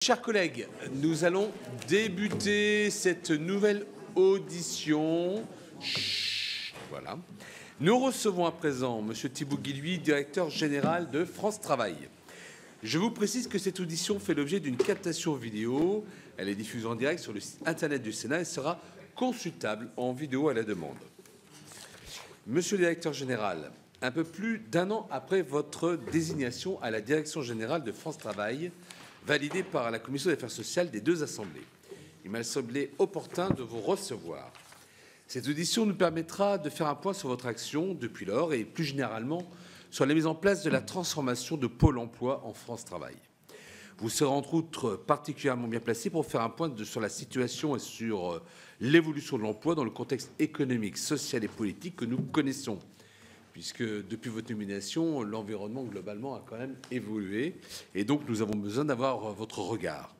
Chers collègues, nous allons débuter cette nouvelle audition. Chut, voilà. Nous recevons à présent M. Thibaut Guilhuy, directeur général de France Travail. Je vous précise que cette audition fait l'objet d'une captation vidéo. Elle est diffusée en direct sur le site internet du Sénat et sera consultable en vidéo à la demande. Monsieur le directeur général, un peu plus d'un an après votre désignation à la direction générale de France Travail, validée par la Commission des affaires sociales des deux assemblées, il m'a semblé opportun de vous recevoir. Cette audition nous permettra de faire un point sur votre action depuis lors et plus généralement sur la mise en place de la transformation de Pôle emploi en France Travail. Vous serez entre autres particulièrement bien placé pour faire un point sur la situation et sur l'évolution de l'emploi dans le contexte économique, social et politique que nous connaissons, puisque depuis votre nomination, l'environnement globalement a quand même évolué et donc nous avons besoin d'avoir votre regard.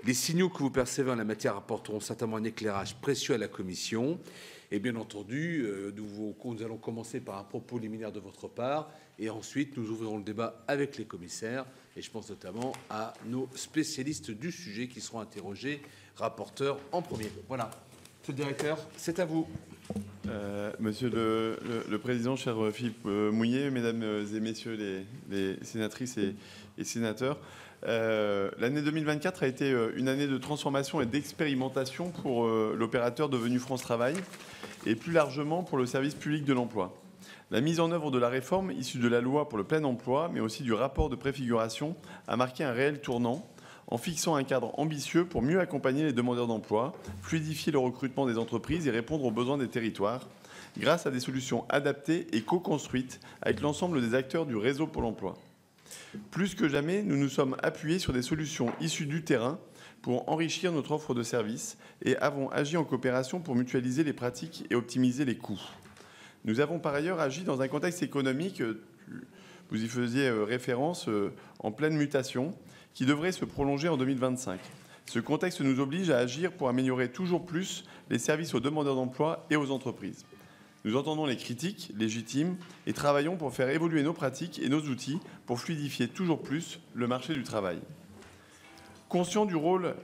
Les signaux que vous percevez en la matière apporteront certainement un éclairage précieux à la Commission. Et bien entendu, nous allons commencer par un propos liminaire de votre part et ensuite nous ouvrirons le débat avec les commissaires et je pense notamment à nos spécialistes du sujet qui seront interrogés, rapporteurs en premier. Voilà. Monsieur le directeur, c'est à vous. Monsieur le Président, cher Philippe Mouillet, Mesdames et Messieurs les sénatrices et sénateurs, l'année 2024 a été une année de transformation et d'expérimentation pour l'opérateur devenu France Travail et plus largement pour le service public de l'emploi. La mise en œuvre de la réforme issue de la loi pour le plein emploi, mais aussi du rapport de préfiguration, a marqué un réel tournant en fixant un cadre ambitieux pour mieux accompagner les demandeurs d'emploi, fluidifier le recrutement des entreprises et répondre aux besoins des territoires, grâce à des solutions adaptées et co-construites avec l'ensemble des acteurs du réseau Pôle emploi. Plus que jamais, nous nous sommes appuyés sur des solutions issues du terrain pour enrichir notre offre de services et avons agi en coopération pour mutualiser les pratiques et optimiser les coûts. Nous avons par ailleurs agi dans un contexte économique, vous y faisiez référence, en pleine mutation, qui devrait se prolonger en 2025. Ce contexte nous oblige à agir pour améliorer toujours plus les services aux demandeurs d'emploi et aux entreprises. Nous entendons les critiques légitimes et travaillons pour faire évoluer nos pratiques et nos outils pour fluidifier toujours plus le marché du travail. Conscient du rôle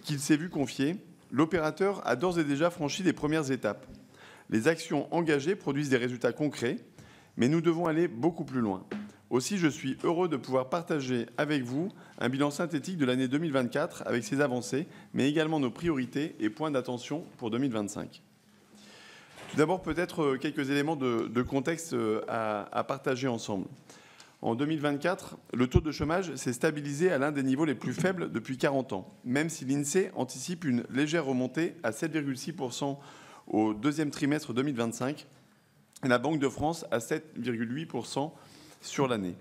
qu'il s'est vu confier, l'opérateur a d'ores et déjà franchi les premières étapes. Les actions engagées produisent des résultats concrets, mais nous devons aller beaucoup plus loin. Aussi, je suis heureux de pouvoir partager avec vous un bilan synthétique de l'année 2024 avec ses avancées, mais également nos priorités et points d'attention pour 2025. Tout d'abord, peut-être quelques éléments de contexte à partager ensemble. En 2024, le taux de chômage s'est stabilisé à l'un des niveaux les plus faibles depuis 40 ans, même si l'INSEE anticipe une légère remontée à 7,6% au deuxième trimestre 2025 et la Banque de France à 7,8% sur l'année.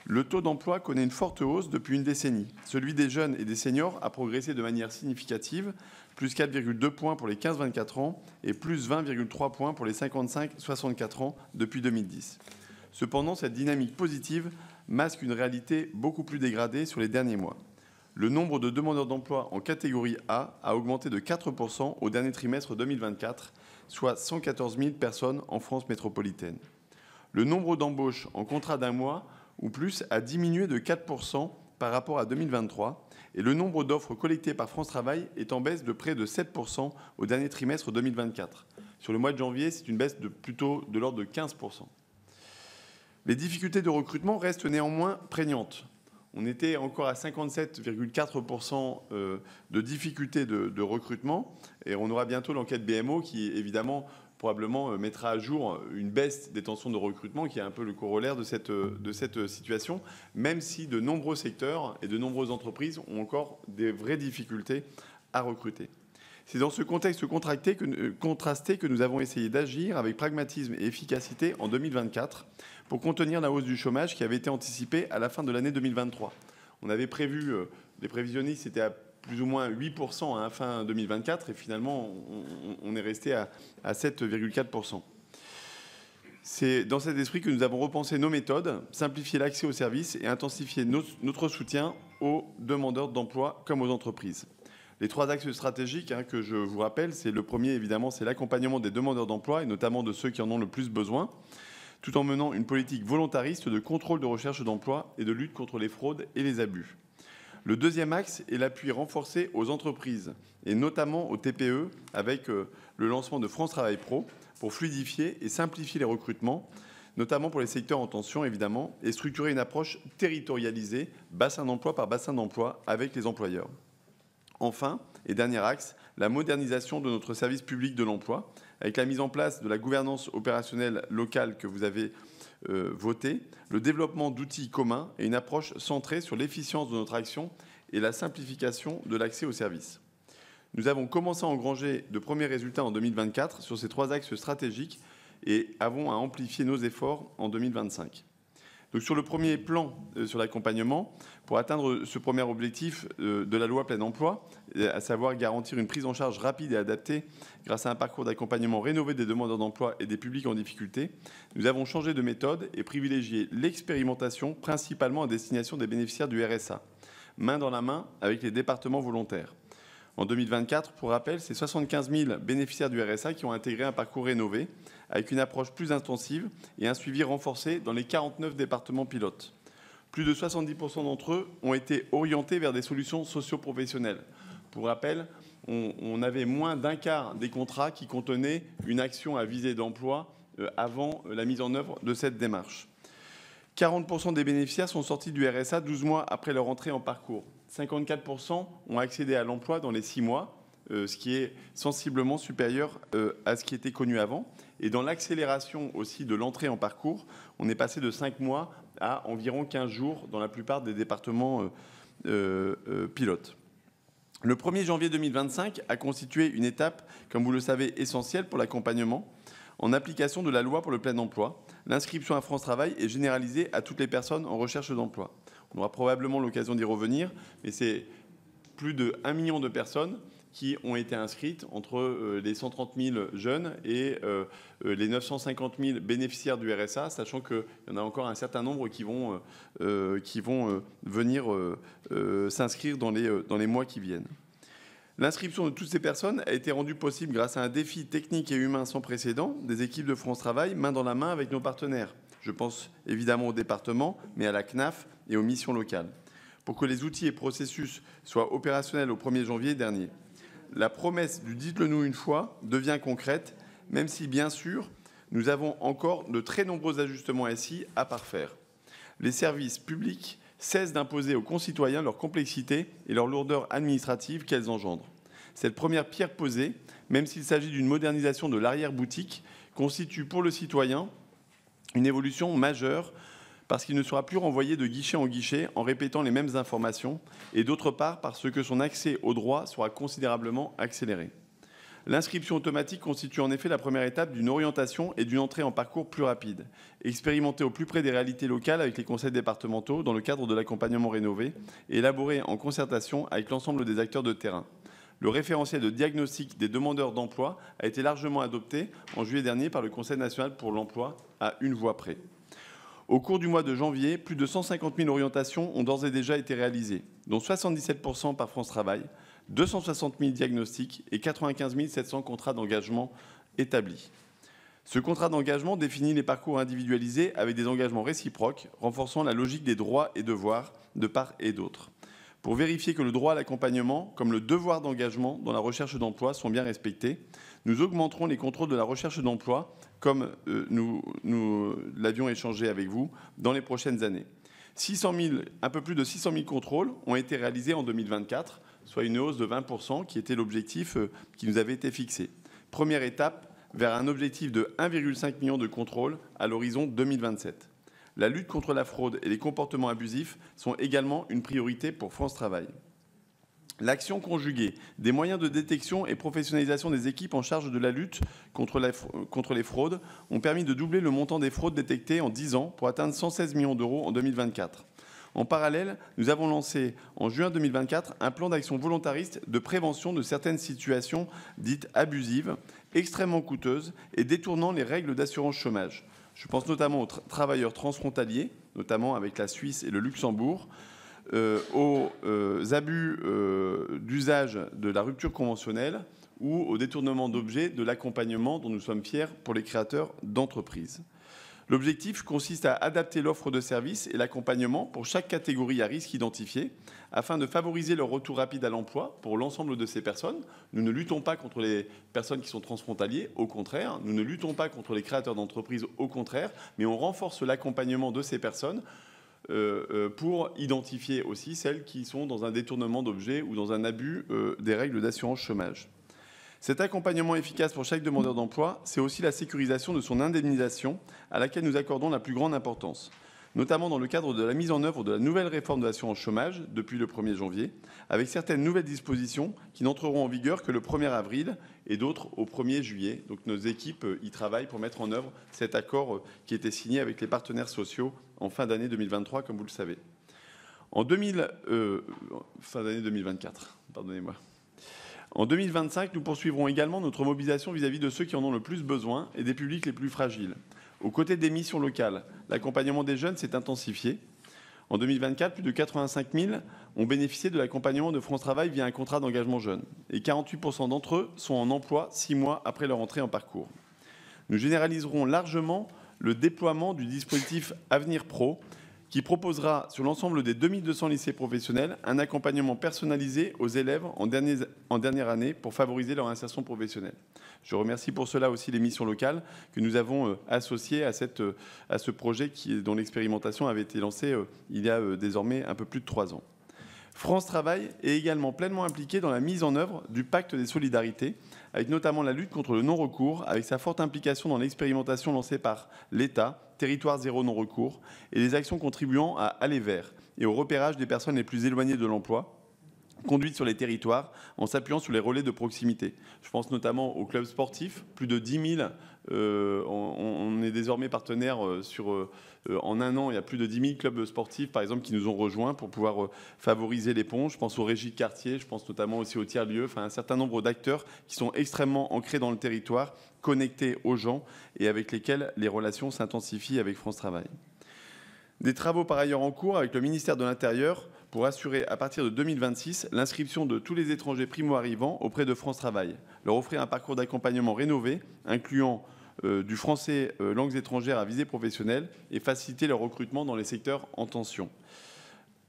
Le taux d'emploi connaît une forte hausse depuis une décennie. Celui des jeunes et des seniors a progressé de manière significative, plus 4,2 points pour les 15-24 ans et plus 20,3 points pour les 55-64 ans depuis 2010. Cependant, cette dynamique positive masque une réalité beaucoup plus dégradée sur les derniers mois. Le nombre de demandeurs d'emploi en catégorie A a augmenté de 4% au dernier trimestre 2024, soit 114 000 personnes en France métropolitaine. Le nombre d'embauches en contrat d'un mois ou plus a diminué de 4% par rapport à 2023 et le nombre d'offres collectées par France Travail est en baisse de près de 7% au dernier trimestre 2024. Sur le mois de janvier, c'est une baisse plutôt de l'ordre de 15%. Les difficultés de recrutement restent néanmoins prégnantes. On était encore à 57,4% de difficultés de recrutement et on aura bientôt l'enquête BMO qui, évidemment, probablement mettra à jour une baisse des tensions de recrutement qui est un peu le corollaire de cette situation, même si de nombreux secteurs et de nombreuses entreprises ont encore des vraies difficultés à recruter. C'est dans ce contexte contrasté que nous avons essayé d'agir avec pragmatisme et efficacité en 2024 pour contenir la hausse du chômage qui avait été anticipée à la fin de l'année 2023. On avait prévu, les prévisionnistes étaient à plus ou moins 8% à la fin 2024 et finalement on est resté à 7,4%. C'est dans cet esprit que nous avons repensé nos méthodes, simplifié l'accès aux services et intensifié notre soutien aux demandeurs d'emploi comme aux entreprises. Les trois axes stratégiques que je vous rappelle, c'est le premier évidemment, c'est l'accompagnement des demandeurs d'emploi et notamment de ceux qui en ont le plus besoin, tout en menant une politique volontariste de contrôle de recherche d'emploi et de lutte contre les fraudes et les abus. Le deuxième axe est l'appui renforcé aux entreprises, et notamment aux TPE, avec le lancement de France Travail Pro, pour fluidifier et simplifier les recrutements, notamment pour les secteurs en tension, évidemment, et structurer une approche territorialisée, bassin d'emploi par bassin d'emploi, avec les employeurs. Enfin, et dernier axe, la modernisation de notre service public de l'emploi, avec la mise en place de la gouvernance opérationnelle locale que vous avez votée, le développement d'outils communs et une approche centrée sur l'efficience de notre action et la simplification de l'accès aux services. Nous avons commencé à engranger de premiers résultats en 2024 sur ces 3 axes stratégiques et avons à amplifier nos efforts en 2025. Donc sur le premier plan, sur l'accompagnement, pour atteindre ce premier objectif de la loi plein emploi, à savoir garantir une prise en charge rapide et adaptée grâce à un parcours d'accompagnement rénové des demandeurs d'emploi et des publics en difficulté, nous avons changé de méthode et privilégié l'expérimentation principalement à destination des bénéficiaires du RSA, main dans la main avec les départements volontaires. En 2024, pour rappel, c'est 75 000 bénéficiaires du RSA qui ont intégré un parcours rénové, avec une approche plus intensive et un suivi renforcé dans les 49 départements pilotes. Plus de 70% d'entre eux ont été orientés vers des solutions socio-professionnelles. Pour rappel, on avait moins d'un quart des contrats qui contenaient une action à visée d'emploi avant la mise en œuvre de cette démarche. 40% des bénéficiaires sont sortis du RSA 12 mois après leur entrée en parcours. 54% ont accédé à l'emploi dans les 6 mois, ce qui est sensiblement supérieur à ce qui était connu avant. Et dans l'accélération aussi de l'entrée en parcours, on est passé de 5 mois à environ 15 jours dans la plupart des départements pilotes. Le 1er janvier 2025 a constitué une étape, comme vous le savez, essentielle pour l'accompagnement. En application de la loi pour le plein emploi, l'inscription à France Travail est généralisée à toutes les personnes en recherche d'emploi. On aura probablement l'occasion d'y revenir, mais c'est plus de 1 million de personnes qui ont été inscrites entre les 130 000 jeunes et les 950 000 bénéficiaires du RSA, sachant qu'il y en a encore un certain nombre qui vont venir s'inscrire dans les mois qui viennent. L'inscription de toutes ces personnes a été rendue possible grâce à un défi technique et humain sans précédent des équipes de France Travail, main dans la main avec nos partenaires. Je pense évidemment au département, mais à la CNAF et aux missions locales, pour que les outils et processus soient opérationnels au 1er janvier dernier. La promesse du « dites-le-nous une fois » devient concrète, même si, bien sûr, nous avons encore de très nombreux ajustements SI à parfaire. Les services publics cessent d'imposer aux concitoyens leur complexité et leur lourdeur administrative qu'elles engendrent. Cette première pierre posée, même s'il s'agit d'une modernisation de l'arrière-boutique, constitue pour le citoyen une évolution majeure parce qu'il ne sera plus renvoyé de guichet en guichet en répétant les mêmes informations, et d'autre part parce que son accès aux droits sera considérablement accéléré. L'inscription automatique constitue en effet la première étape d'une orientation et d'une entrée en parcours plus rapide, expérimentée au plus près des réalités locales avec les conseils départementaux dans le cadre de l'accompagnement rénové et élaborée en concertation avec l'ensemble des acteurs de terrain. Le référentiel de diagnostic des demandeurs d'emploi a été largement adopté en juillet dernier par le Conseil national pour l'emploi à une voix près. Au cours du mois de janvier, plus de 150 000 orientations ont d'ores et déjà été réalisées, dont 77% par France Travail, 260 000 diagnostics et 95 700 contrats d'engagement établis. Ce contrat d'engagement définit les parcours individualisés avec des engagements réciproques, renforçant la logique des droits et devoirs de part et d'autre. Pour vérifier que le droit à l'accompagnement, comme le devoir d'engagement dans la recherche d'emploi, sont bien respectés, nous augmenterons les contrôles de la recherche d'emploi, comme nous l'avions échangé avec vous, dans les prochaines années. Un peu plus de 600 000 contrôles ont été réalisés en 2024, soit une hausse de 20%, qui était l'objectif qui nous avait été fixé. Première étape vers un objectif de 1,5 million de contrôles à l'horizon 2027. La lutte contre la fraude et les comportements abusifs sont également une priorité pour France Travail. L'action conjuguée des moyens de détection et professionnalisation des équipes en charge de la lutte contre les fraudes ont permis de doubler le montant des fraudes détectées en 10 ans pour atteindre 116 millions d'euros en 2024. En parallèle, nous avons lancé en juin 2024 un plan d'action volontariste de prévention de certaines situations dites abusives, extrêmement coûteuses et détournant les règles d'assurance chômage. Je pense notamment aux travailleurs transfrontaliers, notamment avec la Suisse et le Luxembourg, aux abus d'usage de la rupture conventionnelle ou au détournement d'objets de l'accompagnement dont nous sommes fiers pour les créateurs d'entreprises. L'objectif consiste à adapter l'offre de services et l'accompagnement pour chaque catégorie à risque identifiée afin de favoriser leur retour rapide à l'emploi pour l'ensemble de ces personnes. Nous ne luttons pas contre les personnes qui sont transfrontaliers, au contraire. Nous ne luttons pas contre les créateurs d'entreprises, au contraire. Mais on renforce l'accompagnement de ces personnes pour identifier aussi celles qui sont dans un détournement d'objets ou dans un abus des règles d'assurance chômage. Cet accompagnement efficace pour chaque demandeur d'emploi, c'est aussi la sécurisation de son indemnisation à laquelle nous accordons la plus grande importance, notamment dans le cadre de la mise en œuvre de la nouvelle réforme de l'assurance chômage depuis le 1er janvier, avec certaines nouvelles dispositions qui n'entreront en vigueur que le 1er avril et d'autres au 1er juillet. Donc nos équipes y travaillent pour mettre en œuvre cet accord qui a été signé avec les partenaires sociaux en fin d'année 2023, comme vous le savez. Fin d'année 2024, pardonnez-moi. En 2025, nous poursuivrons également notre mobilisation vis-à-vis de ceux qui en ont le plus besoin et des publics les plus fragiles. Aux côtés des missions locales, l'accompagnement des jeunes s'est intensifié. En 2024, plus de 85 000 ont bénéficié de l'accompagnement de France Travail via un contrat d'engagement jeune. Et 48% d'entre eux sont en emploi 6 mois après leur entrée en parcours. Nous généraliserons largement le déploiement du dispositif Avenir Pro, qui proposera sur l'ensemble des 2200 lycées professionnels un accompagnement personnalisé aux élèves en dernière année pour favoriser leur insertion professionnelle. Je remercie pour cela aussi les missions locales que nous avons associées à ce projet dont l'expérimentation avait été lancée il y a désormais un peu plus de 3 ans. France Travail est également pleinement impliquée dans la mise en œuvre du pacte des solidarités, avec notamment la lutte contre le non-recours, avec sa forte implication dans l'expérimentation lancée par l'État, Territoire zéro non-recours, et les actions contribuant à aller vers et au repérage des personnes les plus éloignées de l'emploi, conduite sur les territoires en s'appuyant sur les relais de proximité. Je pense notamment aux clubs sportifs, plus de 10 000. On est désormais partenaire en un an, il y a plus de 10 000 clubs sportifs, par exemple, qui nous ont rejoints pour pouvoir favoriser les ponts. Je pense aux régies de quartier, je pense notamment aussi aux tiers-lieux, enfin un certain nombre d'acteurs qui sont extrêmement ancrés dans le territoire, connectés aux gens et avec lesquels les relations s'intensifient avec France Travail. Des travaux par ailleurs en cours avec le ministère de l'Intérieur pour assurer à partir de 2026 l'inscription de tous les étrangers primo-arrivants auprès de France Travail, leur offrir un parcours d'accompagnement rénové, incluant du français langues étrangères à visée professionnelle et faciliter leur recrutement dans les secteurs en tension.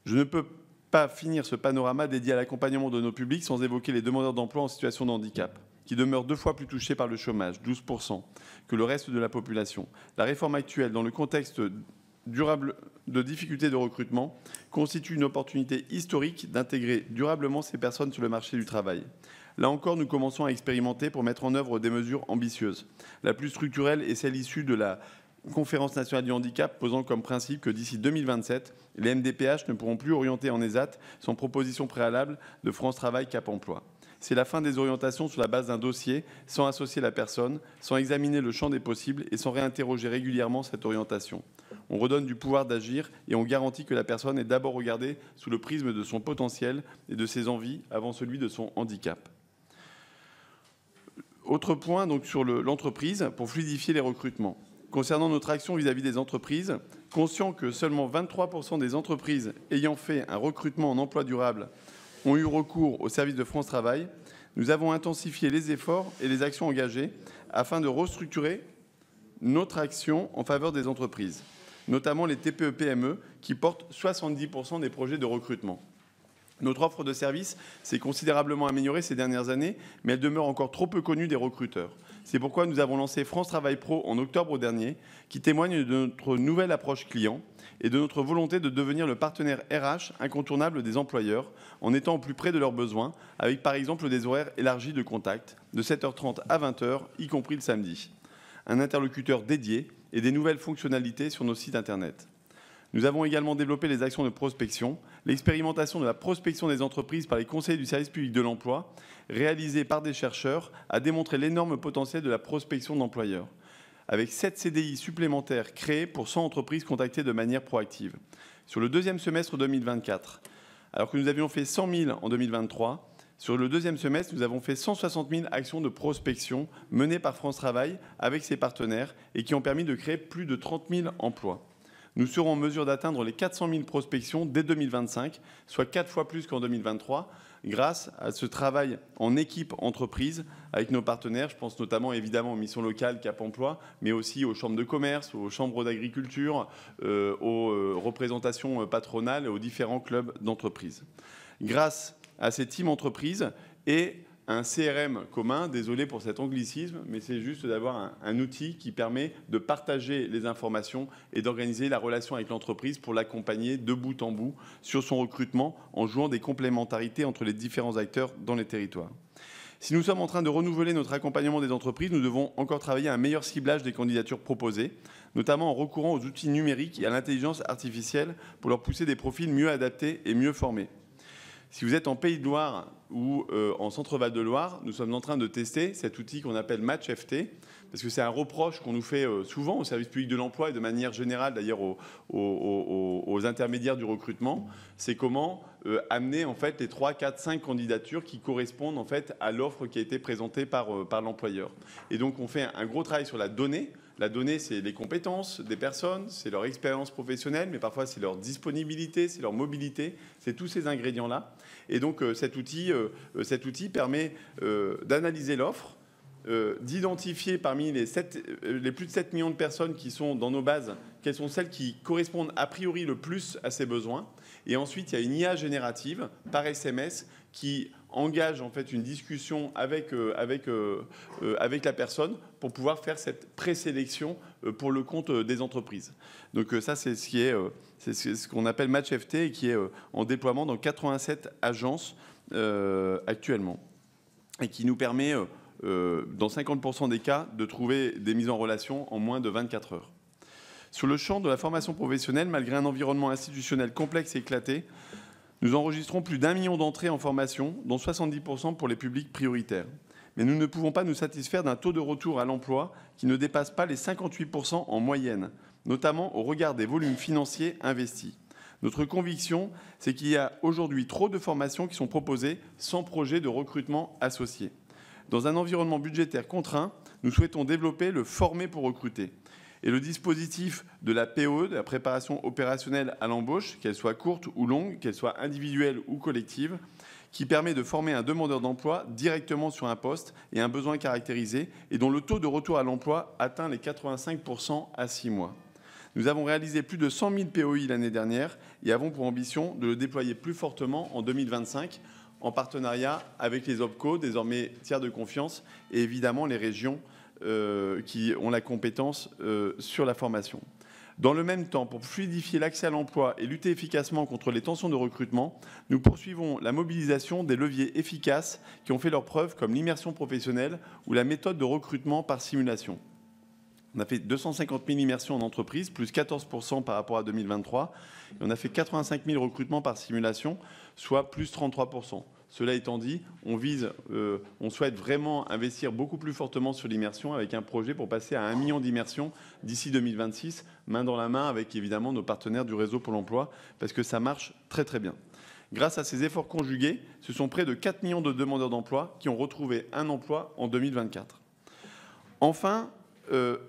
Je ne peux pas finir ce panorama dédié à l'accompagnement de nos publics sans évoquer les demandeurs d'emploi en situation de handicap, qui demeurent 2 fois plus touchés par le chômage, 12%, que le reste de la population. La réforme actuelle, dans le contexte durable de difficultés de recrutement, constitue une opportunité historique d'intégrer durablement ces personnes sur le marché du travail. Là encore, nous commençons à expérimenter pour mettre en œuvre des mesures ambitieuses. La plus structurelle est celle issue de la Conférence nationale du handicap, posant comme principe que d'ici 2027, les MDPH ne pourront plus orienter en ESAT sans proposition préalable de France Travail Cap Emploi. C'est la fin des orientations sur la base d'un dossier, sans associer la personne, sans examiner le champ des possibles et sans réinterroger régulièrement cette orientation. On redonne du pouvoir d'agir et on garantit que la personne est d'abord regardée sous le prisme de son potentiel et de ses envies avant celui de son handicap. Autre point donc sur l'entreprise pour fluidifier les recrutements. Concernant notre action vis-à-vis des entreprises, conscient que seulement 23% des entreprises ayant fait un recrutement en emploi durable ont eu recours au service de France Travail, nous avons intensifié les efforts et les actions engagées afin de restructurer notre action en faveur des entreprises, notamment les TPE-PME qui portent 70% des projets de recrutement. Notre offre de services s'est considérablement améliorée ces dernières années, mais elle demeure encore trop peu connue des recruteurs. C'est pourquoi nous avons lancé France Travail Pro en octobre dernier, qui témoigne de notre nouvelle approche client et de notre volonté de devenir le partenaire RH incontournable des employeurs, en étant au plus près de leurs besoins, avec par exemple des horaires élargis de contact, de 7h30 à 20h, y compris le samedi. Un interlocuteur dédié et des nouvelles fonctionnalités sur nos sites Internet. Nous avons également développé les actions de prospection, l'expérimentation de la prospection des entreprises par les conseillers du service public de l'emploi, réalisée par des chercheurs, a démontré l'énorme potentiel de la prospection d'employeurs, avec 7 CDI supplémentaires créés pour 100 entreprises contactées de manière proactive. Sur le deuxième semestre 2024, alors que nous avions fait 100 000 en 2023, sur le deuxième semestre, nous avons fait 160 000 actions de prospection menées par France Travail avec ses partenaires et qui ont permis de créer plus de 30 000 emplois. Nous serons en mesure d'atteindre les 400 000 prospections dès 2025, soit 4 fois plus qu'en 2023, grâce à ce travail en équipe entreprise avec nos partenaires. Je pense notamment évidemment aux missions locales Cap Emploi, mais aussi aux chambres de commerce, aux chambres d'agriculture, aux représentations patronales et aux différents clubs d'entreprise. Grâce à ces teams entreprises et un CRM commun, désolé pour cet anglicisme, mais c'est juste d'avoir un outil qui permet de partager les informations et d'organiser la relation avec l'entreprise pour l'accompagner de bout en bout sur son recrutement en jouant des complémentarités entre les différents acteurs dans les territoires. Si nous sommes en train de renouveler notre accompagnement des entreprises, nous devons encore travailler à un meilleur ciblage des candidatures proposées, notamment en recourant aux outils numériques et à l'intelligence artificielle pour leur pousser des profils mieux adaptés et mieux formés. Si vous êtes en Pays de Loire ou en Centre-Val de Loire, nous sommes en train de tester cet outil qu'on appelle MatchFT, parce que c'est un reproche qu'on nous fait souvent au service public de l'emploi et de manière générale d'ailleurs aux intermédiaires du recrutement. C'est comment amener en fait les 3, 4, 5 candidatures qui correspondent en fait à l'offre qui a été présentée par l'employeur. Et donc on fait un gros travail sur la donnée. La donnée, c'est les compétences des personnes, c'est leur expérience professionnelle, mais parfois c'est leur disponibilité, c'est leur mobilité, c'est tous ces ingrédients-là. Et donc cet outil permet d'analyser l'offre, d'identifier parmi les plus de 7 millions de personnes qui sont dans nos bases, quelles sont celles qui correspondent a priori le plus à ces besoins. Et ensuite, il y a une IA générative par SMS qui engage en fait une discussion avec la personne pour pouvoir faire cette présélection pour le compte des entreprises. Donc ça, c'est ce qu'on appelle MatchFT et qui est en déploiement dans 87 agences actuellement et qui nous permet, dans 50% des cas, de trouver des mises en relation en moins de 24 heures. Sur le champ de la formation professionnelle, malgré un environnement institutionnel complexe et éclaté, nous enregistrons plus d'1 million d'entrées en formation, dont 70% pour les publics prioritaires. Mais nous ne pouvons pas nous satisfaire d'un taux de retour à l'emploi qui ne dépasse pas les 58% en moyenne, notamment au regard des volumes financiers investis. Notre conviction, c'est qu'il y a aujourd'hui trop de formations qui sont proposées sans projet de recrutement associé. Dans un environnement budgétaire contraint, nous souhaitons développer le former pour recruter. Et le dispositif de la POE, de la préparation opérationnelle à l'embauche, qu'elle soit courte ou longue, qu'elle soit individuelle ou collective, qui permet de former un demandeur d'emploi directement sur un poste et un besoin caractérisé et dont le taux de retour à l'emploi atteint les 85% à 6 mois. Nous avons réalisé plus de 100 000 POI l'année dernière et avons pour ambition de le déployer plus fortement en 2025 en partenariat avec les OPCO, désormais tiers de confiance, et évidemment les régions qui ont la compétence sur la formation. Dans le même temps, pour fluidifier l'accès à l'emploi et lutter efficacement contre les tensions de recrutement, nous poursuivons la mobilisation des leviers efficaces qui ont fait leurs preuves, comme l'immersion professionnelle ou la méthode de recrutement par simulation. On a fait 250 000 immersions en entreprise, plus 14% par rapport à 2023. Et on a fait 85 000 recrutements par simulation, soit plus 33%. Cela étant dit, on souhaite vraiment investir beaucoup plus fortement sur l'immersion avec un projet pour passer à 1 million d'immersions d'ici 2026, main dans la main avec évidemment nos partenaires du réseau Pôle emploi, parce que ça marche très très bien. Grâce à ces efforts conjugués, ce sont près de 4 millions de demandeurs d'emploi qui ont retrouvé un emploi en 2024. Enfin,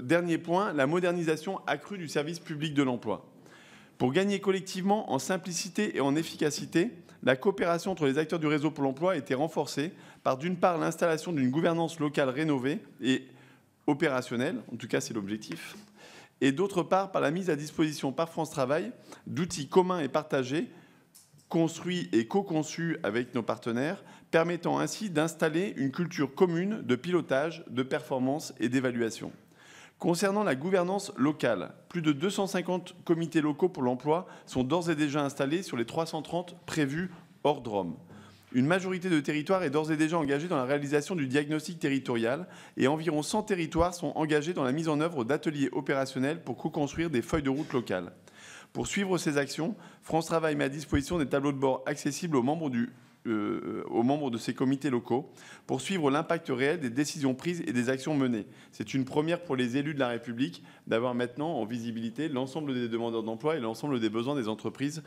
dernier point, la modernisation accrue du service public de l'emploi. Pour gagner collectivement en simplicité et en efficacité, la coopération entre les acteurs du réseau Pôle emploi a été renforcée par, d'une part, l'installation d'une gouvernance locale rénovée et opérationnelle, en tout cas c'est l'objectif, et d'autre part, par la mise à disposition par France Travail d'outils communs et partagés, construits et co-conçus avec nos partenaires, permettant ainsi d'installer une culture commune de pilotage, de performance et d'évaluation. Concernant la gouvernance locale, plus de 250 comités locaux pour l'emploi sont d'ores et déjà installés sur les 330 prévus hors Drôme. Une majorité de territoires est d'ores et déjà engagée dans la réalisation du diagnostic territorial et environ 100 territoires sont engagés dans la mise en œuvre d'ateliers opérationnels pour co-construire des feuilles de route locales. Pour suivre ces actions, France Travail met à disposition des tableaux de bord accessibles aux membres de ces comités locaux pour suivre l'impact réel des décisions prises et des actions menées. C'est une première pour les élus de la République d'avoir maintenant en visibilité l'ensemble des demandeurs d'emploi et l'ensemble des besoins des entreprises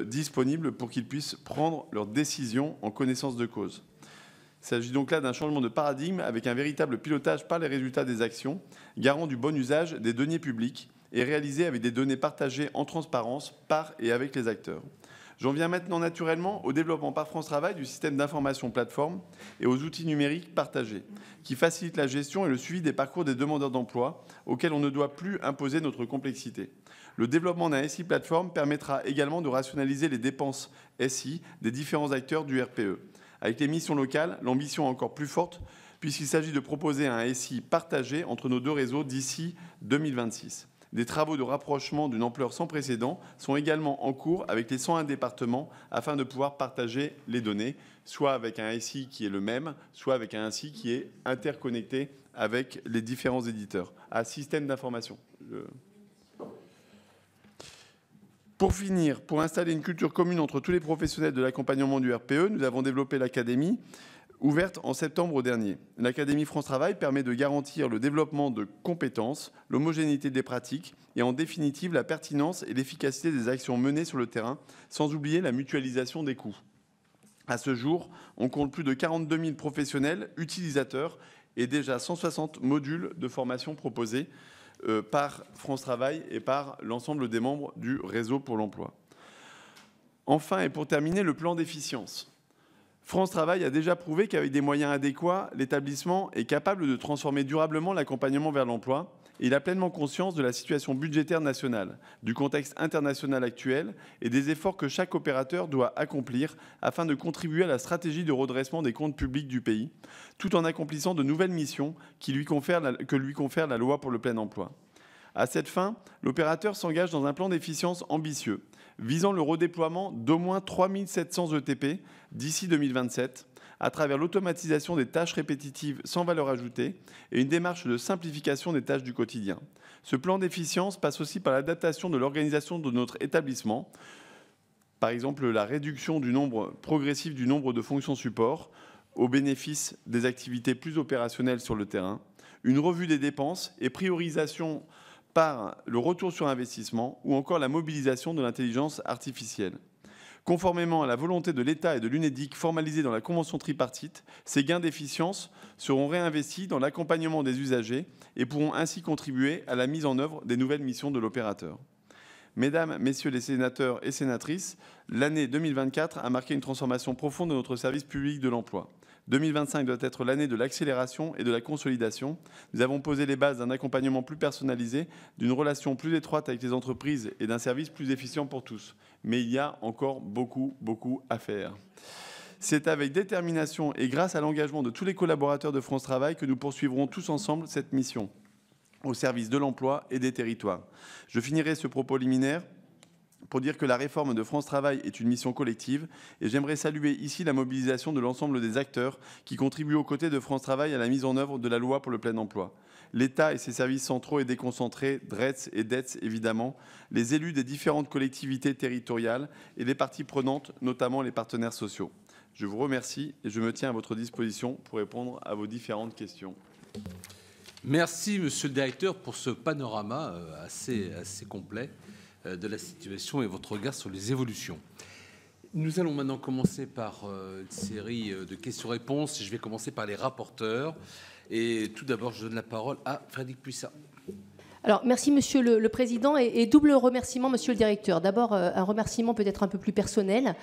disponibles pour qu'ils puissent prendre leurs décisions en connaissance de cause. Il s'agit donc là d'un changement de paradigme avec un véritable pilotage par les résultats des actions, garant du bon usage des deniers publics et réalisée avec des données partagées en transparence par et avec les acteurs. J'en viens maintenant naturellement au développement par France Travail du système d'information plateforme et aux outils numériques partagés, qui facilitent la gestion et le suivi des parcours des demandeurs d'emploi, auxquels on ne doit plus imposer notre complexité. Le développement d'un SI plateforme permettra également de rationaliser les dépenses SI des différents acteurs du RPE. Avec les missions locales, l'ambition est encore plus forte, puisqu'il s'agit de proposer un SI partagé entre nos deux réseaux d'ici 2026. Des travaux de rapprochement d'une ampleur sans précédent sont également en cours avec les 101 départements afin de pouvoir partager les données, soit avec un SI qui est le même, soit avec un SI qui est interconnecté avec les différents éditeurs, à système d'information. Pour finir, pour installer une culture commune entre tous les professionnels de l'accompagnement du RPE, nous avons développé l'Académie, ouverte en septembre dernier. L'Académie France Travail permet de garantir le développement de compétences, l'homogénéité des pratiques et en définitive la pertinence et l'efficacité des actions menées sur le terrain, sans oublier la mutualisation des coûts. À ce jour, on compte plus de 42 000 professionnels utilisateurs et déjà 160 modules de formation proposés par France Travail et par l'ensemble des membres du réseau pour l'emploi. Enfin, et pour terminer, le plan d'efficience. France Travail a déjà prouvé qu'avec des moyens adéquats, l'établissement est capable de transformer durablement l'accompagnement vers l'emploi. Et il a pleinement conscience de la situation budgétaire nationale, du contexte international actuel et des efforts que chaque opérateur doit accomplir afin de contribuer à la stratégie de redressement des comptes publics du pays, tout en accomplissant de nouvelles missions que lui confère la loi pour le plein emploi. À cette fin, l'opérateur s'engage dans un plan d'efficience ambitieux, visant le redéploiement d'au moins 3 700 ETP d'ici 2027, à travers l'automatisation des tâches répétitives sans valeur ajoutée et une démarche de simplification des tâches du quotidien. Ce plan d'efficience passe aussi par l'adaptation de l'organisation de notre établissement, par exemple la réduction du nombre progressif du nombre de fonctions support au bénéfice des activités plus opérationnelles sur le terrain, une revue des dépenses et priorisation par le retour sur investissement ou encore la mobilisation de l'intelligence artificielle. Conformément à la volonté de l'État et de l'UNEDIC formalisée dans la convention tripartite, ces gains d'efficience seront réinvestis dans l'accompagnement des usagers et pourront ainsi contribuer à la mise en œuvre des nouvelles missions de l'opérateur. Mesdames, Messieurs les sénateurs et sénatrices, l'année 2024 a marqué une transformation profonde de notre service public de l'emploi. 2025 doit être l'année de l'accélération et de la consolidation. Nous avons posé les bases d'un accompagnement plus personnalisé, d'une relation plus étroite avec les entreprises et d'un service plus efficient pour tous. Mais il y a encore beaucoup à faire. C'est avec détermination et grâce à l'engagement de tous les collaborateurs de France Travail que nous poursuivrons tous ensemble cette mission au service de l'emploi et des territoires. Je finirai ce propos liminaire pour dire que la réforme de France Travail est une mission collective et j'aimerais saluer ici la mobilisation de l'ensemble des acteurs qui contribuent aux côtés de France Travail à la mise en œuvre de la loi pour le plein emploi. L'État et ses services centraux et déconcentrés, DRETS et DETS évidemment, les élus des différentes collectivités territoriales et les parties prenantes, notamment les partenaires sociaux. Je vous remercie et je me tiens à votre disposition pour répondre à vos différentes questions. Merci, Monsieur le Directeur, pour ce panorama assez complet de la situation et votre regard sur les évolutions. Nous allons maintenant commencer par une série de questions-réponses. Je vais commencer par les rapporteurs. Et tout d'abord, je donne la parole à Frédérique Puissat. Alors, merci Monsieur le Président et double remerciement Monsieur le Directeur. D'abord, un remerciement peut-être un peu plus personnel,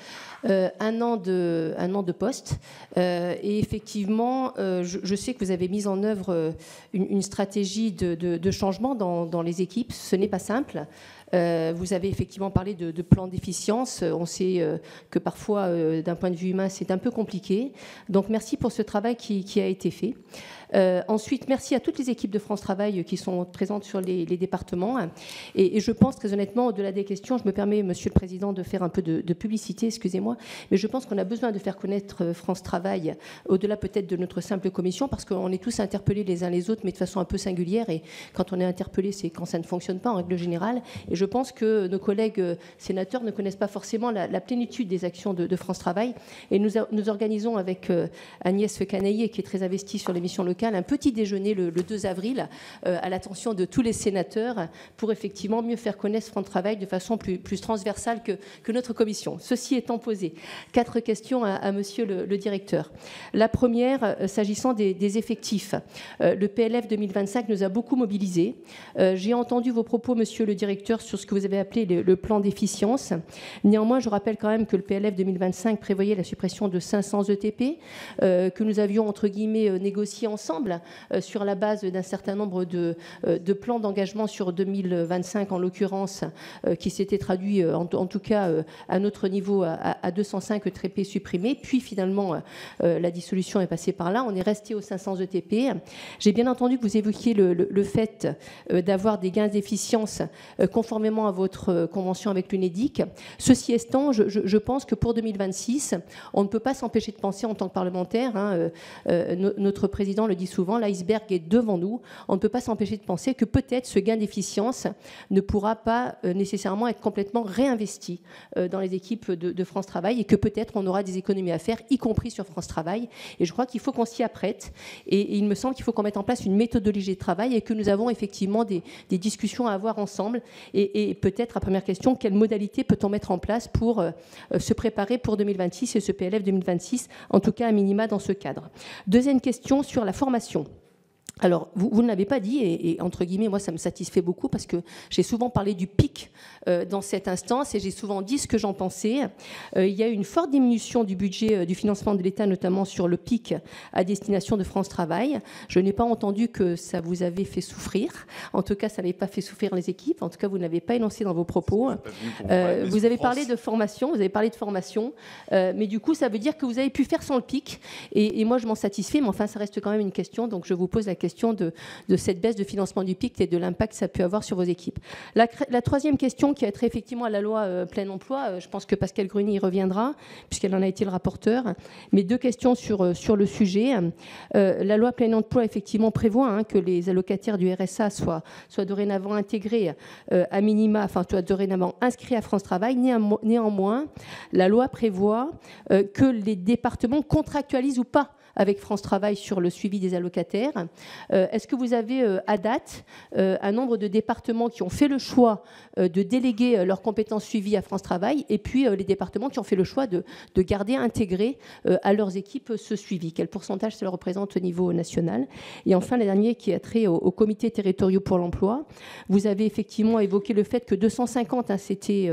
un an de poste. Et effectivement, je sais que vous avez mis en œuvre une stratégie de changement dans les équipes. Ce n'est pas simple. Vous avez effectivement parlé de plan d'efficience. On sait que parfois, d'un point de vue humain, c'est un peu compliqué. Donc, merci pour ce travail qui a été fait. Ensuite, merci à toutes les équipes de France Travail qui sont présentes sur les départements. Et je pense très honnêtement, au-delà des questions, je me permets, Monsieur le Président, de faire un peu de publicité, excusez-moi, mais je pense qu'on a besoin de faire connaître France Travail, au-delà peut-être de notre simple commission, parce qu'on est tous interpellés les uns les autres, mais de façon un peu singulière. Et quand on est interpellé, c'est quand ça ne fonctionne pas en règle générale. Et je pense que nos collègues sénateurs ne connaissent pas forcément la plénitude des actions de France Travail. Et nous organisons avec Agnès Canaillet, qui est très investie sur les missions locales, un petit déjeuner le 2 avril à l'attention de tous les sénateurs pour effectivement mieux faire connaître France Travail de façon plus transversale que notre commission. Ceci étant posé, 4 questions à monsieur le directeur. La première, s'agissant des effectifs. Le PLF 2025 nous a beaucoup mobilisés. J'ai entendu vos propos, monsieur le directeur, sur ce que vous avez appelé le plan d'efficience. Néanmoins, je rappelle quand même que le PLF 2025 prévoyait la suppression de 500 ETP, que nous avions, entre guillemets, négocié ensemble sur la base d'un certain nombre de plans d'engagement sur 2025, en l'occurrence, qui s'était traduit, en tout cas, à notre niveau, à 205 ETP supprimés. Puis, finalement, la dissolution est passée par là. On est resté aux 500 ETP. J'ai bien entendu que vous évoquiez le fait d'avoir des gains d'efficience conformément à votre convention avec l'UNEDIC. Ceci étant, je pense que pour 2026, on ne peut pas s'empêcher de penser en tant que parlementaire, notre président le dit souvent, l'iceberg est devant nous, on ne peut pas s'empêcher de penser que peut-être ce gain d'efficience ne pourra pas nécessairement être complètement réinvesti dans les équipes de France Travail, et que peut-être on aura des économies à faire, y compris sur France Travail. Et je crois qu'il faut qu'on s'y apprête, et il me semble qu'il faut qu'on mette en place une méthodologie de travail, et que nous avons effectivement des discussions à avoir ensemble. Et peut-être, à première question, quelles modalités peut-on mettre en place pour se préparer pour 2026 et ce PLF 2026, en tout cas à minima dans ce cadre. Deuxième question sur la formation. Alors, vous ne l'avez pas dit, et entre guillemets, moi, ça me satisfait beaucoup parce que j'ai souvent parlé du pic dans cette instance et j'ai souvent dit ce que j'en pensais. Il y a eu une forte diminution du budget du financement de l'État, notamment sur le pic à destination de France Travail. Je n'ai pas entendu que ça vous avait fait souffrir. En tout cas, ça n'avait pas fait souffrir les équipes. En tout cas, vous n'avez pas énoncé dans vos propos. Vous avez parlé de formation, mais du coup, ça veut dire que vous avez pu faire sans le pic. Et moi, je m'en satisfais, mais enfin, ça reste quand même une question. Donc, je vous pose la question de cette baisse de financement du PIC et de l'impact que ça peut avoir sur vos équipes. La troisième question, qui a trait effectivement à la loi plein emploi, je pense que Pascale Gruny y reviendra, puisqu'elle en a été le rapporteur. Mais 2 questions sur le sujet. La loi plein emploi, effectivement, prévoit que les allocataires du RSA soient dorénavant intégrés à minima, enfin, soient dorénavant inscrits à France Travail. Néanmoins, la loi prévoit que les départements contractualisent ou pas avec France Travail sur le suivi des allocataires. Est-ce que vous avez à date un nombre de départements qui ont fait le choix de déléguer leurs compétences suivies à France Travail, et puis les départements qui ont fait le choix de garder intégré à leurs équipes ce suivi? Quel pourcentage cela représente au niveau national? Et enfin, le dernier, qui a trait aux comités territoriaux pour l'emploi. Vous avez effectivement évoqué le fait que 250 s'étaient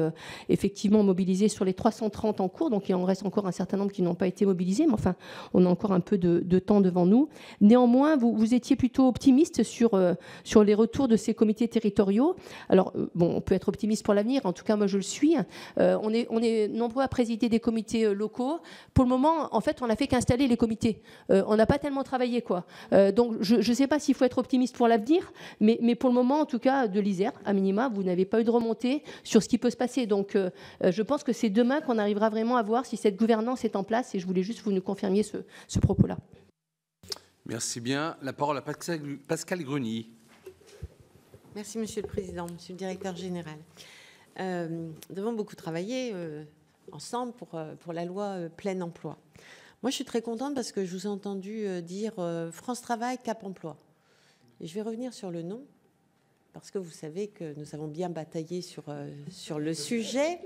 effectivement mobilisés sur les 330 en cours, donc il en reste encore un certain nombre qui n'ont pas été mobilisés, mais enfin, on a encore un peu de temps devant nous. Néanmoins, vous étiez plutôt optimiste sur les retours de ces comités territoriaux. Alors, bon, on peut être optimiste pour l'avenir, en tout cas, moi, je le suis. On est nombreux à présider des comités locaux. Pour le moment, en fait, on n'a fait qu'installer les comités. On n'a pas tellement travaillé, quoi. Donc, je ne sais pas s'il faut être optimiste pour l'avenir, mais pour le moment, en tout cas, de l'Isère, à minima, vous n'avez pas eu de remontée sur ce qui peut se passer. Donc, je pense que c'est demain qu'on arrivera vraiment à voir si cette gouvernance est en place, et je voulais juste que vous nous confirmiez ce propos-là. Merci bien. La parole à Pascale Gruny. Merci, Monsieur le Président, Monsieur le Directeur Général. Nous avons beaucoup travaillé ensemble pour la loi plein emploi. Moi, je suis très contente parce que je vous ai entendu dire France Travail, Cap Emploi. Et je vais revenir sur le nom, parce que vous savez que nous avons bien bataillé sur le sujet.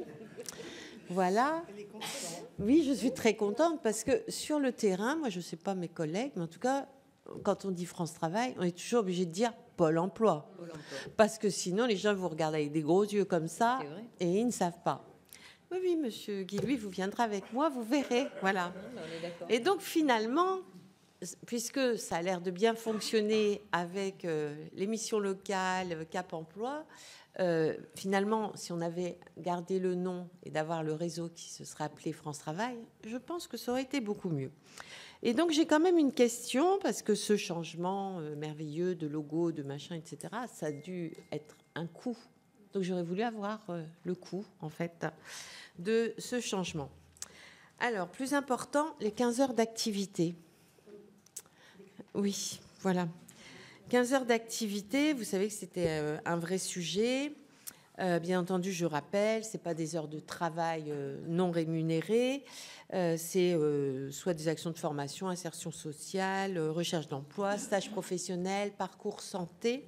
Voilà. Oui, je suis très contente parce que sur le terrain, moi, je ne sais pas mes collègues, mais en tout cas, quand on dit France Travail, on est toujours obligé de dire Pôle emploi. Parce que sinon, les gens vous regardent avec des gros yeux comme ça et ils ne savent pas. Oui, oui, monsieur Guy, vous viendrez avec moi, vous verrez. Voilà. Et donc, finalement, puisque ça a l'air de bien fonctionner avec les missions locales, Cap Emploi, finalement, si on avait gardé le nom et d'avoir le réseau qui se serait appelé France Travail, je pense que ça aurait été beaucoup mieux. Et donc, j'ai quand même une question, parce que ce changement merveilleux de logo, de machin, etc., ça a dû être un coût. Donc, j'aurais voulu avoir le coût, en fait, de ce changement. Alors, plus important, les 15 heures d'activité. Oui, voilà. 15 heures d'activité, vous savez que c'était un vrai sujet. Bien entendu, je rappelle, ce n'est pas des heures de travail non rémunérées, c'est soit des actions de formation, insertion sociale, recherche d'emploi, stage professionnel, parcours santé.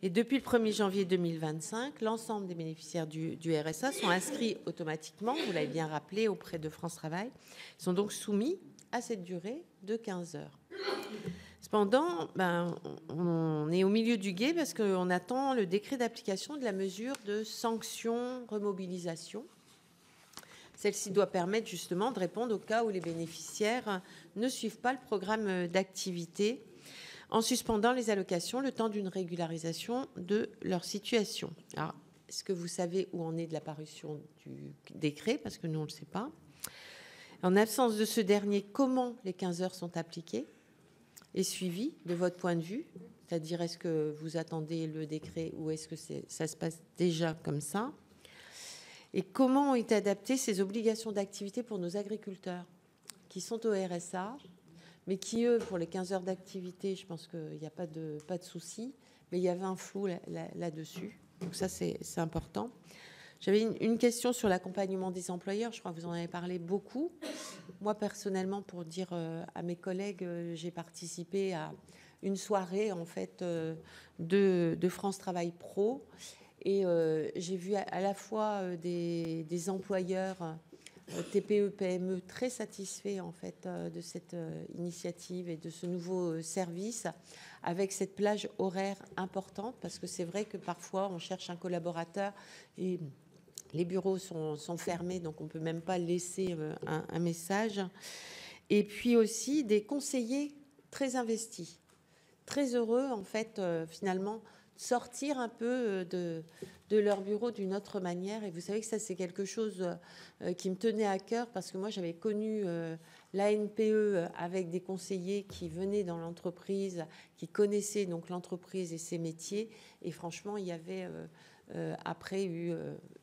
Et depuis le 1er janvier 2025, l'ensemble des bénéficiaires du RSA sont inscrits automatiquement, vous l'avez bien rappelé, auprès de France Travail. Ils sont donc soumis à cette durée de 15 heures. Cependant, on est au milieu du gué parce qu'on attend le décret d'application de la mesure de sanction remobilisation. Celle-ci doit permettre justement de répondre au cas où les bénéficiaires ne suivent pas le programme d'activité en suspendant les allocations le temps d'une régularisation de leur situation. Alors, est-ce que vous savez où en est de la parution du décret? Parce que nous, on ne le sait pas. En absence de ce dernier, comment les 15 heures sont appliquées et suivies de votre point de vue? C'est-à-dire, est-ce que vous attendez le décret ou est-ce que ça se passe déjà comme ça? Et comment ont été adaptées ces obligations d'activité pour nos agriculteurs qui sont au RSA, mais qui, eux, pour les 15 heures d'activité, je pense qu'il n'y a pas de souci, mais il y avait un flou là-dessus. Donc ça, c'est important. J'avais une question sur l'accompagnement des employeurs. Je crois que vous en avez parlé beaucoup. Moi, personnellement, pour dire à mes collègues, j'ai participé à une soirée, en fait, de France Travail Pro. Et j'ai vu à la fois des employeurs TPE, PME très satisfaits en fait de cette initiative et de ce nouveau service avec cette plage horaire importante, parce que c'est vrai que parfois on cherche un collaborateur et les bureaux sont fermés, donc on ne peut même pas laisser un message. Et puis aussi des conseillers très investis, très heureux en fait finalement sortir un peu de leur bureau d'une autre manière. Et vous savez que ça, c'est quelque chose qui me tenait à cœur, parce que moi, j'avais connu l'ANPE avec des conseillers qui venaient dans l'entreprise, qui connaissaient donc l'entreprise et ses métiers. Et franchement, il y avait après eu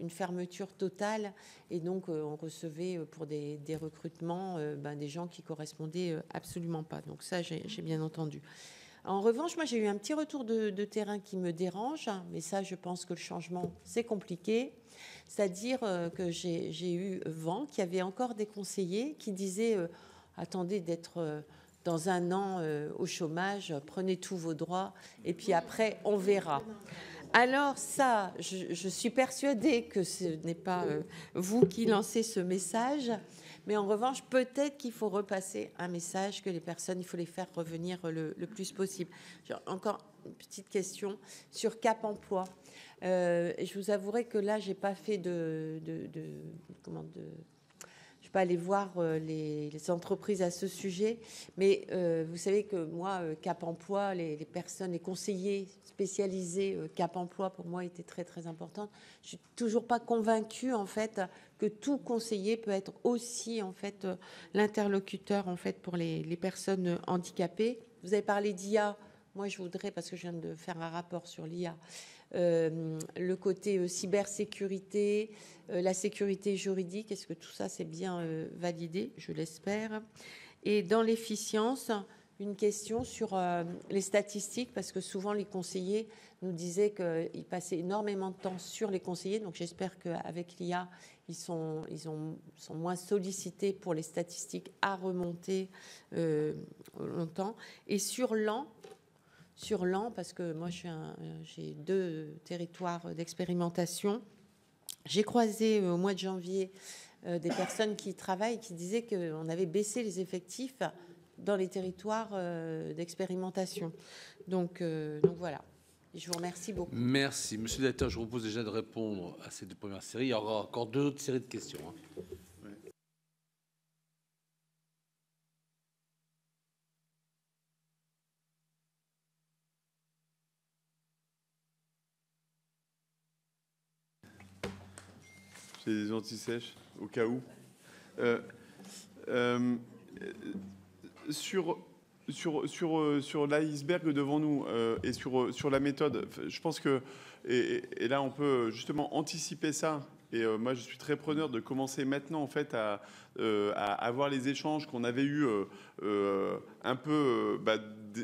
une fermeture totale. Et donc, on recevait pour des recrutements des gens qui correspondaient absolument pas. Donc ça, j'ai bien entendu. En revanche, moi, j'ai eu un petit retour de terrain qui me dérange, mais ça, je pense que le changement, c'est compliqué. C'est-à-dire que j'ai eu vent qu'il y avait encore des conseillers qui disaient attendez d'être dans un an au chômage, prenez tous vos droits, et puis après, on verra. Alors ça, je suis persuadée que ce n'est pas vous qui lancez ce message. Mais en revanche, peut-être qu'il faut repasser un message que les personnes, il faut les faire revenir le plus possible. Encore une petite question sur Cap Emploi. Je vous avouerai que là, j'ai pas fait je suis pas allée voir les entreprises à ce sujet. Mais vous savez que moi, Cap Emploi, les personnes, les conseillers spécialisés Cap Emploi, pour moi, étaient très, très importantes. Je suis toujours pas convaincue, en fait, que tout conseiller peut être aussi en fait l'interlocuteur en fait pour les personnes handicapées. Vous avez parlé d'IA. Moi, je voudrais, parce que je viens de faire un rapport sur l'IA, le côté cybersécurité, la sécurité juridique. Est-ce que tout ça c'est bien validé? Je l'espère. Et dans l'efficience, une question sur les statistiques, parce que souvent les conseillers nous disaient qu'ils passaient énormément de temps sur les conseillers. Donc j'espère qu'avec l'IA, ils sont moins sollicités pour les statistiques à remonter longtemps. Et sur l'an, parce que moi j'ai 2 territoires d'expérimentation, j'ai croisé au mois de janvier des personnes qui travaillent, qui disaient qu'on avait baissé les effectifs dans les territoires d'expérimentation. Donc voilà. Je vous remercie beaucoup. Merci. Monsieur le directeur, je vous propose déjà de répondre à ces 2 premières séries. Il y aura encore 2 autres séries de questions. Ouais. J'ai des anti-sèches, au cas où. Sur l'iceberg devant nous et sur la méthode, je pense que, et là on peut justement anticiper ça Et moi, je suis très preneur de commencer maintenant, en fait, à avoir les échanges qu'on avait eus un peu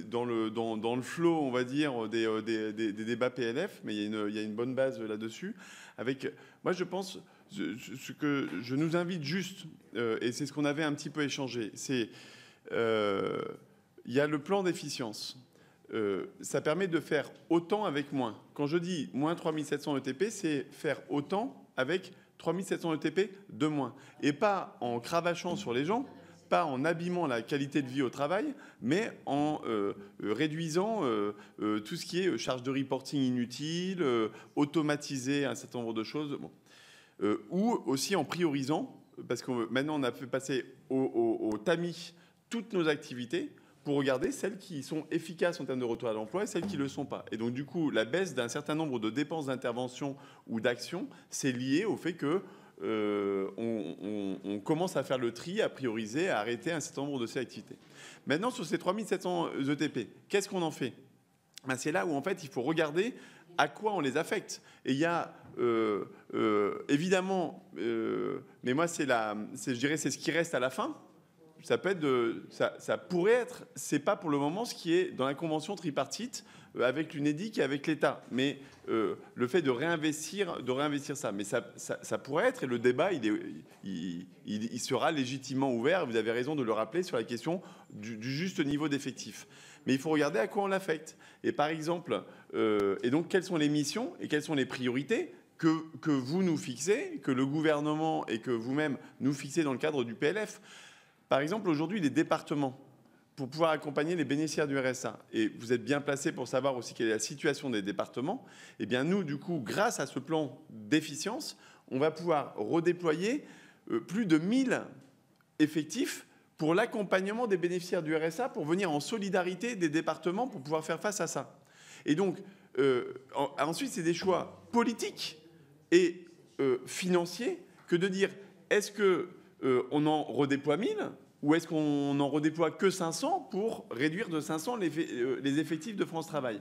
dans le flow, on va dire, des débats PLF. Mais il y a une bonne base là-dessus. Moi, je pense, ce que je nous invite juste, et c'est ce qu'on avait un petit peu échangé, c'est il y a le plan d'efficience. Ça permet de faire autant avec moins. Quand je dis moins 3700 ETP, c'est faire autant avec 3700 ETP de moins. Et pas en cravachant sur les gens, pas en abîmant la qualité de vie au travail, mais en réduisant tout ce qui est charge de reporting inutile, automatiser un certain nombre de choses, bon. Ou aussi en priorisant, parce que maintenant on a fait passer au tamis toutes nos activités, pour regarder celles qui sont efficaces en termes de retour à l'emploi et celles qui ne le sont pas. Et donc, du coup, la baisse d'un certain nombre de dépenses d'intervention ou d'actions, c'est lié au fait que on commence à faire le tri, à prioriser, à arrêter un certain nombre de ces activités. Maintenant, sur ces 3700 ETP, qu'est-ce qu'on en fait ? C'est là où, en fait, il faut regarder à quoi on les affecte. Et il y a évidemment, mais moi, je dirais, c'est ce qui reste à la fin. Ça peut être ça pourrait être, c'est pas pour le moment ce qui est dans la convention tripartite avec l'UNEDIC et avec l'État, mais le fait de réinvestir ça, mais ça pourrait être, et le débat il sera légitimement ouvert. Vous avez raison de le rappeler sur la question du juste niveau d'effectif, mais il faut regarder à quoi on l'affecte. Et par exemple, et donc quelles sont les missions et quelles sont les priorités que vous nous fixez, que le gouvernement et que vous-même nous fixez dans le cadre du PLF. Par exemple, aujourd'hui, les départements, pour pouvoir accompagner les bénéficiaires du RSA, et vous êtes bien placés pour savoir aussi quelle est la situation des départements, eh bien nous, du coup, grâce à ce plan d'efficience, on va pouvoir redéployer plus de 1000 effectifs pour l'accompagnement des bénéficiaires du RSA, pour venir en solidarité des départements pour pouvoir faire face à ça. Et donc, ensuite, c'est des choix politiques et financiers que de dire, est-ce que on en redéploie 1000 ou est-ce qu'on n'en redéploie que 500 pour réduire de 500 les effectifs de France Travail ?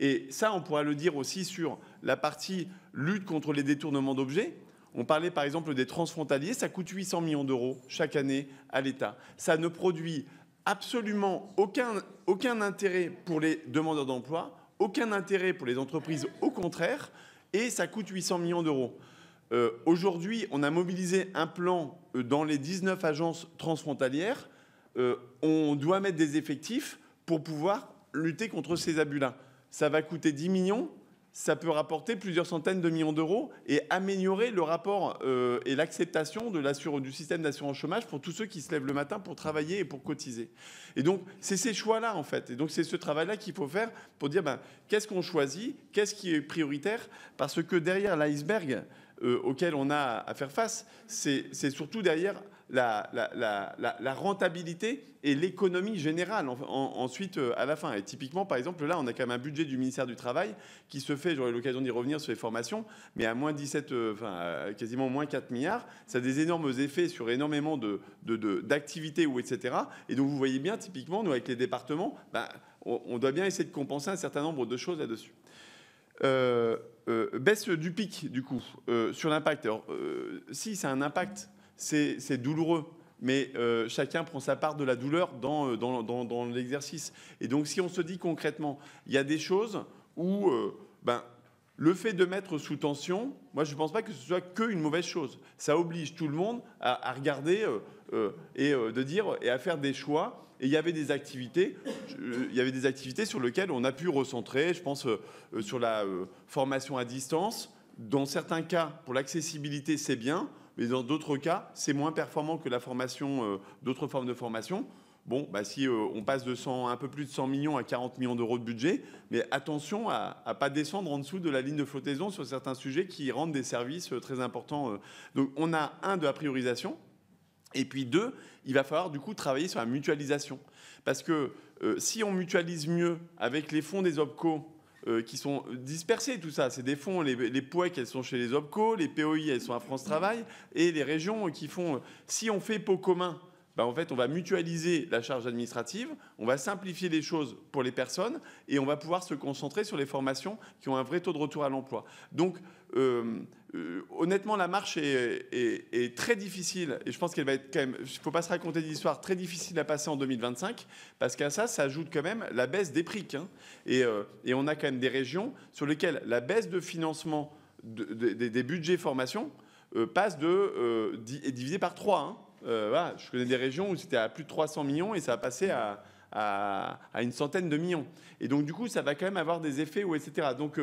Et ça, on pourra le dire aussi sur la partie lutte contre les détournements d'objets. On parlait par exemple des transfrontaliers, ça coûte 800 millions d'euros chaque année à l'État. Ça ne produit absolument aucun intérêt pour les demandeurs d'emploi, aucun intérêt pour les entreprises, au contraire, et ça coûte 800 millions d'euros. Aujourd'hui, on a mobilisé un plan dans les 19 agences transfrontalières. On doit mettre des effectifs pour pouvoir lutter contre ces abus-là. Ça va coûter 10 millions, ça peut rapporter plusieurs centaines de millions d'euros et améliorer le rapport et l'acceptation du système d'assurance chômage pour tous ceux qui se lèvent le matin pour travailler et pour cotiser. Et donc, c'est ces choix-là, en fait. Et donc, c'est ce travail-là qu'il faut faire pour dire qu'est-ce qu'on choisit, qu'est-ce qui est prioritaire, parce que derrière l'iceberg auquel on a à faire face, c'est surtout derrière la rentabilité et l'économie générale ensuite à la fin. Et typiquement, par exemple, là, on a quand même un budget du ministère du Travail qui se fait, j'aurai l'occasion d'y revenir sur les formations, mais à moins 17, quasiment moins 4 milliards. Ça a des énormes effets sur énormément d'activités, etc. Et donc, vous voyez bien, typiquement, nous, avec les départements, on doit bien essayer de compenser un certain nombre de choses là-dessus. Baisse du pic, du coup, sur l'impact. Alors, si, c'est un impact, c'est douloureux, mais chacun prend sa part de la douleur dans l'exercice. Et donc, si on se dit concrètement, il y a des choses où le fait de mettre sous tension, moi, je ne pense pas que ce soit qu'une mauvaise chose. Ça oblige tout le monde à regarder et de dire et à faire des choix. Et il y avait des activités sur lesquelles on a pu recentrer. Je pense sur la formation à distance. Dans certains cas, pour l'accessibilité, c'est bien, mais dans d'autres cas, c'est moins performant que la formation, d'autres formes de formation. Bon, si on passe de un peu plus de 100 millions à 40 millions d'euros de budget, mais attention à ne pas descendre en dessous de la ligne de flottaison sur certains sujets qui rendent des services très importants. Donc, on a de la priorisation. Et puis 2, il va falloir du coup travailler sur la mutualisation. Parce que si on mutualise mieux avec les fonds des OPCO qui sont dispersés, tout ça, c'est des fonds, les POEC, elles sont chez les OPCO, les POI, elles sont à France Travail, et les régions qui font... Si on fait pot commun ben, en fait, on va mutualiser la charge administrative, on va simplifier les choses pour les personnes et on va pouvoir se concentrer sur les formations qui ont un vrai taux de retour à l'emploi. Donc, honnêtement, la marche est très difficile et je pense qu'elle va être quand même, il ne faut pas se raconter d'histoire, très difficile à passer en 2025 parce qu'à ça ajoute quand même la baisse des prix. Hein. Et on a quand même des régions sur lesquelles la baisse de financement des budgets formation passe est divisé par 3. Hein. Voilà, je connais des régions où c'était à plus de 300 millions et ça a passé à une centaine de millions. Et donc, du coup, ça va quand même avoir des effets, etc. Donc,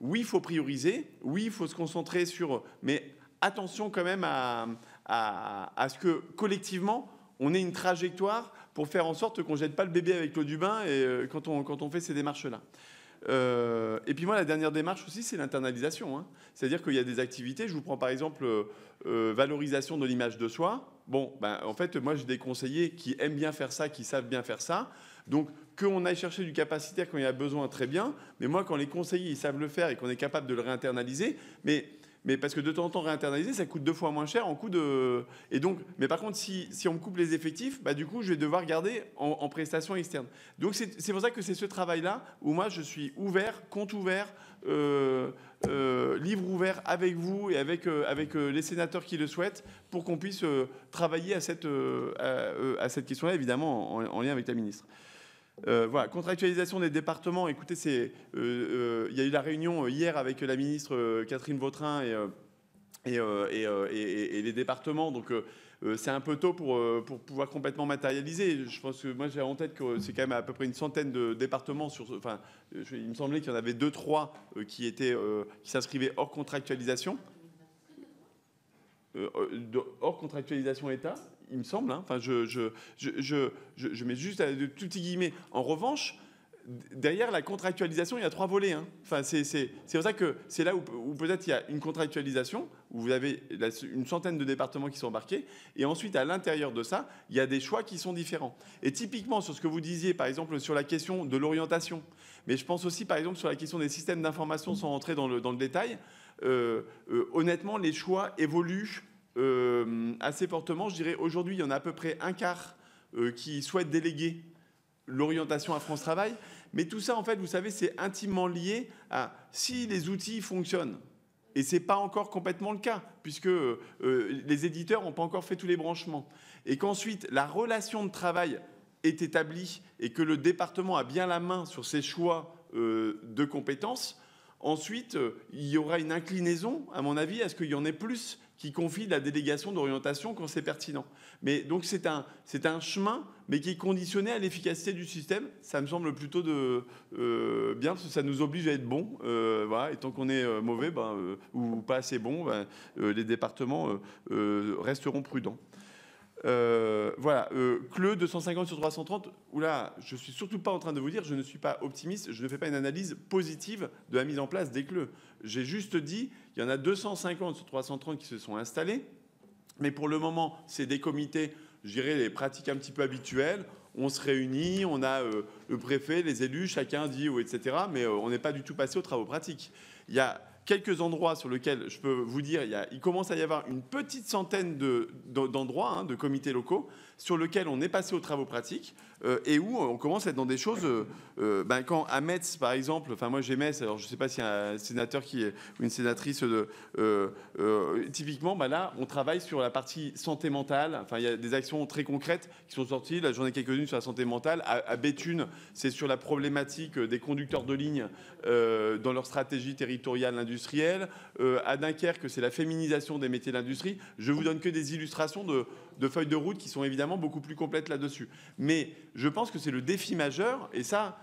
oui, il faut prioriser. Oui, il faut se concentrer sur... Mais attention quand même à ce que, collectivement, on ait une trajectoire pour faire en sorte qu'on ne jette pas le bébé avec l'eau du bain et, quand on fait ces démarches-là. Et puis moi, la dernière démarche aussi, c'est l'internalisation. Hein. C'est-à-dire qu'il y a des activités, je vous prends par exemple valorisation de l'image de soi. Bon, ben, en fait, moi, j'ai des conseillers qui aiment bien faire ça, qui savent bien faire ça. Donc, qu'on aille chercher du capacitaire quand il y a besoin, très bien. Mais moi, quand les conseillers, ils savent le faire et qu'on est capable de le réinternaliser, mais parce que de temps en temps, réinternaliser, ça coûte 2 fois moins cher en coût de... Et donc, mais par contre, si on me coupe les effectifs, bah, du coup, je vais devoir garder en prestations externes. Donc, c'est pour ça que c'est ce travail-là où moi, je suis ouvert, compte ouvert, livre ouvert avec vous et avec les sénateurs qui le souhaitent pour qu'on puisse travailler à cette question-là, évidemment, en lien avec la ministre. Voilà, contractualisation des départements. Écoutez, il y a eu la réunion hier avec la ministre Catherine Vautrin et les départements. Donc, c'est un peu tôt pour pouvoir complètement matérialiser. Je pense que moi, j'ai en tête que c'est quand même à peu près une centaine de départements. Enfin, il me semblait qu'il y en avait 2-3 qui s'inscrivaient hors contractualisation. Hors contractualisation État, il me semble. Hein. Enfin, je mets juste de tout petits guillemets. En revanche, derrière la contractualisation, il y a 3 volets. Hein. Enfin, c'est pour ça que c'est là où peut-être il y a une contractualisation, où vous avez une centaine de départements qui sont embarqués. Et ensuite, à l'intérieur de ça, il y a des choix qui sont différents. Et typiquement, sur ce que vous disiez, par exemple, sur la question de l'orientation, mais je pense aussi, par exemple, sur la question des systèmes d'information, sans rentrer dans le détail, honnêtement, les choix évoluent assez fortement. Je dirais aujourd'hui, il y en a à peu près un quart qui souhaitent déléguer l'orientation à France Travail. Mais tout ça, en fait, vous savez, c'est intimement lié à si les outils fonctionnent. Et ce n'est pas encore complètement le cas, puisque les éditeurs n'ont pas encore fait tous les branchements. Et qu'ensuite, la relation de travail est établie et que le département a bien la main sur ses choix de compétences. Ensuite, il y aura une inclinaison, à mon avis, à ce qu'il y en ait plus qui confient la délégation d'orientation quand c'est pertinent. Mais donc c'est un chemin, mais qui est conditionné à l'efficacité du système. Ça me semble plutôt bien, parce que ça nous oblige à être bon. Voilà. Et tant qu'on est mauvais ou pas assez bon, les départements resteront prudents. Voilà, CLE 250 sur 330, oula, je ne suis surtout pas en train de vous dire, je ne suis pas optimiste, je ne fais pas une analyse positive de la mise en place des CLE. J'ai juste dit, il y en a 250 sur 330 qui se sont installés, mais pour le moment, c'est des comités, je dirais, les pratiques un petit peu habituelles. On se réunit, on a le préfet, les élus, chacun dit, etc., mais on n'est pas du tout passé aux travaux pratiques. Il y a quelques endroits sur lesquels je peux vous dire, il commence à y avoir une petite centaine d'endroits, de comités locaux, sur lesquels on est passé aux travaux pratiques et où on commence à être dans des choses. Quand à Metz, par exemple, enfin moi j'ai Metz, alors je ne sais pas s'il y a un sénateur ou une sénatrice typiquement, là on travaille sur la partie santé mentale. Enfin il y a des actions très concrètes qui sont sorties. Là j'en ai quelques-unes sur la santé mentale. À Béthune, c'est sur la problématique des conducteurs de ligne dans leur stratégie territoriale industrielle. À Dunkerque, c'est la féminisation des métiers de l'industrie. Je vous donne que des illustrations de feuilles de route qui sont évidemment beaucoup plus complètes là-dessus. Mais je pense que c'est le défi majeur. Et ça,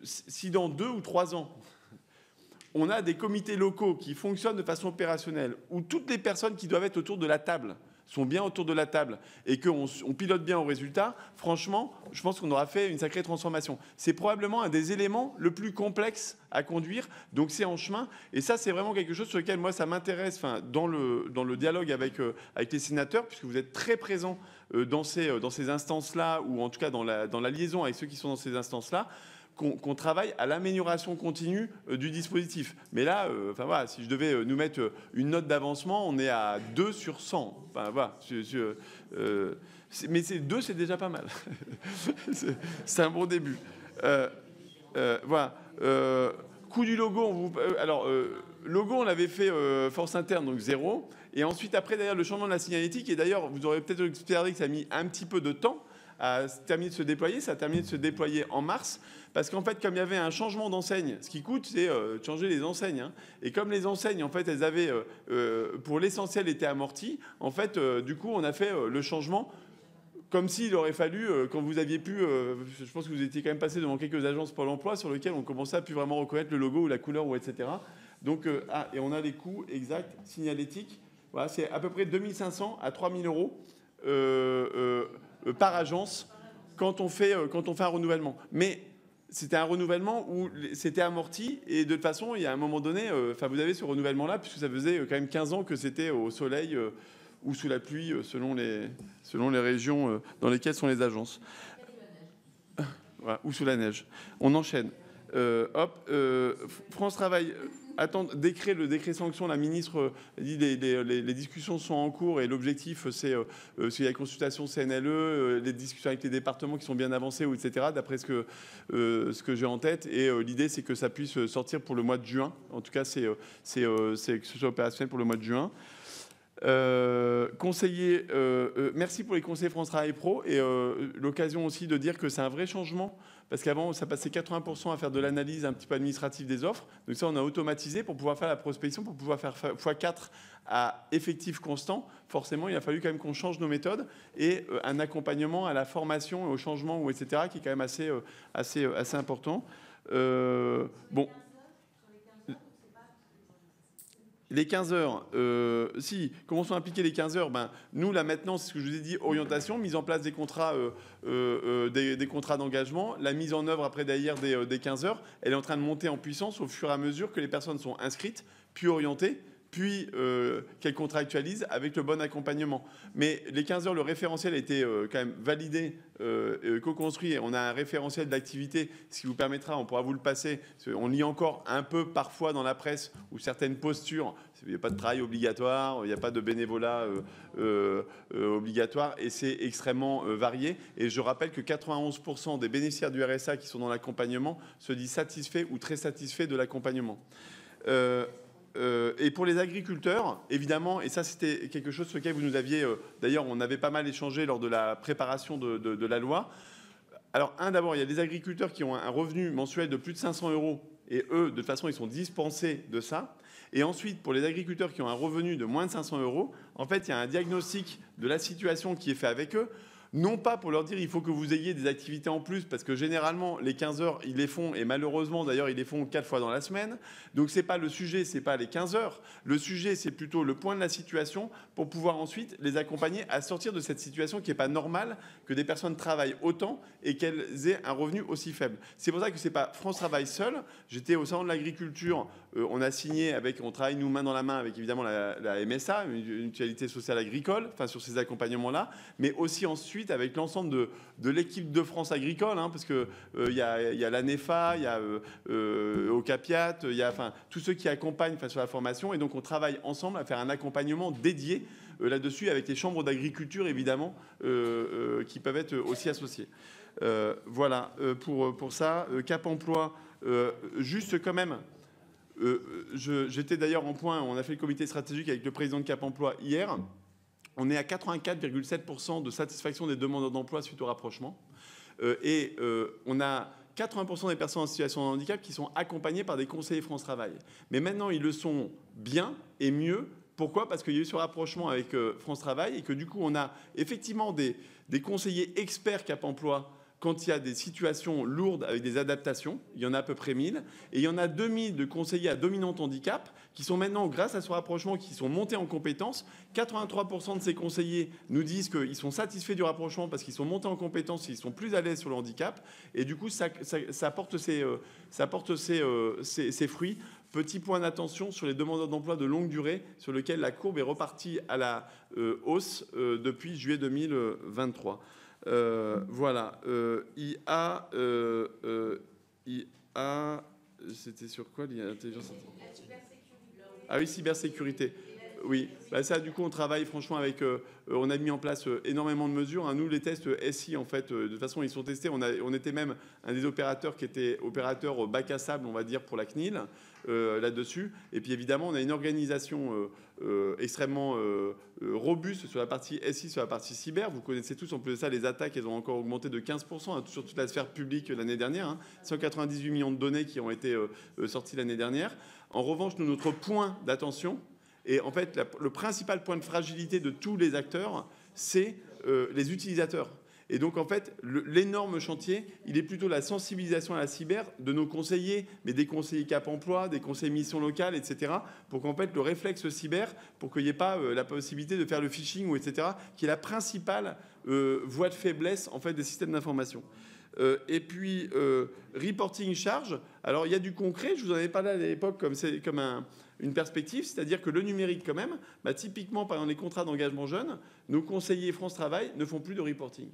si dans 2 ou 3 ans, on a des comités locaux qui fonctionnent de façon opérationnelle, où toutes les personnes qui doivent être autour de la table sont bien autour de la table et qu'on pilote bien au résultat, franchement, je pense qu'on aura fait une sacrée transformation. C'est probablement un des éléments le plus complexe à conduire, donc c'est en chemin. Et ça, c'est vraiment quelque chose sur lequel, moi, ça m'intéresse dans le dialogue avec les sénateurs, puisque vous êtes très présents dans ces instances-là, ou en tout cas dans la liaison avec ceux qui sont dans ces instances-là, qu'on travaille à l'amélioration continue du dispositif. Mais là, voilà, si je devais nous mettre une note d'avancement, on est à 2 sur 100. Enfin, voilà, mais 2, c'est déjà pas mal. C'est un bon début. Voilà. Coût du logo, logo, on l'avait fait force interne, donc 0. Et ensuite, après, d'ailleurs, le changement de la signalétique, et d'ailleurs, vous aurez peut-être observé que ça a mis un petit peu de temps à terminer de se déployer. Ça a terminé de se déployer en mars, parce qu'en fait, comme il y avait un changement d'enseigne, ce qui coûte, c'est changer les enseignes. Hein. Et comme les enseignes, en fait, elles avaient, pour l'essentiel, été amorties, en fait, du coup, on a fait le changement comme s'il aurait fallu, quand vous aviez pu, je pense que vous étiez quand même passé devant quelques agences Pôle emploi sur lesquelles on commençait à plus vraiment reconnaître le logo ou la couleur, ou etc. Donc, et on a les coûts exacts signalétiques. Voilà, c'est à peu près 2500 à 3000 euros par agence quand on fait un renouvellement. Mais c'était un renouvellement où c'était amorti et de toute façon, il y a un moment donné, vous avez ce renouvellement-là, puisque ça faisait quand même 15 ans que c'était au soleil ou sous la pluie, selon les régions dans lesquelles sont les agences. Voilà, ou sous la neige. On enchaîne. France Travail attend le décret sanction. La ministre dit les discussions sont en cours et l'objectif, c'est s'il y a la consultation CNLE, les discussions avec les départements qui sont bien avancées, etc., d'après ce que j'ai en tête. Et l'idée, c'est que ça puisse sortir pour le mois de juin. En tout cas, c'est que ce soit opérationnel pour le mois de juin. Conseiller, merci pour les conseillers France Travail Pro et l'occasion aussi de dire que c'est un vrai changement parce qu'avant ça passait 80% à faire de l'analyse un petit peu administrative des offres, donc ça on a automatisé pour pouvoir faire la prospection, pour pouvoir faire x4 à effectif constant. Forcément il a fallu quand même qu'on change nos méthodes et un accompagnement à la formation et au changement, etc., qui est quand même assez important. Bon. Les 15 heures, comment sont appliquées les 15 heures? Nous, là, maintenant, c'est ce que je vous ai dit, orientation, mise en place des contrats des contrats d'engagement, la mise en œuvre après derrière des 15 heures, elle est en train de monter en puissance au fur et à mesure que les personnes sont inscrites, puis orientées, puis qu'elles contractualisent avec le bon accompagnement. Mais les 15 heures, le référentiel a été quand même validé, co-construit. On a un référentiel d'activité, ce qui vous permettra, on pourra vous le passer. On lit encore un peu parfois dans la presse où certaines postures, il n'y a pas de travail obligatoire, il n'y a pas de bénévolat obligatoire, et c'est extrêmement varié. Et je rappelle que 91% des bénéficiaires du RSA qui sont dans l'accompagnement se disent satisfaits ou très satisfaits de l'accompagnement. Et pour les agriculteurs, évidemment, et ça c'était quelque chose sur lequel vous nous aviez, d'ailleurs on avait pas mal échangé lors de la préparation de la loi. Alors d'abord, il y a des agriculteurs qui ont un revenu mensuel de plus de 500 €, et eux, de toute façon, ils sont dispensés de ça. Et ensuite, pour les agriculteurs qui ont un revenu de moins de 500 €, en fait, il y a un diagnostic de la situation qui est fait avec eux. Non pas pour leur dire il faut que vous ayez des activités en plus, parce que généralement, les 15 heures, ils les font, et malheureusement, d'ailleurs, ils les font 4 fois dans la semaine. Donc, ce n'est pas le sujet, ce n'est pas les 15 heures. Le sujet, c'est plutôt le point de la situation pour pouvoir ensuite les accompagner à sortir de cette situation qui n'est pas normale, que des personnes travaillent autant et qu'elles aient un revenu aussi faible. C'est pour ça que ce n'est pas France Travail seul. J'étais au Salon de l'Agriculture, on a signé, on travaille nous main dans la main avec évidemment la MSA, une mutualité sociale agricole, sur ces accompagnements-là, mais aussi ensuite avec l'ensemble de l'équipe de France agricole, parce que il y a l'ANEFA, il y a Ocapiat, il y a tous ceux qui accompagnent sur la formation, et donc on travaille ensemble à faire un accompagnement dédié là-dessus avec les chambres d'agriculture évidemment qui peuvent être aussi associées. Voilà pour ça. Cap Emploi, juste quand même. J'étais d'ailleurs en point, on a fait le comité stratégique avec le président de Cap Emploi hier. On est à 84,7% de satisfaction des demandeurs d'emploi suite au rapprochement. Et on a 80% des personnes en situation de handicap qui sont accompagnées par des conseillers France Travail. Mais maintenant, ils le sont bien et mieux. Pourquoi ? Parce qu'il y a eu ce rapprochement avec France Travail et que du coup, on a effectivement des conseillers experts Cap Emploi quand il y a des situations lourdes avec des adaptations. Il y en a à peu près 1000. Et il y en a 2000 de conseillers à dominante handicap qui sont maintenant, grâce à ce rapprochement, qui sont montés en compétences. 83% de ces conseillers nous disent qu'ils sont satisfaits du rapprochement parce qu'ils sont montés en compétences, ils sont plus à l'aise sur le handicap. Et du coup, ça porte ses fruits. Petit point d'attention sur les demandeurs d'emploi de longue durée, sur lequel la courbe est repartie à la hausse depuis juillet 2023. Voilà. Il y a IA, c'était sur quoi l'intelligence artificielle? Ah oui, cybersécurité. Oui, bah ça, du coup, on travaille franchement avec. On a mis en place énormément de mesures. Hein. Nous, les tests SI, en fait, de toute façon, ils sont testés. On était même un des opérateurs qui était opérateur bac à sable, on va dire, pour la CNIL, là-dessus. Et puis, évidemment, on a une organisation extrêmement robuste sur la partie SI, sur la partie cyber. Vous connaissez tous, en plus de ça, les attaques, elles ont encore augmenté de 15% hein, sur toute la sphère publique l'année dernière. Hein. 198 millions de données qui ont été sorties l'année dernière. En revanche, nous, notre point d'attention, et en fait, le principal point de fragilité de tous les acteurs, c'est les utilisateurs. Et donc, en fait, l'énorme chantier, il est plutôt la sensibilisation à la cyber de nos conseillers, mais des conseillers Cap Emploi, des conseillers missions locales, etc., pour qu'en fait, le réflexe cyber, pour qu'il n'y ait pas la possibilité de faire le phishing, ou etc., qui est la principale voie de faiblesse, en fait, des systèmes d'information. Et puis, reporting charge. Alors, il y a du concret. Je vous en avais parlé à l'époque comme une perspective, c'est-à-dire que le numérique, quand même, bah, typiquement, par exemple, les contrats d'engagement jeunes, nos conseillers France Travail ne font plus de reporting.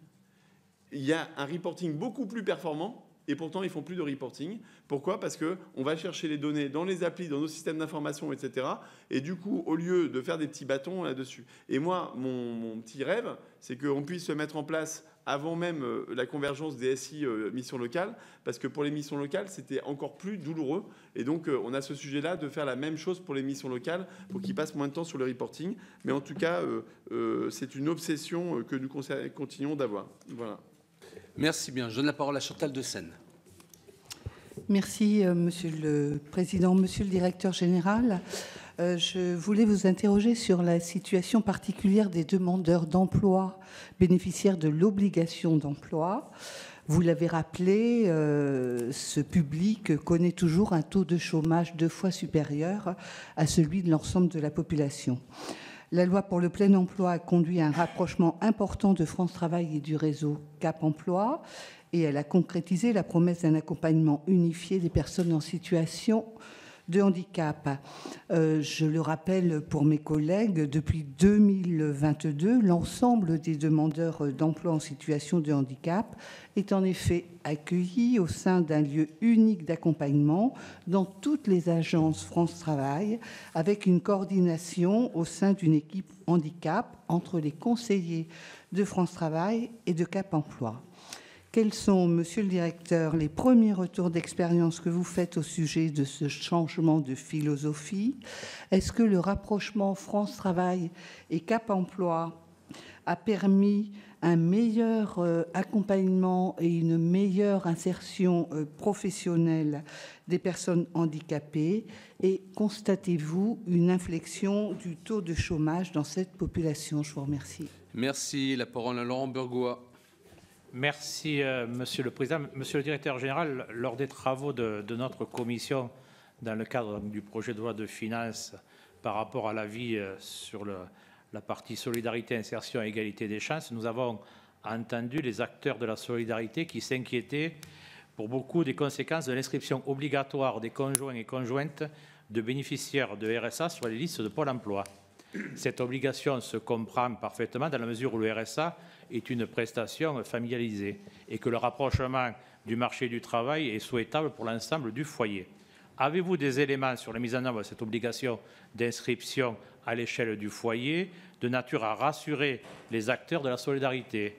Il y a un reporting beaucoup plus performant, et pourtant, ils ne font plus de reporting. Pourquoi? Parce qu'on va chercher les données dans les applis, dans nos systèmes d'information, etc. Et du coup, au lieu de faire des petits bâtons là-dessus. Et moi, mon petit rêve, c'est qu'on puisse se mettre en place avant même la convergence des SI missions locales, parce que pour les missions locales, c'était encore plus douloureux. Et donc, on a ce sujet-là de faire la même chose pour les missions locales, pour qu'ils passent moins de temps sur le reporting. Mais en tout cas, c'est une obsession que nous continuons d'avoir. Voilà. Merci bien. Je donne la parole à Chantal de Seine. Merci, Monsieur le Président. Monsieur le Directeur général, je voulais vous interroger sur la situation particulière des demandeurs d'emploi bénéficiaires de l'obligation d'emploi. Vous l'avez rappelé, ce public connaît toujours un taux de chômage 2 fois supérieur à celui de l'ensemble de la population. La loi pour le plein emploi a conduit à un rapprochement important de France Travail et du réseau Cap Emploi, et elle a concrétisé la promesse d'un accompagnement unifié des personnes en situation de handicap. Je le rappelle pour mes collègues, depuis 2022, l'ensemble des demandeurs d'emploi en situation de handicap est en effet accueilli au sein d'un lieu unique d'accompagnement dans toutes les agences France Travail, avec une coordination au sein d'une équipe handicap entre les conseillers de France Travail et de Cap Emploi. Quels sont, Monsieur le Directeur, les premiers retours d'expérience que vous faites au sujet de ce changement de philosophie? Est-ce que le rapprochement France Travail et Cap Emploi a permis un meilleur accompagnement et une meilleure insertion professionnelle des personnes handicapées? Et constatez-vous une inflexion du taux de chômage dans cette population? Je vous remercie. Merci. La parole à Laurent Burgoa. Merci, Monsieur le Président. Monsieur le Directeur général, lors des travaux de notre commission, dans le cadre du projet de loi de finances par rapport à l'avis sur la partie solidarité, insertion et égalité des chances, nous avons entendu les acteurs de la solidarité qui s'inquiétaient pour beaucoup des conséquences de l'inscription obligatoire des conjoints et conjointes de bénéficiaires de RSA sur les listes de Pôle emploi. Cette obligation se comprend parfaitement dans la mesure où le RSA est une prestation familialisée et que le rapprochement du marché du travail est souhaitable pour l'ensemble du foyer. Avez-vous des éléments sur la mise en œuvre de cette obligation d'inscription à l'échelle du foyer, de nature à rassurer les acteurs de la solidarité?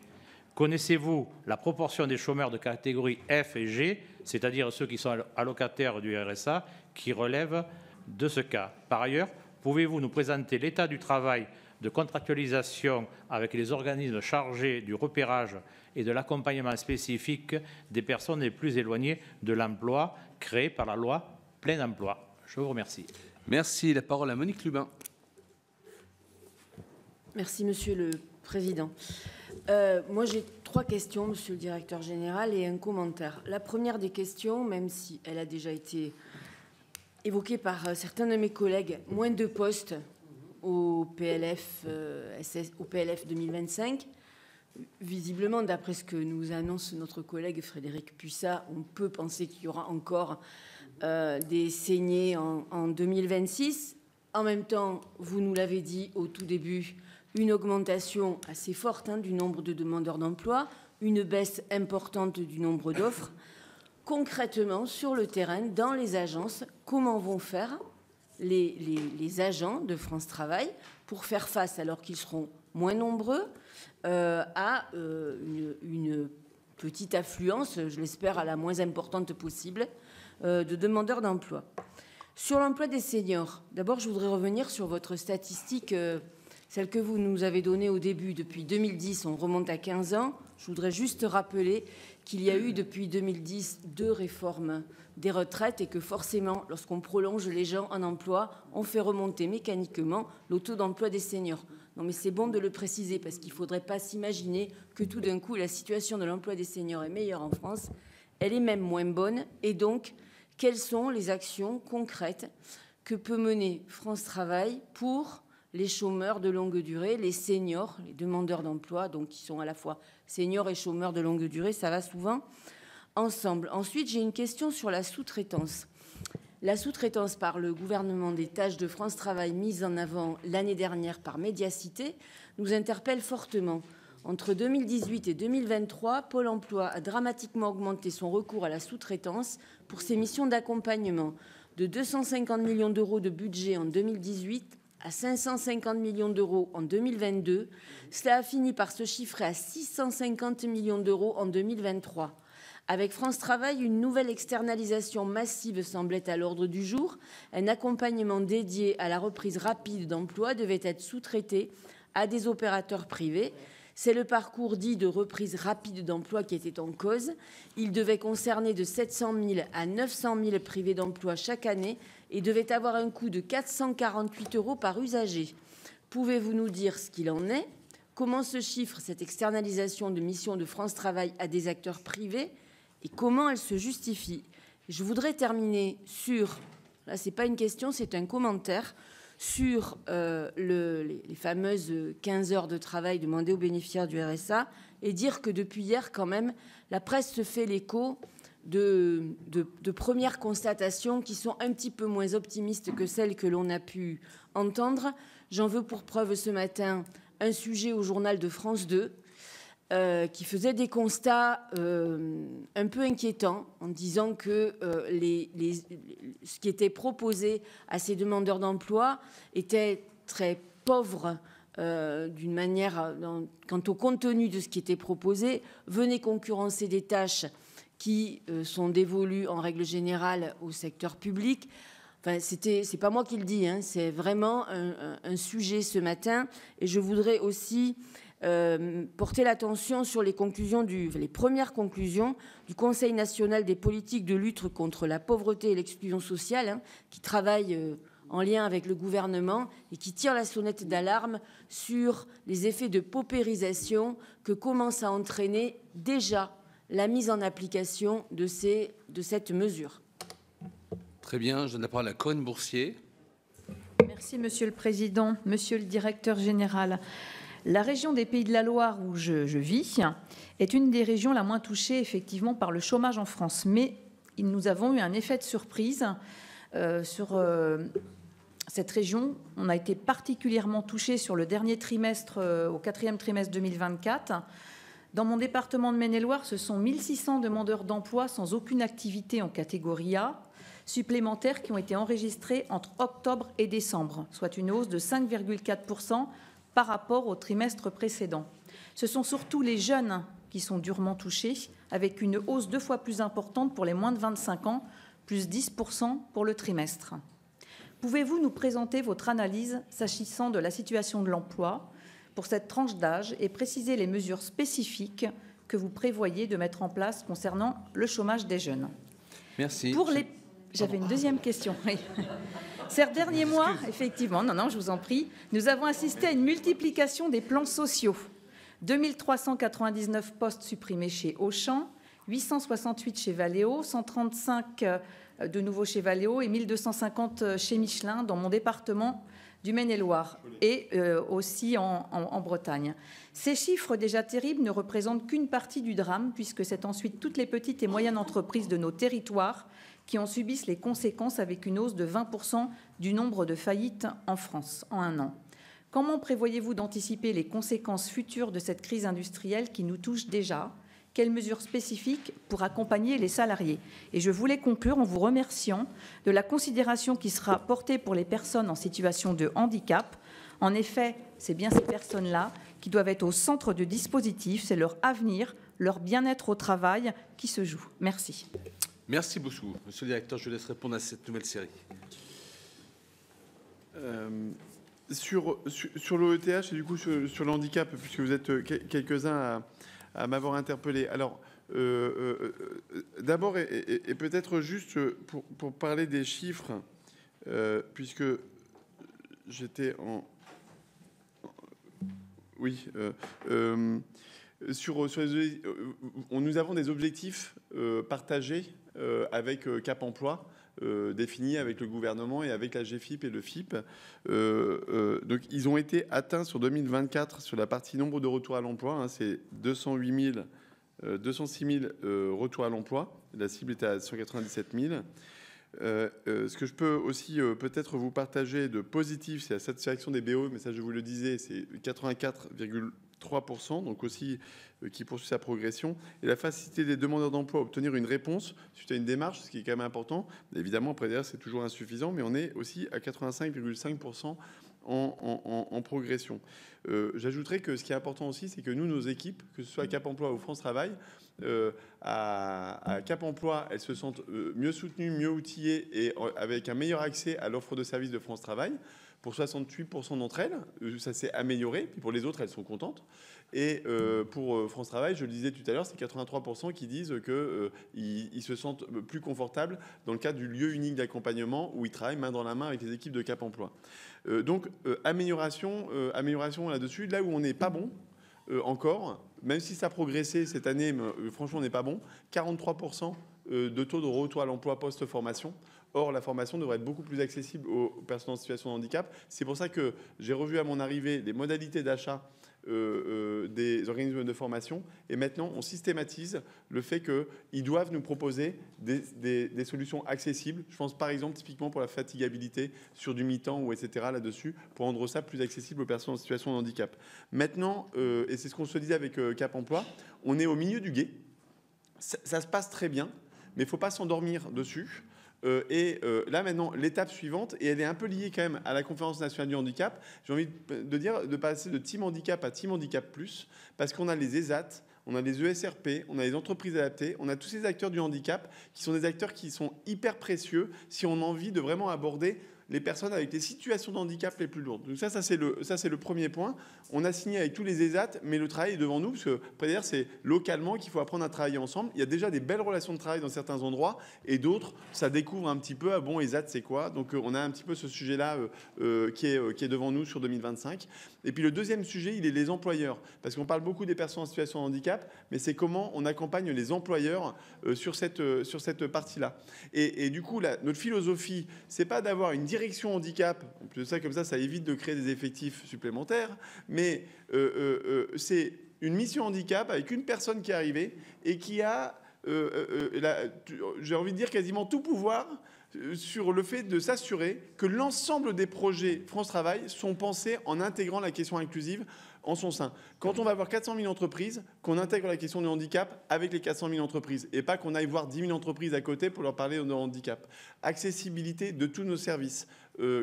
Connaissez-vous la proportion des chômeurs de catégorie F et G, c'est-à-dire ceux qui sont allocataires du RSA, qui relèvent de ce cas? Par ailleurs, pouvez-vous nous présenter l'état du travail de contractualisation avec les organismes chargés du repérage et de l'accompagnement spécifique des personnes les plus éloignées de l'emploi créé par la loi Plein Emploi? Je vous remercie. Merci. La parole à Monique Lubin. Merci, Monsieur le Président. Moi, j'ai 3 questions, Monsieur le Directeur général, et un commentaire. La première des questions, même si elle a déjà été évoquée par certains de mes collègues, moins de postes au PLF 2025. Visiblement, d'après ce que nous annonce notre collègue Frédérique Puissat, on peut penser qu'il y aura encore des saignées en 2026. En même temps, vous nous l'avez dit au tout début, une augmentation assez forte du nombre de demandeurs d'emploi, une baisse importante du nombre d'offres. concrètement, sur le terrain, dans les agences, comment vont faire les agents de France Travail pour faire face, alors qu'ils seront moins nombreux, à une petite affluence, je l'espère à la moins importante possible, de demandeurs d'emploi. Sur l'emploi des seniors, d'abord je voudrais revenir sur votre statistique, celle que vous nous avez donnée au début. Depuis 2010, on remonte à 15 ans. Je voudrais juste rappeler qu'il y a eu depuis 2010 2 réformes des retraites et que forcément, lorsqu'on prolonge les gens en emploi, on fait remonter mécaniquement le taux d'emploi des seniors. Non mais c'est bon de le préciser parce qu'il ne faudrait pas s'imaginer que tout d'un coup la situation de l'emploi des seniors est meilleure en France. Elle est même moins bonne. Et donc, quelles sont les actions concrètes que peut mener France Travail pour les chômeurs de longue durée, les seniors, les demandeurs d'emploi, donc qui sont à la fois seniors et chômeurs de longue durée, ça va souvent ensemble. Ensuite, j'ai une question sur la sous-traitance. La sous-traitance par le gouvernement des tâches de France Travail mises en avant l'année dernière par Médiacité nous interpelle fortement. Entre 2018 et 2023, Pôle emploi a dramatiquement augmenté son recours à la sous-traitance pour ses missions d'accompagnement, de 250 millions d'euros de budget en 2018 à 550 millions d'euros en 2022. Cela a fini par se chiffrer à 650 millions d'euros en 2023. Avec France Travail, une nouvelle externalisation massive semblait à l'ordre du jour. Un accompagnement dédié à la reprise rapide d'emploi devait être sous-traité à des opérateurs privés. C'est le parcours dit de reprise rapide d'emploi qui était en cause. Il devait concerner de 700 000 à 900 000 privés d'emploi chaque année et devait avoir un coût de 448 € par usager. Pouvez-vous nous dire ce qu'il en est? Comment se chiffre cette externalisation de mission de France Travail à des acteurs privés et comment elle se justifie? Je voudrais terminer sur, là c'est pas une question, c'est un commentaire, sur les fameuses 15 heures de travail demandées aux bénéficiaires du RSA et dire que depuis hier, quand même, la presse se fait l'écho de premières constatations qui sont un petit peu moins optimistes que celles que l'on a pu entendre. J'en veux pour preuve ce matin un sujet au journal de France 2 qui faisait des constats un peu inquiétants en disant que ce qui était proposé à ces demandeurs d'emploi était très pauvre d'une manière, quant au contenu de ce qui était proposé, venait concurrencer des tâches qui sont dévolues en règle générale au secteur public. Enfin, c'est pas moi qui le dis, hein, c'est vraiment un sujet ce matin. Et je voudrais aussi porter l'attention sur les premières conclusions du Conseil national des politiques de lutte contre la pauvreté et l'exclusion sociale, hein, qui travaille en lien avec le gouvernement et qui tire la sonnette d'alarme sur les effets de paupérisation que commence à entraîner déjà la mise en application de cette mesure. Très bien, je donne la parole à Corinne Boursier. Merci Monsieur le Président, Monsieur le Directeur général. La région des Pays de la Loire où je vis est une des régions la moins touchées effectivement par le chômage en France. Mais nous avons eu un effet de surprise sur cette région. On a été particulièrement touchés sur le dernier trimestre, au 4e trimestre 2024. Dans mon département de Maine-et-Loire, ce sont 1600 demandeurs d'emploi sans aucune activité en catégorie A supplémentaires qui ont été enregistrés entre octobre et décembre, soit une hausse de 5,4% par rapport au trimestre précédent. Ce sont surtout les jeunes qui sont durement touchés, avec une hausse 2 fois plus importante pour les moins de 25 ans, plus 10% pour le trimestre. Pouvez-vous nous présenter votre analyse s'agissant de la situation de l'emploi pour cette tranche d'âge et préciser les mesures spécifiques que vous prévoyez de mettre en place concernant le chômage des jeunes? Merci. J'avais une deuxième question. Oui. Ces derniers mois, effectivement, je vous en prie, nous avons assisté à une multiplication des plans sociaux. 2399 postes supprimés chez Auchan, 868 chez Valeo, 135 de nouveau chez Valeo et 1250 chez Michelin dans mon département du Maine-et-Loire et aussi en Bretagne. Ces chiffres déjà terribles ne représentent qu'une partie du drame puisque c'est ensuite toutes les petites et moyennes entreprises de nos territoires qui en subissent les conséquences avec une hausse de 20% du nombre de faillites en France en un an. Comment prévoyez-vous d'anticiper les conséquences futures de cette crise industrielle qui nous touche déjà? quelles mesures spécifiques pour accompagner les salariés. Et je voulais conclure en vous remerciant de la considération qui sera portée pour les personnes en situation de handicap. En effet, c'est bien ces personnes-là qui doivent être au centre du dispositif. C'est leur avenir, leur bien-être au travail qui se joue. Merci. Merci beaucoup. Monsieur le directeur, je vous laisse répondre à cette nouvelle série. Sur l'OETH et du coup sur le handicap, puisque vous êtes quelques-uns à m'avoir interpellé. Alors, d'abord, et peut-être juste pour parler des chiffres, puisque j'étais en... Oui. Nous avons des objectifs partagés avec Cap Emploi, définis avec le gouvernement et avec la GFIP et le FIP. Donc, ils ont été atteints sur 2024 sur la partie nombre de retours à l'emploi. Hein, c'est 206 000 retours à l'emploi. La cible était à 197 000. Ce que je peux aussi peut-être vous partager de positif, c'est la satisfaction des BO, mais ça je vous le disais, c'est 84,3%, donc aussi qui poursuit sa progression, et la facilité des demandeurs d'emploi à obtenir une réponse suite à une démarche, ce qui est quand même important. Évidemment, après derrière, c'est toujours insuffisant, mais on est aussi à 85,5% en progression. J'ajouterais que ce qui est important aussi, c'est que nous, nos équipes, que ce soit à Cap Emploi ou France Travail, à Cap Emploi, elles se sentent mieux soutenues, mieux outillées et avec un meilleur accès à l'offre de services de France Travail. Pour 68% d'entre elles, ça s'est amélioré. Puis pour les autres, elles sont contentes. Et pour France Travail, je le disais tout à l'heure, c'est 83% qui disent qu'ils se sentent plus confortables dans le cadre du lieu unique d'accompagnement où ils travaillent main dans la main avec les équipes de Cap Emploi. Donc, amélioration là-dessus. Là où on n'est pas bon encore, même si ça a progressé cette année, franchement, on n'est pas bon, 43% de taux de retour à l'emploi post-formation. Or, la formation devrait être beaucoup plus accessible aux personnes en situation de handicap. C'est pour ça que j'ai revu à mon arrivée les modalités d'achat des organismes de formation. Et maintenant, on systématise le fait qu'ils doivent nous proposer des solutions accessibles. Je pense par exemple typiquement pour la fatigabilité sur du mi-temps ou etc. là-dessus, pour rendre ça plus accessible aux personnes en situation de handicap. Maintenant, et c'est ce qu'on se disait avec Cap Emploi, on est au milieu du gué. Ça se passe très bien, mais il ne faut pas s'endormir dessus. Là maintenant, l'étape suivante, et elle est un peu liée quand même à la Conférence nationale du handicap, j'ai envie de dire de passer de Team Handicap à Team Handicap Plus, parce qu'on a les ESAT, on a les ESRP, on a les entreprises adaptées, on a tous ces acteurs du handicap qui sont des acteurs qui sont hyper précieux si on a envie de vraiment aborder les personnes avec les situations de handicap les plus lourdes. Donc ça c'est le premier point. On a signé avec tous les ESAT, mais le travail est devant nous, parce que d'ailleurs c'est localement qu'il faut apprendre à travailler ensemble. Il y a déjà des belles relations de travail dans certains endroits, et d'autres, ça découvre un petit peu, ah bon, ESAT c'est quoi? Donc on a un petit peu ce sujet-là qui est devant nous sur 2025. Et puis le deuxième sujet, il est les employeurs, parce qu'on parle beaucoup des personnes en situation de handicap, mais c'est comment on accompagne les employeurs sur cette partie-là. Et du coup, notre philosophie, c'est pas d'avoir une direction handicap, en plus de ça, comme ça évite de créer des effectifs supplémentaires, mais c'est une mission handicap avec une personne qui est arrivée et qui a, j'ai envie de dire, quasiment tout pouvoir sur le fait de s'assurer que l'ensemble des projets France Travail sont pensés en intégrant la question inclusive en son sein. Quand on va avoir 400 000 entreprises, qu'on intègre la question du handicap avec les 400 000 entreprises et pas qu'on aille voir 10 000 entreprises à côté pour leur parler de handicap. Accessibilité de tous nos services,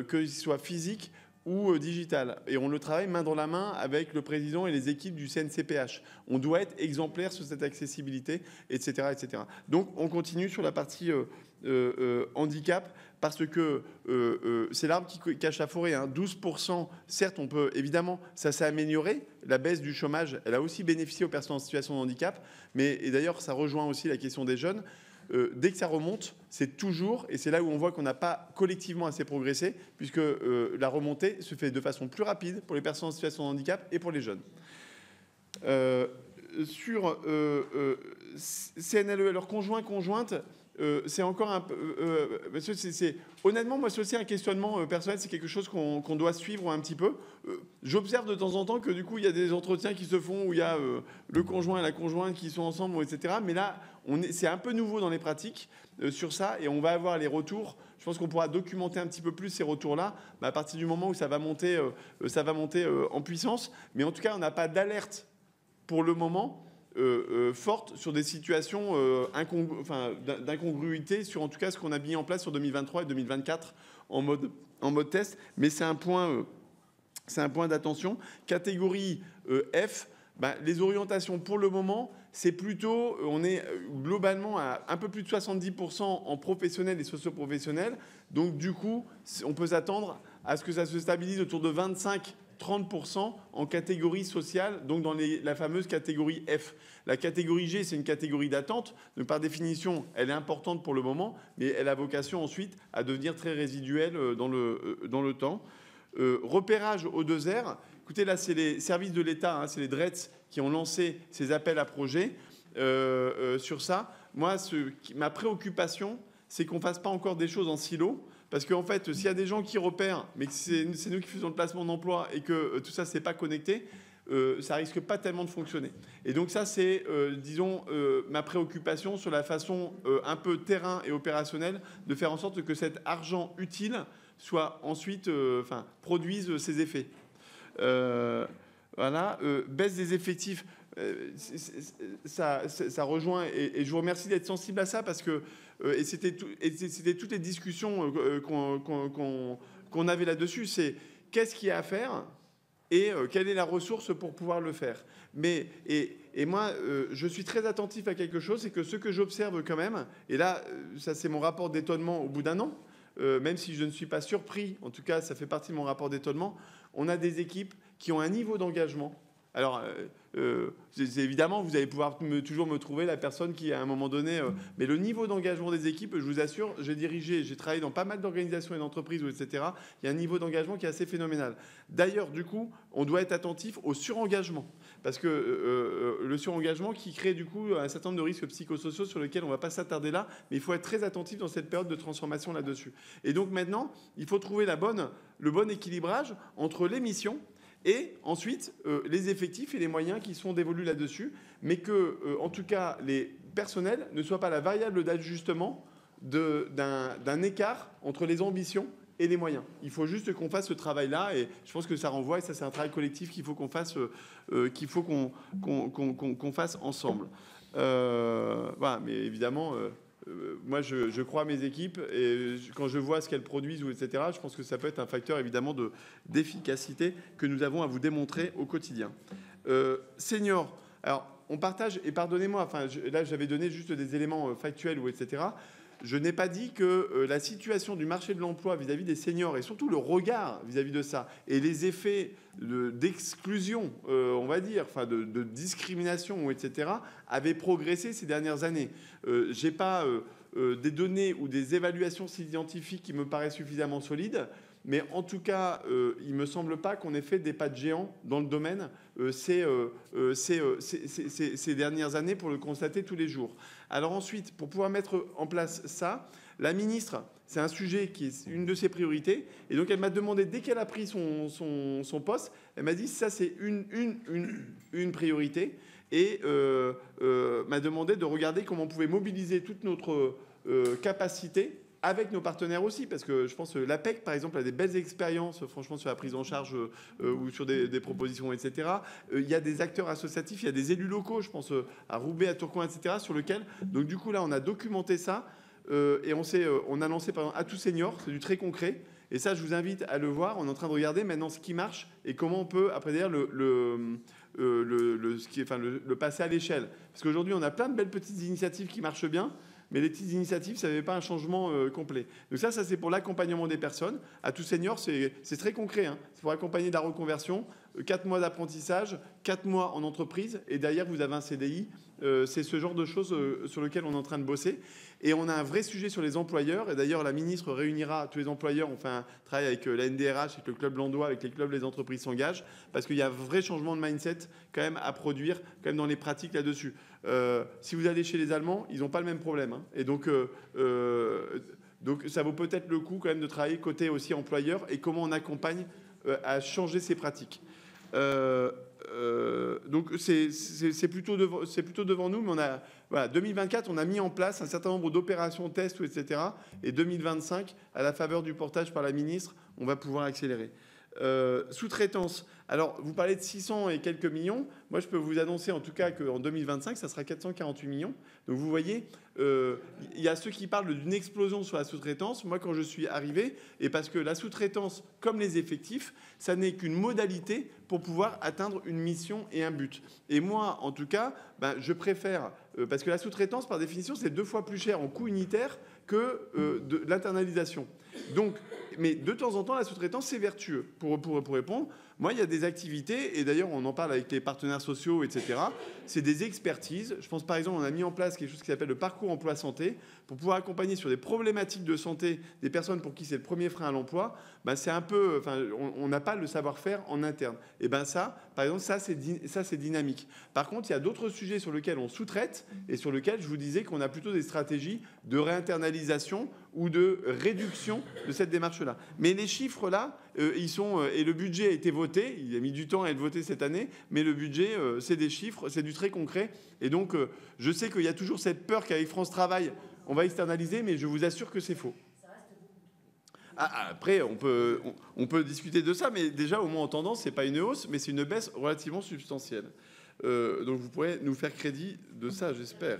qu'ils soient physiques ou digital. Et on le travaille main dans la main avec le président et les équipes du CNCPH. On doit être exemplaire sur cette accessibilité, etc., etc. Donc, on continue sur la partie handicap, parce que c'est l'arbre qui cache la forêt. 12%, certes, on peut, évidemment, ça s'est amélioré. La baisse du chômage, elle a aussi bénéficié aux personnes en situation de handicap. Et d'ailleurs, ça rejoint aussi la question des jeunes. Dès que ça remonte, c'est toujours, et c'est là où on voit qu'on n'a pas collectivement assez progressé, puisque la remontée se fait de façon plus rapide pour les personnes en situation de handicap et pour les jeunes. Sur CNLE, alors conjointe, c'est encore un peu... honnêtement, moi, c'est aussi un questionnement personnel, c'est quelque chose qu'on doit suivre un petit peu. J'observe de temps en temps que du coup, il y a des entretiens qui se font où il y a le conjoint et la conjointe qui sont ensemble, etc. Mais là, c'est un peu nouveau dans les pratiques sur ça, et on va avoir les retours. Je pense qu'on pourra documenter un petit peu plus ces retours-là à partir du moment où ça va monter en puissance. Mais en tout cas, on n'a pas d'alerte pour le moment forte sur des situations d'incongruité sur en tout cas ce qu'on a mis en place sur 2023 et 2024 en mode test. Mais c'est un point d'attention. Catégorie F, les orientations pour le moment, c'est plutôt, on est globalement à un peu plus de 70% en professionnels et socio-professionnels. Donc du coup, on peut s'attendre à ce que ça se stabilise autour de 25-30% en catégorie sociale, donc dans la fameuse catégorie F. La catégorie G, c'est une catégorie d'attente. Donc par définition, elle est importante pour le moment, mais elle a vocation ensuite à devenir très résiduelle dans le temps. Repérage aux 2R. Écoutez, là, c'est les services de l'État, c'est les DRETS qui ont lancé ces appels à projets sur ça. Moi, ma préoccupation, c'est qu'on ne fasse pas encore des choses en silo. Parce qu'en fait, s'il y a des gens qui repèrent, mais que c'est nous qui faisons le placement d'emploi et que tout ça, c'est pas connecté, ça risque pas tellement de fonctionner. Et donc ça, c'est, disons, ma préoccupation sur la façon un peu terrain et opérationnelle de faire en sorte que cet argent utile soit ensuite, produise ses effets. Voilà, baisse des effectifs. Ça rejoint, et je vous remercie d'être sensible à ça parce que et c'était toutes les discussions qu'on avait là-dessus. C'est qu'est-ce qu'il y a à faire et quelle est la ressource pour pouvoir le faire. Mais et moi, je suis très attentif à quelque chose, c'est que ce que j'observe quand même, et là, ça c'est mon rapport d'étonnement au bout d'un an, même si je ne suis pas surpris, en tout cas, ça fait partie de mon rapport d'étonnement, on a des équipes qui ont un niveau d'engagement. Alors, évidemment, vous allez pouvoir toujours me trouver la personne qui, à un moment donné... mais le niveau d'engagement des équipes, je vous assure, j'ai travaillé dans pas mal d'organisations et d'entreprises, etc. Il y a un niveau d'engagement qui est assez phénoménal. D'ailleurs, du coup, on doit être attentif au surengagement. Parce que le surengagement qui crée, du coup, un certain nombre de risques psychosociaux sur lesquels on ne va pas s'attarder là, mais il faut être très attentif dans cette période de transformation là-dessus. Et donc, maintenant, il faut trouver le bon équilibrage entre les missions et ensuite, les effectifs et les moyens qui sont dévolus là-dessus, mais que, en tout cas, les personnels ne soient pas la variable d'ajustement d'un écart entre les ambitions et les moyens. Il faut juste qu'on fasse ce travail-là, et je pense que ça renvoie, et ça c'est un travail collectif qu'il faut qu'on fasse, qu'on fasse ensemble. Voilà, mais évidemment... moi, je crois à mes équipes et quand je vois ce qu'elles produisent, etc., je pense que ça peut être un facteur évidemment d'efficacité que nous avons à vous démontrer au quotidien. Seniors, alors on partage, et pardonnez-moi, là j'avais donné juste des éléments factuels, etc. Je n'ai pas dit que la situation du marché de l'emploi vis-à-vis des seniors et surtout le regard vis-à-vis de ça et les effets d'exclusion, on va dire, de discrimination, etc., avaient progressé ces dernières années. Je n'ai pas des données ou des évaluations scientifiques qui me paraissent suffisamment solides, mais en tout cas, il ne me semble pas qu'on ait fait des pas de géant dans le domaine ces dernières années pour le constater tous les jours. Alors ensuite, pour pouvoir mettre en place ça, la ministre, c'est un sujet qui est une de ses priorités. Et donc, elle m'a demandé, dès qu'elle a pris son poste, elle m'a dit, ça, c'est une priorité. Et m'a demandé de regarder comment on pouvait mobiliser toute notre capacité avec nos partenaires aussi, parce que je pense que l'APEC, par exemple, a des belles expériences, franchement, sur la prise en charge ou sur des propositions, etc. Il y a des acteurs associatifs, il y a des élus locaux, je pense à Roubaix, à Tourcoing, etc., sur lequel, donc du coup, là, on a documenté ça et on a lancé, par exemple, Atout Senior, c'est du très concret. Et ça, je vous invite à le voir. On est en train de regarder maintenant ce qui marche et comment on peut, après, d'ailleurs, le passer à l'échelle. Parce qu'aujourd'hui, on a plein de belles petites initiatives qui marchent bien, mais les petites initiatives, ça n'avait pas un changement complet. Donc ça c'est pour l'accompagnement des personnes. Atout Senior, c'est très concret. C'est pour accompagner de la reconversion, 4 mois d'apprentissage, 4 mois en entreprise, et derrière, vous avez un CDI. C'est ce genre de choses sur lequel on est en train de bosser. Et on a un vrai sujet sur les employeurs. Et d'ailleurs, la ministre réunira tous les employeurs. On fait un travail avec la NDRH, avec le Club Landois, avec les clubs Les Entreprises s'engagent. Parce qu'il y a un vrai changement de mindset quand même à produire, quand même dans les pratiques là-dessus. Si vous allez chez les Allemands, ils n'ont pas le même problème. Et donc ça vaut peut-être le coup quand même de travailler côté aussi employeur et comment on accompagne à changer ces pratiques. Donc c'est plutôt devant nous, mais on a, voilà, 2024, on a mis en place un certain nombre d'opérations tests, etc. Et 2025, à la faveur du portage par la ministre, on va pouvoir accélérer. Sous-traitance. Alors, vous parlez de 600 et quelques millions. Moi, je peux vous annoncer en tout cas qu'en 2025, ça sera 448 millions. Donc, vous voyez, il y a ceux qui parlent d'une explosion sur la sous-traitance. Moi, quand je suis arrivé, et parce que la sous-traitance, comme les effectifs, ça n'est qu'une modalité pour pouvoir atteindre une mission et un but. Et moi, en tout cas, je préfère, parce que la sous-traitance, par définition, c'est 2 fois plus cher en coût unitaire que de l'internalisation. Donc, mais de temps en temps, la sous-traitance, c'est vertueux. Pour répondre, moi, il y a des activités, et d'ailleurs, on en parle avec les partenaires sociaux, etc. C'est des expertises. Je pense, par exemple, on a mis en place quelque chose qui s'appelle le parcours emploi santé pour pouvoir accompagner sur des problématiques de santé des personnes pour qui c'est le premier frein à l'emploi. C'est un peu, on n'a pas le savoir-faire en interne. Et ça, par exemple, ça, c'est dynamique. Par contre, il y a d'autres sujets sur lesquels on sous-traite et sur lesquels je vous disais qu'on a plutôt des stratégies de réinternalisation ou de réduction de cette démarche-là. Mais les chiffres là, ils sont et le budget a été voté. Il a mis du temps à être voté cette année, mais le budget, c'est des chiffres, c'est du très concret. Et donc, je sais qu'il y a toujours cette peur qu'avec France Travail, on va externaliser, mais je vous assure que c'est faux. Après, on peut discuter de ça, mais déjà, au moins en tendance, c'est pas une hausse, mais c'est une baisse relativement substantielle. Donc, vous pourrez nous faire crédit de ça, j'espère.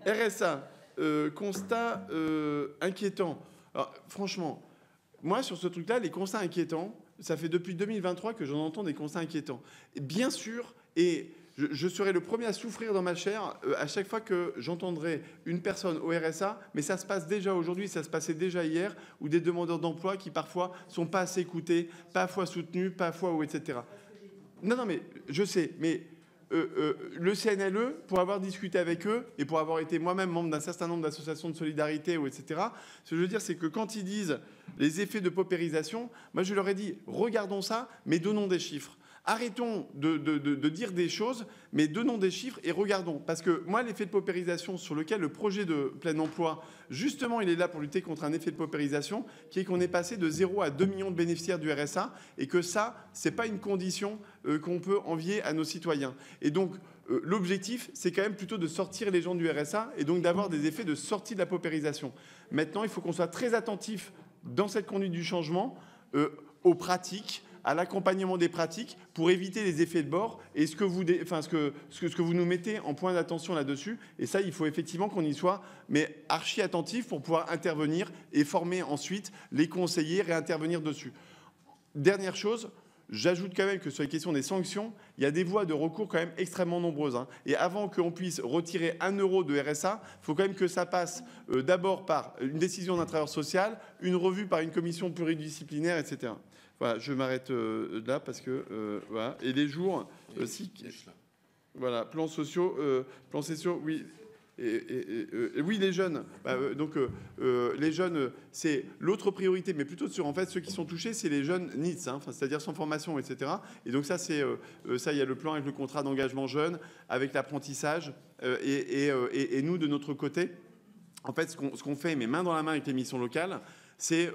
RSA, constat inquiétant. Alors, franchement, moi, sur ce truc-là, les constats inquiétants, ça fait depuis 2023 que j'en entends des constats inquiétants. Et bien sûr, et je serai le premier à souffrir dans ma chair à chaque fois que j'entendrai une personne au RSA, mais ça se passe déjà aujourd'hui, ça se passait déjà hier, ou des demandeurs d'emploi qui parfois sont pas assez écoutés, parfois soutenus, parfois ou etc. Non, mais je sais, mais le CNLE, pour avoir discuté avec eux et pour avoir été moi-même membre d'un certain nombre d'associations de solidarité ou etc., ce que je veux dire, c'est que quand ils disent les effets de paupérisation, moi je leur ai dit, regardons ça, mais donnons des chiffres. Arrêtons de dire des choses, mais donnons des chiffres et regardons. Parce que moi, l'effet de paupérisation sur lequel le projet de plein emploi, justement, il est là pour lutter contre un effet de paupérisation, qui est qu'on est passé de 0 à 2 millions de bénéficiaires du RSA, et que ça, c'est pas une condition qu'on peut envier à nos citoyens. Et donc, l'objectif, c'est quand même plutôt de sortir les gens du RSA, et donc d'avoir des effets de sortie de la paupérisation. Maintenant, il faut qu'on soit très attentif dans cette conduite du changement, aux pratiques, à l'accompagnement des pratiques pour éviter les effets de bord et ce que vous nous mettez en point d'attention là-dessus. Et ça, il faut effectivement qu'on y soit, mais archi attentif pour pouvoir intervenir et former ensuite les conseillers, réintervenir dessus. Dernière chose, j'ajoute quand même que sur les questions des sanctions, il y a des voies de recours quand même extrêmement nombreuses. Et avant qu'on puisse retirer 1 euro de RSA, il faut quand même que ça passe d'abord par une décision d'un travailleur social, une revue par une commission pluridisciplinaire, etc. Voilà, je m'arrête là parce que voilà. Et les jours, voilà, plans sociaux, oui. Oui, les jeunes. Les jeunes, c'est l'autre priorité, mais plutôt sur en fait ceux qui sont touchés, c'est les jeunes NEETs, c'est-à-dire sans formation, etc. Et donc ça, c'est ça, il y a le plan avec le contrat d'engagement jeune, avec l'apprentissage, et nous de notre côté, en fait, ce qu'on fait, mais main dans la main avec les missions locales. C'est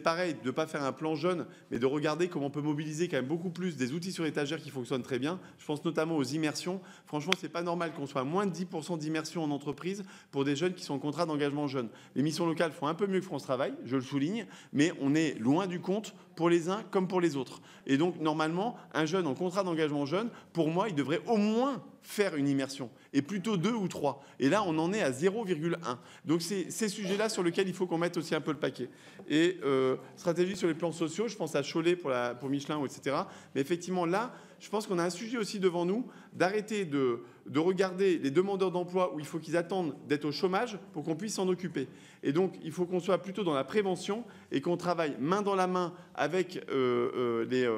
pareil, de ne pas faire un plan jeune, mais de regarder comment on peut mobiliser quand même beaucoup plus des outils sur étagère qui fonctionnent très bien. Je pense notamment aux immersions. Franchement, c'est pas normal qu'on soit à moins de 10% d'immersion en entreprise pour des jeunes qui sont en contrat d'engagement jeune. Les missions locales font un peu mieux que France Travail, je le souligne, mais on est loin du compte pour les uns comme pour les autres. Et donc, normalement, un jeune en contrat d'engagement jeune, pour moi, il devrait au moins faire une immersion, et plutôt 2 ou 3. Et là, on en est à 0,1. Donc, c'est ces sujets-là sur lesquels il faut qu'on mette aussi un peu le paquet. Et stratégie sur les plans sociaux, je pense à Cholet pour Michelin, etc. Mais effectivement, là, je pense qu'on a un sujet aussi devant nous, d'arrêter de regarder les demandeurs d'emploi où il faut qu'ils attendent d'être au chômage pour qu'on puisse s'en occuper. Et donc, il faut qu'on soit plutôt dans la prévention et qu'on travaille main dans la main avec les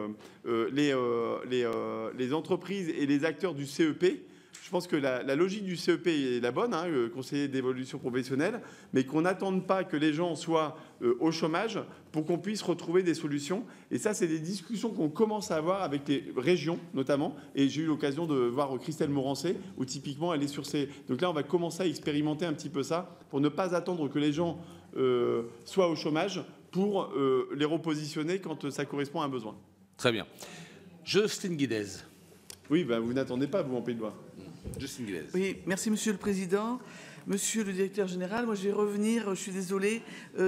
entreprises et les acteurs du CEP. Je pense que la logique du CEP est la bonne, le conseiller d'évolution professionnelle, mais qu'on n'attende pas que les gens soient au chômage pour qu'on puisse retrouver des solutions. Et ça, c'est des discussions qu'on commence à avoir avec les régions, notamment. Et j'ai eu l'occasion de voir Christelle Morancé, où typiquement, elle est sur ces... Donc là, on va commencer à expérimenter un petit peu ça, pour ne pas attendre que les gens soient au chômage, pour les repositionner quand ça correspond à un besoin. Très bien. Jocelyne Guidez. Oui, vous n'attendez pas, vous, en Pays de Loire. Jocelyne Guidez. Oui, merci Monsieur le Président. Monsieur le directeur général, moi je vais revenir, je suis désolée,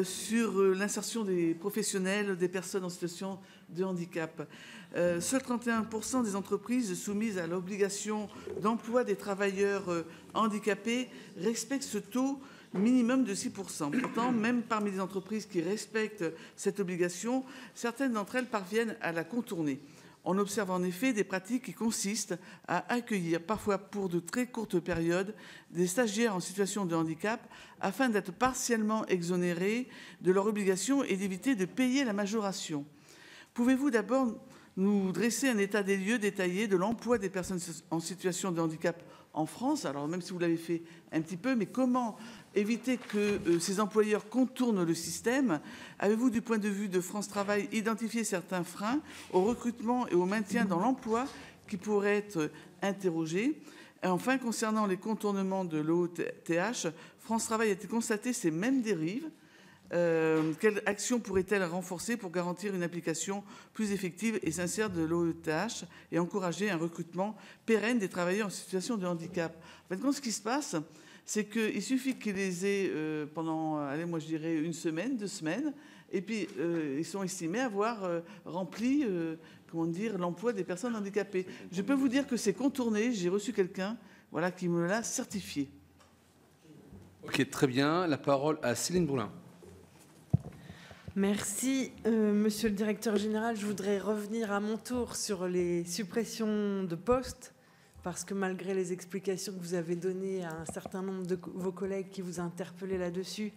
sur l'insertion des professionnels, des personnes en situation de handicap. Seuls 31% des entreprises soumises à l'obligation d'emploi des travailleurs handicapés respectent ce taux minimum de 6%. Pourtant, même parmi les entreprises qui respectent cette obligation, certaines d'entre elles parviennent à la contourner. On observe en effet des pratiques qui consistent à accueillir, parfois pour de très courtes périodes, des stagiaires en situation de handicap afin d'être partiellement exonérés de leur obligation et d'éviter de payer la majoration. Pouvez-vous d'abord nous dresser un état des lieux détaillé de l'emploi des personnes en situation de handicap en France? Alors même si vous l'avez fait un petit peu, mais comment éviter que ces employeurs contournent le système? Avez-vous, du point de vue de France Travail, identifié certains freins au recrutement et au maintien dans l'emploi qui pourraient être interrogés? Et enfin, concernant les contournements de l'OETH, France Travail a-t-il constaté ces mêmes dérives? Quelles actions pourrait-elle renforcer pour garantir une application plus effective et sincère de l'OETH et encourager un recrutement pérenne des travailleurs en situation de handicap? En fait, ce qui se passe, c'est qu'il suffit qu'ils les aient pendant, allez, moi je dirais 1 semaine, 2 semaines, et puis ils sont estimés avoir rempli, comment dire, l'emploi des personnes handicapées. Je peux vous dire que c'est contourné. J'ai reçu quelqu'un, voilà, qui me l'a certifié. Ok, très bien. La parole à Céline Boulin. Merci, monsieur le directeur général. Je voudrais revenir à mon tour sur les suppressions de postes, parce que malgré les explications que vous avez données à un certain nombre de vos collègues qui vous a interpellé là-dessus,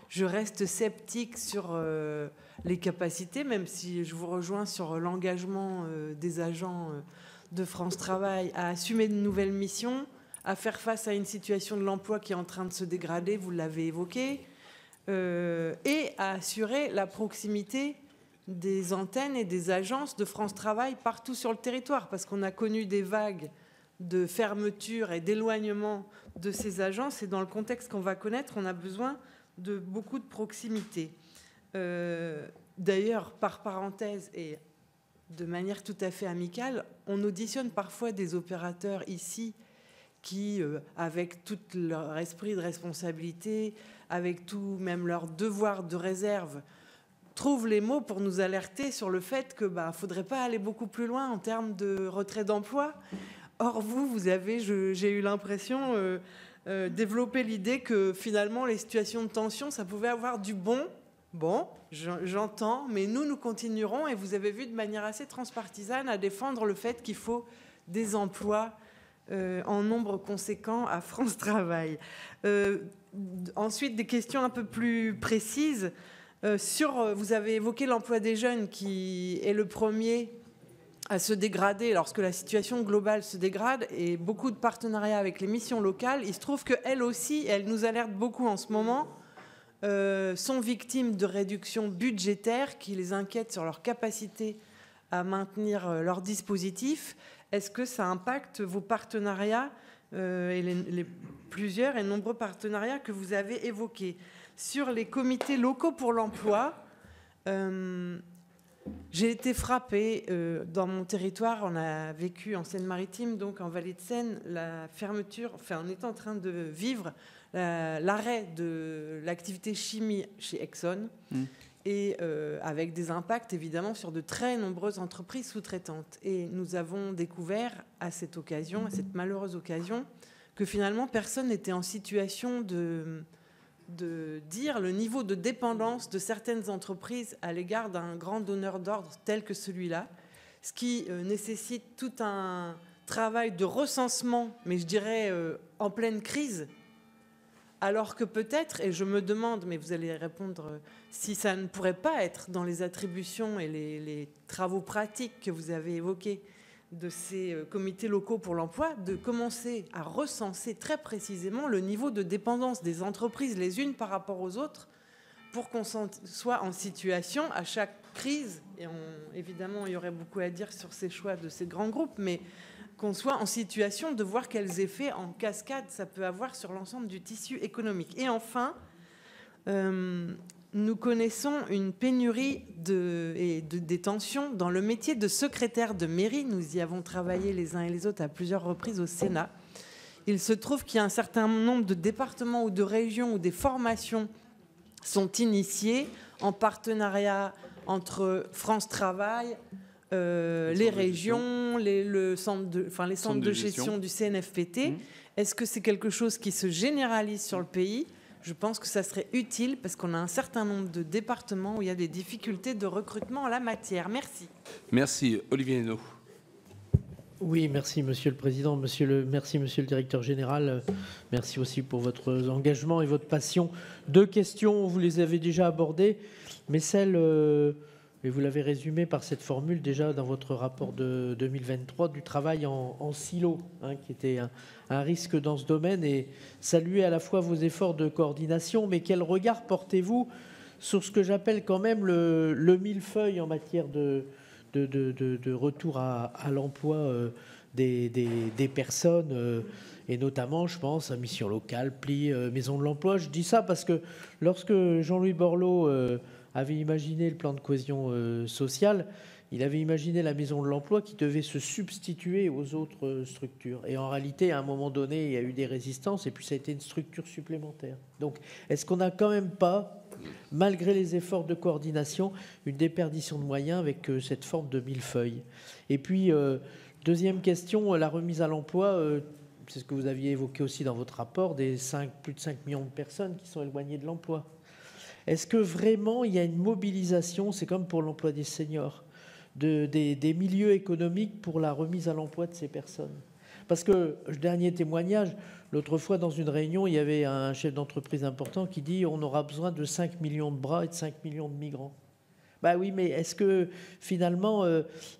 je reste sceptique sur les capacités, même si je vous rejoins sur l'engagement des agents de France Travail à assumer de nouvelles missions, à faire face à une situation de l'emploi qui est en train de se dégrader, vous l'avez évoqué, et à assurer la proximité des antennes et des agences de France Travail partout sur le territoire, parce qu'on a connu des vagues de fermeture et d'éloignement de ces agences, et dans le contexte qu'on va connaître, on a besoin de beaucoup de proximité. D'ailleurs, par parenthèse et de manière tout à fait amicale, on auditionne parfois des opérateurs ici qui, avec tout leur esprit de responsabilité, avec tout même leur devoir de réserve, trouvent les mots pour nous alerter sur le fait que faudrait pas aller beaucoup plus loin en termes de retrait d'emploi. Or, vous avez, j'ai eu l'impression, développé l'idée que finalement les situations de tension, ça pouvait avoir du bon. Bon, j'entends, mais nous continuerons, et vous avez vu de manière assez transpartisane, à défendre le fait qu'il faut des emplois en nombre conséquent à France Travail. Ensuite, des questions un peu plus précises. Vous avez évoqué l'emploi des jeunes qui est le premier à se dégrader lorsque la situation globale se dégrade, et beaucoup de partenariats avec les missions locales. Il se trouve qu'elles aussi, elles nous alertent beaucoup en ce moment, sont victimes de réductions budgétaires qui les inquiètent sur leur capacité à maintenir leur dispositif. Est-ce que ça impacte vos partenariats et les plusieurs et nombreux partenariats que vous avez évoqués? Sur les comités locaux pour l'emploi, j'ai été frappée dans mon territoire. On a vécu en Seine-Maritime, donc en Vallée de Seine, la fermeture, enfin on est en train de vivre l'arrêt de l'activité chimie chez Exxon, et avec des impacts évidemment sur de très nombreuses entreprises sous-traitantes. Et nous avons découvert à cette occasion, à cette malheureuse occasion, que finalement personne n'était en situation de dire le niveau de dépendance de certaines entreprises à l'égard d'un grand donneur d'ordre tel que celui-là, ce qui nécessite tout un travail de recensement, mais je dirais en pleine crise, alors que peut-être, et je me demande, mais vous allez répondre, si ça ne pourrait pas être dans les attributions et les travaux pratiques que vous avez évoqués de ces comités locaux pour l'emploi, de commencer à recenser très précisément le niveau de dépendance des entreprises les unes par rapport aux autres, pour qu'on soit en situation à chaque crise, et évidemment il y aurait beaucoup à dire sur ces choix de ces grands groupes, mais qu'on soit en situation de voir quels effets en cascade ça peut avoir sur l'ensemble du tissu économique. Et enfin, nous connaissons une pénurie des tensions dans le métier de secrétaire de mairie. Nous y avons travaillé les uns et les autres à plusieurs reprises au Sénat. il se trouve qu'il y a un certain nombre de départements ou de régions où des formations sont initiées en partenariat entre France Travail, les régions, les centres de gestion du CNFPT. Est-ce que c'est quelque chose qui se généralise sur le pays ? Je pense que ça serait utile parce qu'on a un certain nombre de départements où il y a des difficultés de recrutement en la matière. Merci. Merci. Olivier Henno. Oui, merci Monsieur le Président, merci Monsieur le Directeur Général, merci aussi pour votre engagement et votre passion. 2 questions, vous les avez déjà abordées, mais celle, et vous l'avez résumé par cette formule déjà dans votre rapport de 2023, du travail en silo, qui était un risque dans ce domaine, et saluer à la fois vos efforts de coordination, mais quel regard portez-vous sur ce que j'appelle quand même le millefeuille en matière de retour à l'emploi des personnes, et notamment, je pense, à Mission Locale, PLI, Maison de l'Emploi. Je dis ça parce que lorsque Jean-Louis Borloo avait imaginé le plan de cohésion sociale, il avait imaginé la Maison de l'Emploi qui devait se substituer aux autres structures. Et en réalité, à un moment donné, il y a eu des résistances, et puis ça a été une structure supplémentaire. Donc, est-ce qu'on n'a quand même pas, malgré les efforts de coordination, une déperdition de moyens avec cette forme de millefeuille? Et puis, deuxième question, la remise à l'emploi, c'est ce que vous aviez évoqué aussi dans votre rapport, plus de 5 millions de personnes qui sont éloignées de l'emploi. Est-ce que vraiment il y a une mobilisation, c'est comme pour l'emploi des seniors, des milieux économiques pour la remise à l'emploi de ces personnes? Parce que, dernier témoignage, l'autre fois dans une réunion, il y avait un chef d'entreprise important qui dit on aura besoin de 5 millions de bras et de 5 millions de migrants. Ben oui, mais est-ce que finalement,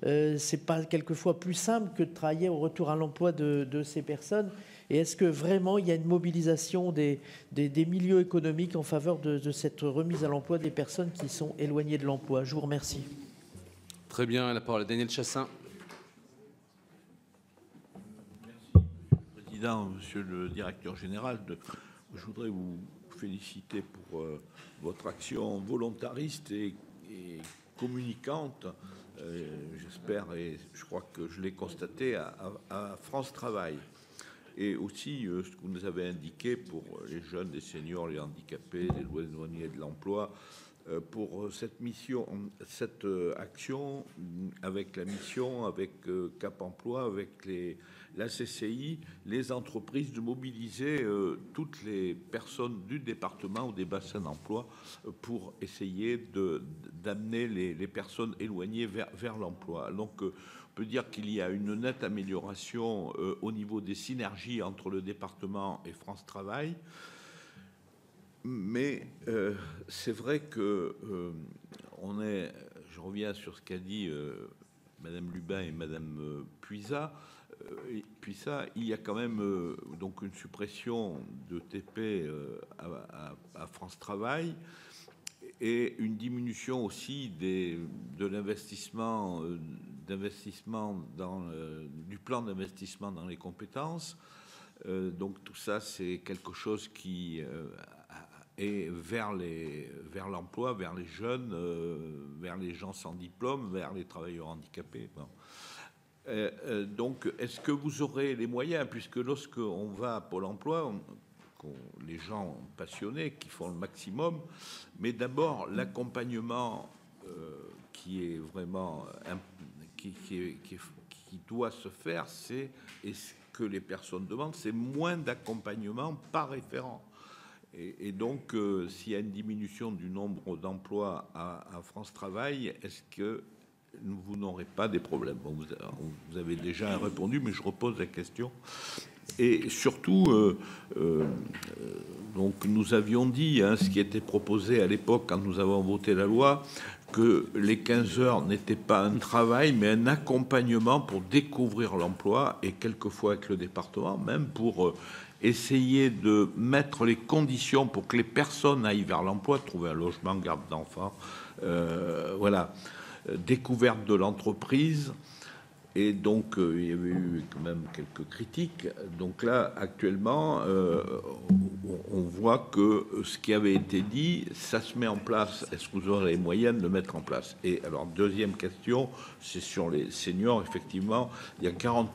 c'est pas quelquefois plus simple que de travailler au retour à l'emploi de ces personnes? Et est-ce que vraiment il y a une mobilisation des milieux économiques en faveur de cette remise à l'emploi des personnes qui sont éloignées de l'emploi? Je vous remercie. Très bien, la parole à Daniel Chassaing. Merci, Monsieur le Président, Monsieur le Directeur Général. Je voudrais vous féliciter pour votre action volontariste et communicante, j'espère, et je crois que je l'ai constaté à France Travail. Et aussi ce que vous nous avez indiqué pour les jeunes, les seniors, les handicapés, les éloignés de l'emploi, pour cette mission, cette action avec la mission, avec Cap Emploi, avec la CCI, les entreprises, de mobiliser toutes les personnes du département ou des bassins d'emploi pour essayer d'amener les personnes éloignées vers l'emploi. Donc, on peut dire qu'il y a une nette amélioration au niveau des synergies entre le département et France Travail. Mais c'est vrai que je reviens sur ce qu'a dit Madame Lubin et Madame Puisa, il y a quand même donc une suppression de TP à France Travail et une diminution aussi de l'investissement, du plan d'investissement dans les compétences. Donc tout ça, c'est quelque chose qui est vers l'emploi, vers les jeunes, vers les gens sans diplôme, vers les travailleurs handicapés. Bon. Donc, est-ce que vous aurez les moyens, puisque lorsqu'on va à Pôle emploi, les gens passionnés qui font le maximum, mais d'abord l'accompagnement qui est vraiment qui doit se faire, et ce que les personnes demandent, c'est moins d'accompagnement par référent. Et donc, s'il y a une diminution du nombre d'emplois à France Travail, est-ce que vous n'aurez pas des problèmes? Bon, vous avez déjà répondu, mais je repose la question. Et surtout, donc nous avions dit, ce qui était proposé à l'époque quand nous avons voté la loi, que les 15 heures n'étaient pas un travail, mais un accompagnement pour découvrir l'emploi, et quelquefois avec le département, même pour essayer de mettre les conditions pour que les personnes aillent vers l'emploi, trouver un logement, garde d'enfants, voilà, découverte de l'entreprise, Et donc, il y avait eu quand même quelques critiques. Donc là, actuellement, on voit que ce qui avait été dit, ça se met en place. Est-ce que vous aurez les moyens de le mettre en place? Et alors, deuxième question, c'est sur les seniors. Effectivement, il y a 40%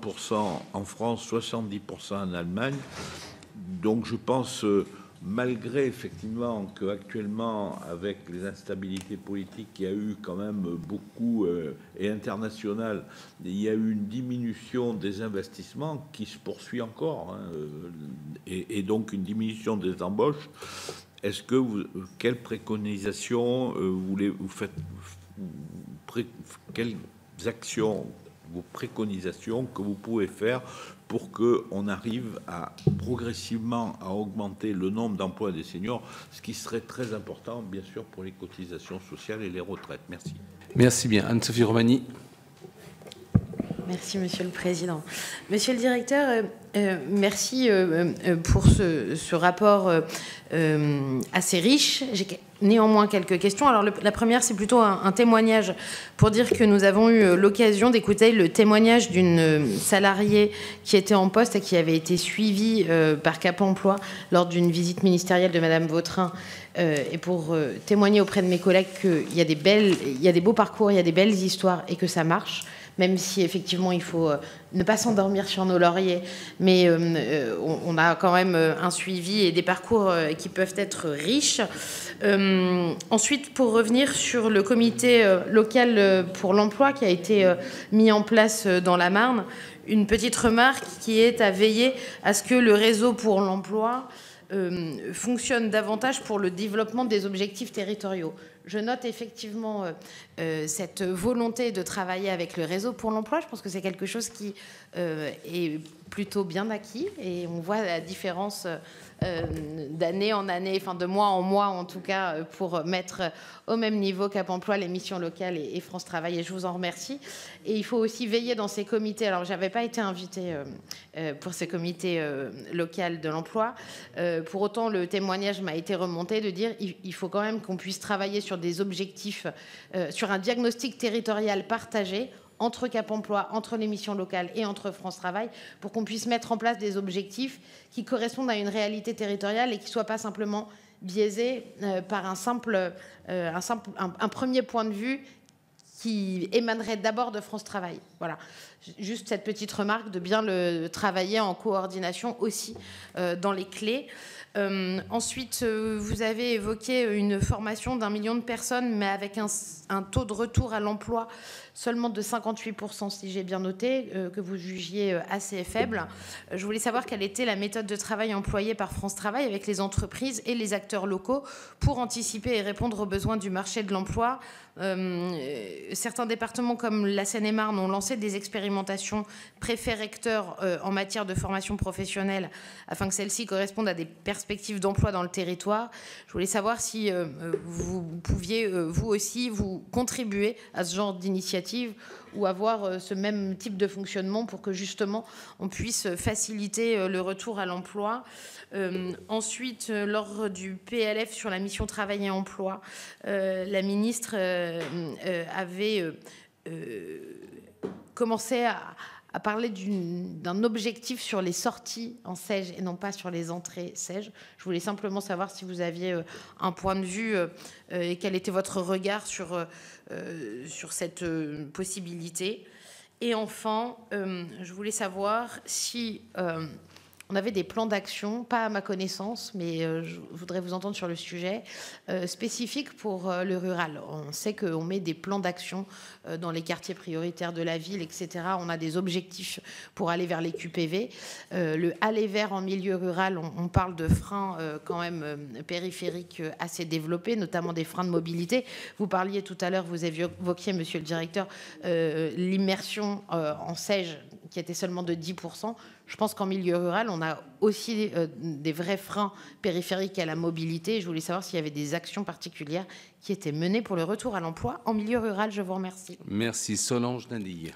en France, 70% en Allemagne. Donc, je pense... malgré effectivement qu'actuellement, avec les instabilités politiques qu'il y a eu quand même beaucoup et internationales, il y a eu une diminution des investissements qui se poursuit encore, hein, et donc une diminution des embauches. Est-ce que quelles préconisations vous faites, quelles actions, vos préconisations que vous pouvez faire pour qu'on arrive progressivement à augmenter le nombre d'emplois des seniors, ce qui serait très important, bien sûr, pour les cotisations sociales et les retraites. Merci. Merci bien. Anne-Sophie Romani. Merci, Monsieur le Président. Monsieur le Directeur, merci pour ce rapport assez riche. J'ai néanmoins quelques questions. Alors, la première, c'est plutôt un témoignage pour dire que nous avons eu l'occasion d'écouter le témoignage d'une salariée qui était en poste et qui avait été suivie par Cap Emploi lors d'une visite ministérielle de Madame Vautrin. Et pour témoigner auprès de mes collègues qu'il y a des beaux parcours, il y a des belles histoires et que ça marche. Même si effectivement il faut ne pas s'endormir sur nos lauriers, mais on a quand même un suivi et des parcours qui peuvent être riches. Ensuite, pour revenir sur le comité local pour l'emploi qui a été mis en place dans la Marne, une petite remarque qui est à veiller à ce que le réseau pour l'emploi fonctionne davantage pour le développement des objectifs territoriaux. Je note effectivement cette volonté de travailler avec le réseau pour l'emploi. Je pense que c'est quelque chose qui est plutôt bien acquis et on voit la différence d'année en année, enfin de mois en mois en tout cas, pour mettre au même niveau Cap Emploi les missions locales et France Travail, et je vous en remercie. Et il faut aussi veiller dans ces comités. Alors, je n'avais pas été invitée pour ce comité local de l'emploi. Pour autant, le témoignage m'a été remonté de dire il faut quand même qu'on puisse travailler sur des objectifs, sur un diagnostic territorial partagé entre Cap Emploi, entre les missions locales et entre France Travail, pour qu'on puisse mettre en place des objectifs qui correspondent à une réalité territoriale et qui ne soient pas simplement biaisés par un premier point de vue qui émanerait d'abord de France Travail. Voilà. Juste cette petite remarque de bien le travailler en coordination aussi dans les clés. Ensuite, vous avez évoqué une formation d'1 million de personnes, mais avec un taux de retour à l'emploi seulement de 58%, si j'ai bien noté, que vous jugiez assez faible. Je voulais savoir quelle était la méthode de travail employée par France Travail avec les entreprises et les acteurs locaux pour anticiper et répondre aux besoins du marché de l'emploi. Certains départements comme la Seine-et-Marne ont lancé des expérimentations préfet-recteur en matière de formation professionnelle afin que celles-ci correspondent à des perspectives d'emploi dans le territoire. Je voulais savoir si vous pouviez, vous aussi, vous contribuer à ce genre d'initiative ou avoir ce même type de fonctionnement pour que justement on puisse faciliter le retour à l'emploi. Ensuite, lors du PLF sur la mission Travail et Emploi, la ministre avait commencé à parler d'un objectif sur les sorties en SEJ et non pas sur les entrées SEJ. Je voulais simplement savoir si vous aviez un point de vue et quel était votre regard sur cette possibilité. Et enfin, je voulais savoir si on avait des plans d'action, pas à ma connaissance, mais je voudrais vous entendre sur le sujet, spécifique pour le rural. On sait qu'on met des plans d'action dans les quartiers prioritaires de la ville, etc. On a des objectifs pour aller vers les QPV. Le aller vers en milieu rural, on parle de freins quand même périphériques assez développés, notamment des freins de mobilité. Vous parliez tout à l'heure, vous évoquiez, monsieur le directeur, l'immersion en SEJ qui était seulement de 10%. Je pense qu'en milieu rural, on a aussi des vrais freins périphériques à la mobilité. Je voulais savoir s'il y avait des actions particulières qui étaient menées pour le retour à l'emploi en milieu rural. Je vous remercie. Merci. Solange Dindille.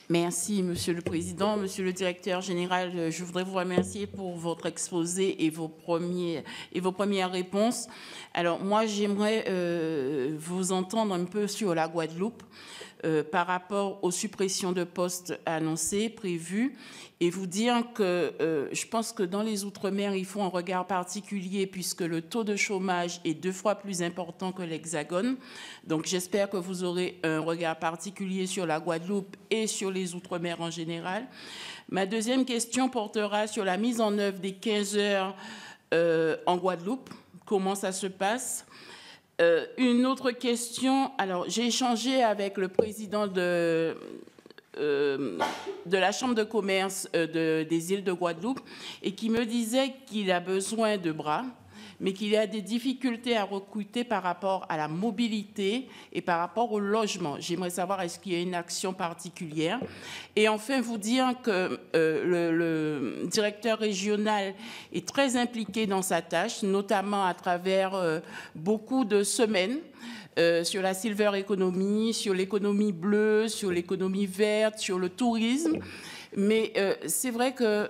Merci, Monsieur le Président. Monsieur le Directeur général, je voudrais vous remercier pour votre exposé et vos premières réponses. Alors, moi, j'aimerais vous entendre un peu sur la Guadeloupe. par rapport aux suppressions de postes annoncées, prévues, et vous dire que je pense que dans les Outre-mer, il faut un regard particulier puisque le taux de chômage est 2 fois plus important que l'Hexagone. Donc j'espère que vous aurez un regard particulier sur la Guadeloupe et sur les Outre-mer en général. Ma deuxième question portera sur la mise en œuvre des 15 heures en Guadeloupe. Comment ça se passe? Une autre question, alors j'ai échangé avec le président de la Chambre de commerce des îles de Guadeloupe et qui me disait qu'il a besoin de bras, mais qu'il y a des difficultés à recruter par rapport à la mobilité et par rapport au logement. J'aimerais savoir est-ce qu'il y a une action particulière. Et enfin, vous dire que le directeur régional est très impliqué dans sa tâche, notamment à travers beaucoup de semaines sur la silver economy, sur l'économie bleue, sur l'économie verte, sur le tourisme. Mais c'est vrai que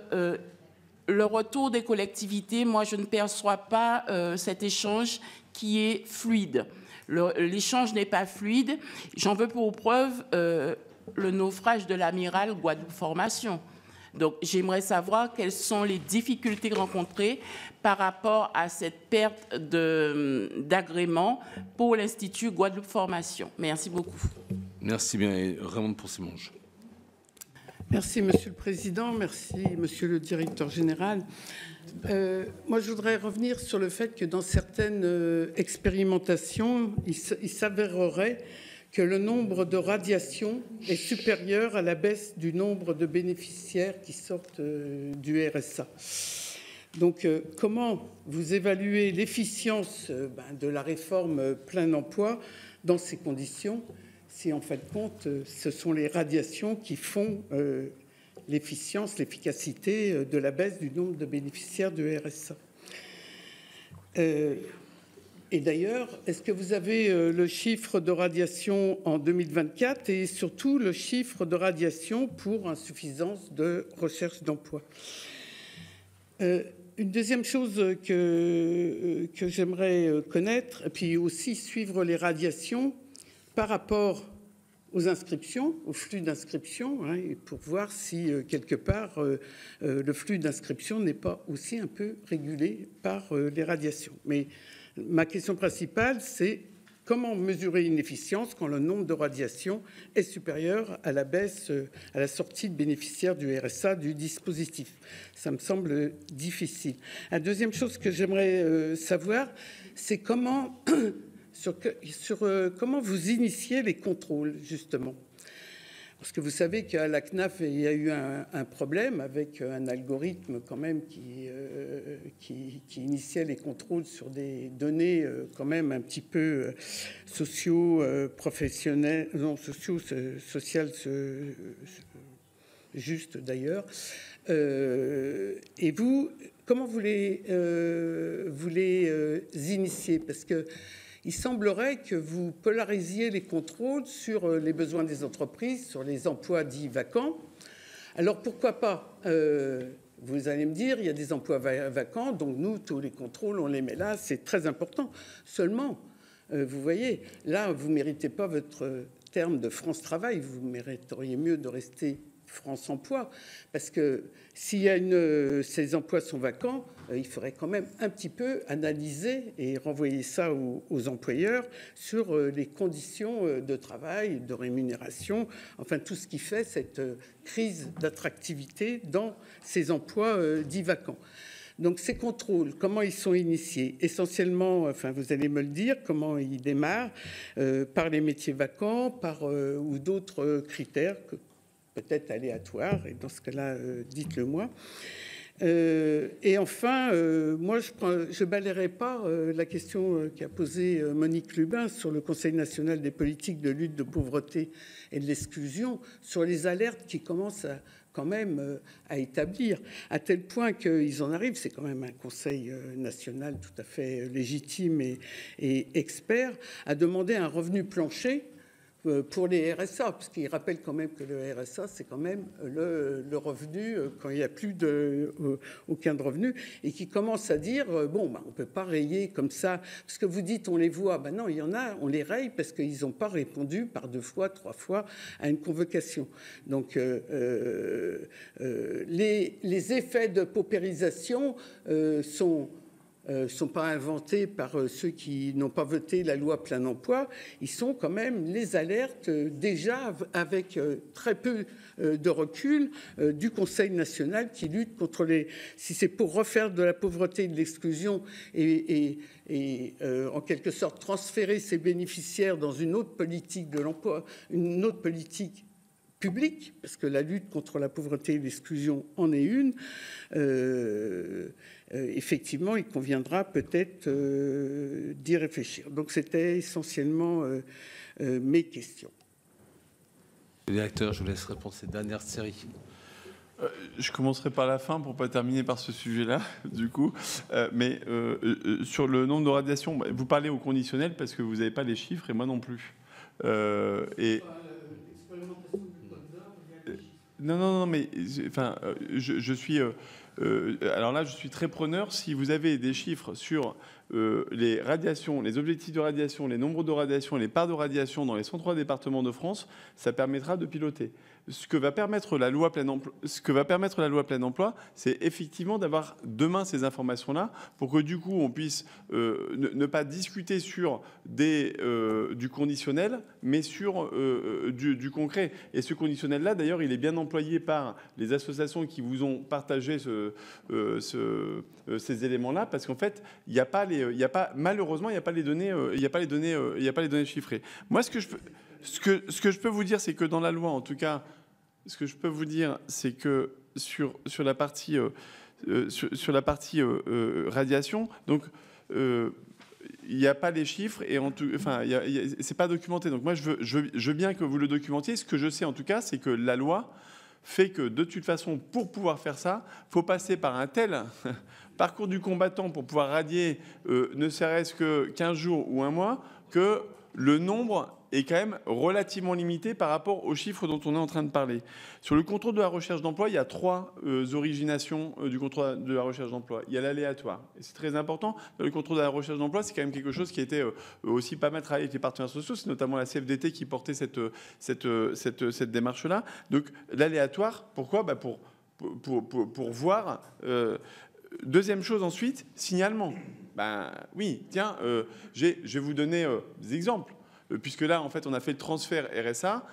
le retour des collectivités, moi, je ne perçois pas cet échange qui est fluide. L'échange n'est pas fluide. J'en veux pour preuve le naufrage de l'amiral Guadeloupe Formation. Donc, j'aimerais savoir quelles sont les difficultés rencontrées par rapport à cette perte d'agrément pour l'Institut Guadeloupe Formation. Merci beaucoup. Merci bien. Et Raymond Poncet-Monge. Merci, Monsieur le Président. Merci, Monsieur le Directeur général. Moi, je voudrais revenir sur le fait que dans certaines expérimentations, il s'avérerait que le nombre de radiations est supérieur à la baisse du nombre de bénéficiaires qui sortent du RSA. Donc, comment vous évaluez l'efficience de la réforme plein emploi dans ces conditions ? Si en fin de compte, ce sont les radiations qui font l'efficience, l'efficacité de la baisse du nombre de bénéficiaires de RSA. Et d'ailleurs, est-ce que vous avez le chiffre de radiation en 2024 et surtout le chiffre de radiation pour insuffisance de recherche d'emploi ? Une deuxième chose que j'aimerais connaître, et puis aussi suivre les radiations par rapport aux inscriptions, au flux d'inscription, pour voir si, quelque part, le flux d'inscription n'est pas aussi un peu régulé par les radiations. Mais ma question principale, c'est comment mesurer une efficience quand le nombre de radiations est supérieur à la baisse, à la sortie de bénéficiaires du RSA du dispositif. Ça me semble difficile. La deuxième chose que j'aimerais savoir, c'est comment... comment vous initiez les contrôles, justement. Parce que vous savez qu'à la CNAF, il y a eu un problème avec un algorithme quand même qui initiait les contrôles sur des données quand même un petit peu socio-professionnelles, non, sociales, justes d'ailleurs. Et vous, comment vous les initiez ? Parce que il semblerait que vous polarisiez les contrôles sur les besoins des entreprises, sur les emplois dits vacants. Alors pourquoi pas vous allez me dire, il y a des emplois vacants, donc nous, tous les contrôles, on les met là, c'est très important. Seulement, vous voyez, là, vous ne méritez pas votre terme de France Travail, vous mériteriez mieux de rester France Emploi, parce que si ces emplois sont vacants, il faudrait quand même un petit peu analyser et renvoyer ça aux employeurs sur les conditions de travail, de rémunération, enfin tout ce qui fait cette crise d'attractivité dans ces emplois dits vacants. Donc ces contrôles, comment ils sont initiés? Essentiellement, enfin vous allez me le dire, comment ils démarrent, par les métiers vacants, par ou d'autres critères peut-être aléatoires, et dans ce cas-là, dites-le moi. Et enfin, moi, je ne balayerai pas la question qu'a posée Monique Lubin sur le Conseil national des politiques de lutte de pauvreté et de l'exclusion, sur les alertes qui commencent quand même à établir, à tel point qu'ils en arrivent, c'est quand même un conseil national tout à fait légitime et expert, à demander un revenu plancher. pour les RSA, parce qu'il rappelle quand même que le RSA, c'est quand même le revenu quand il n'y a plus aucun de revenu, et qui commence à dire, bon, on ne peut pas rayer comme ça, parce que vous dites, on les voit, non, il y en a, on les raye parce qu'ils n'ont pas répondu par 2 fois, 3 fois à une convocation. Donc, les effets de paupérisation sont pas inventés par ceux qui n'ont pas voté la loi plein emploi. Ils sont quand même les alertes déjà avec très peu de recul du Conseil national qui lutte contre si c'est pour refaire de la pauvreté et de l'exclusion et en quelque sorte transférer ces bénéficiaires dans une autre politique de l'emploi, une autre politique publique, parce que la lutte contre la pauvreté et l'exclusion en est une, effectivement, il conviendra peut-être d'y réfléchir. Donc, c'était essentiellement mes questions. Le directeur, je vous laisse répondre à cette dernière série. Je commencerai par la fin pour ne pas terminer par ce sujet-là, du coup. Mais sur le nombre de radiations, vous parlez au conditionnel parce que vous n'avez pas les chiffres et moi non plus. Non, mais enfin, je suis. Alors là, je suis très preneur. Si vous avez des chiffres sur les radiations, les objectifs de radiation, les nombres de radiation, les parts de radiation dans les 103 départements de France, ça permettra de piloter. Ce que va permettre la loi plein emploi, c'est effectivement d'avoir demain ces informations-là pour que du coup on puisse ne pas discuter sur du conditionnel, mais sur du concret. Et ce conditionnel-là, d'ailleurs, il est bien employé par les associations qui vous ont partagé ces éléments-là, parce qu'en fait, malheureusement, il n'y a pas les données, il n'y a pas les données chiffrées. Moi, ce que je peux vous dire, c'est que dans la loi, en tout cas, ce que je peux vous dire, c'est que sur la partie radiation, donc il n'y a pas les chiffres et c'est pas documenté. Donc moi, je veux bien que vous le documentiez. Ce que je sais en tout cas, c'est que la loi fait que de toute façon, pour pouvoir faire ça, faut passer par un tel parcours du combattant pour pouvoir radier ne serait-ce que 15 jours ou un mois, que le nombre est quand même relativement limité par rapport aux chiffres dont on est en train de parler. Sur le contrôle de la recherche d'emploi, il y a 3 originations du contrôle de la recherche d'emploi. Il y a l'aléatoire, et c'est très important. Le contrôle de la recherche d'emploi, c'est quand même quelque chose qui a été aussi pas mal travaillé avec les partenaires sociaux. C'est notamment la CFDT qui portait cette démarche-là. Donc l'aléatoire, pourquoi ? Pour voir... Deuxième chose ensuite, signalement. Oui, tiens, je vais vous donner des exemples. Puisque là, en fait, on a fait le transfert RSA,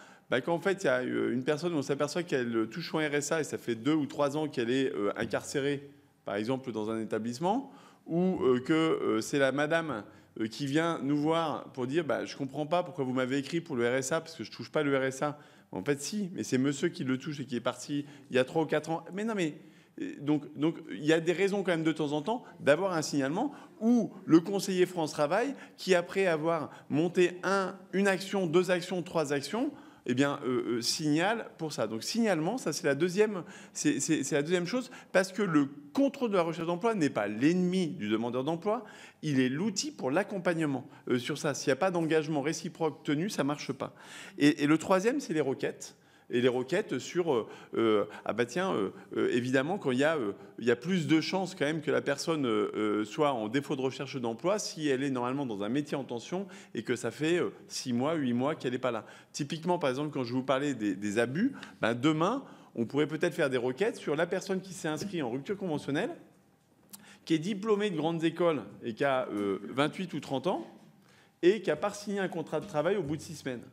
quand en fait, il y a une personne, on s'aperçoit qu'elle touche son RSA et ça fait 2 ou 3 ans qu'elle est incarcérée, par exemple, dans un établissement, ou que c'est la madame qui vient nous voir pour dire je ne comprends pas pourquoi vous m'avez écrit pour le RSA, parce que je ne touche pas le RSA. En fait, si, mais c'est monsieur qui le touche et qui est parti il y a 3 ou 4 ans. Mais non, mais... Donc, il y a des raisons quand même de temps en temps d'avoir un signalement où le conseiller France Travail, qui après avoir monté une action, 2 actions, 3 actions, signale pour ça. Donc signalement, ça c'est la deuxième chose, parce que le contrôle de la recherche d'emploi n'est pas l'ennemi du demandeur d'emploi, il est l'outil pour l'accompagnement sur ça. S'il n'y a pas d'engagement réciproque tenu, ça ne marche pas. Et le troisième, c'est les requêtes. Et les requêtes sur évidemment, quand il y a plus de chances quand même que la personne soit en défaut de recherche d'emploi si elle est normalement dans un métier en tension et que ça fait 6 mois, 8 mois qu'elle n'est pas là. Typiquement, par exemple, quand je vous parlais des abus, demain, on pourrait peut-être faire des requêtes sur la personne qui s'est inscrite en rupture conventionnelle, qui est diplômée de grandes écoles et qui a 28 ou 30 ans et qui n'a pas signé un contrat de travail au bout de 6 semaines.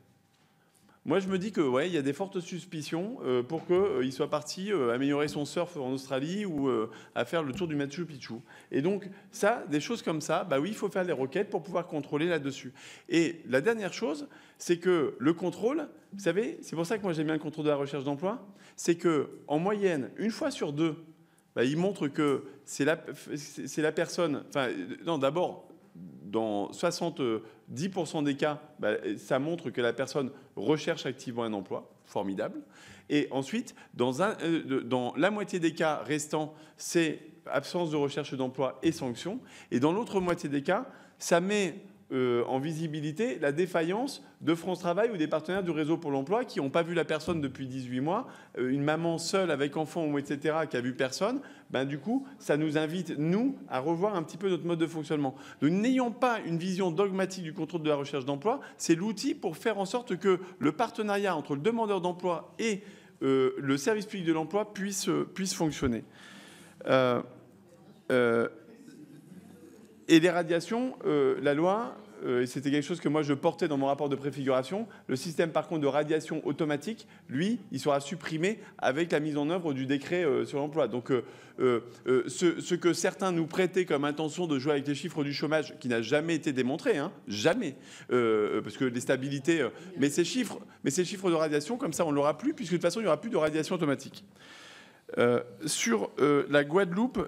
Moi, je me dis que il y a des fortes suspicions pour qu'il soit parti améliorer son surf en Australie ou à faire le tour du Machu Picchu. Et donc, ça, des choses comme ça, oui, il faut faire des requêtes pour pouvoir contrôler là-dessus. Et la dernière chose, c'est que le contrôle, vous savez, c'est pour ça que moi j'aime bien le contrôle de la recherche d'emploi, c'est qu'en moyenne, 1 fois sur 2, il montre que c'est la personne... d'abord... Dans 70% des cas, ça montre que la personne recherche activement un emploi. Formidable. Et ensuite, dans la moitié des cas restants, c'est absence de recherche d'emploi et sanctions. Et dans l'autre moitié des cas, ça met en visibilité la défaillance de France Travail ou des partenaires du réseau pour l'emploi qui n'ont pas vu la personne depuis 18 mois. Une maman seule avec enfant, ou etc., qui a vu personne, ben, du coup, ça nous invite, nous, à revoir un petit peu notre mode de fonctionnement. Nous n'ayons pas une vision dogmatique du contrôle de la recherche d'emploi. C'est l'outil pour faire en sorte que le partenariat entre le demandeur d'emploi et le service public de l'emploi puisse fonctionner. Et les radiations, la loi, et c'était quelque chose que moi je portais dans mon rapport de préfiguration, le système par contre de radiation automatique, lui, il sera supprimé avec la mise en œuvre du décret sur l'emploi. Donc ce que certains nous prêtaient comme intention de jouer avec les chiffres du chômage, qui n'a jamais été démontré, hein, jamais, parce que les stabilités, mais ces chiffres de radiation, comme ça on ne l'aura plus, puisque de toute façon il n'y aura plus de radiation automatique. Sur la Guadeloupe,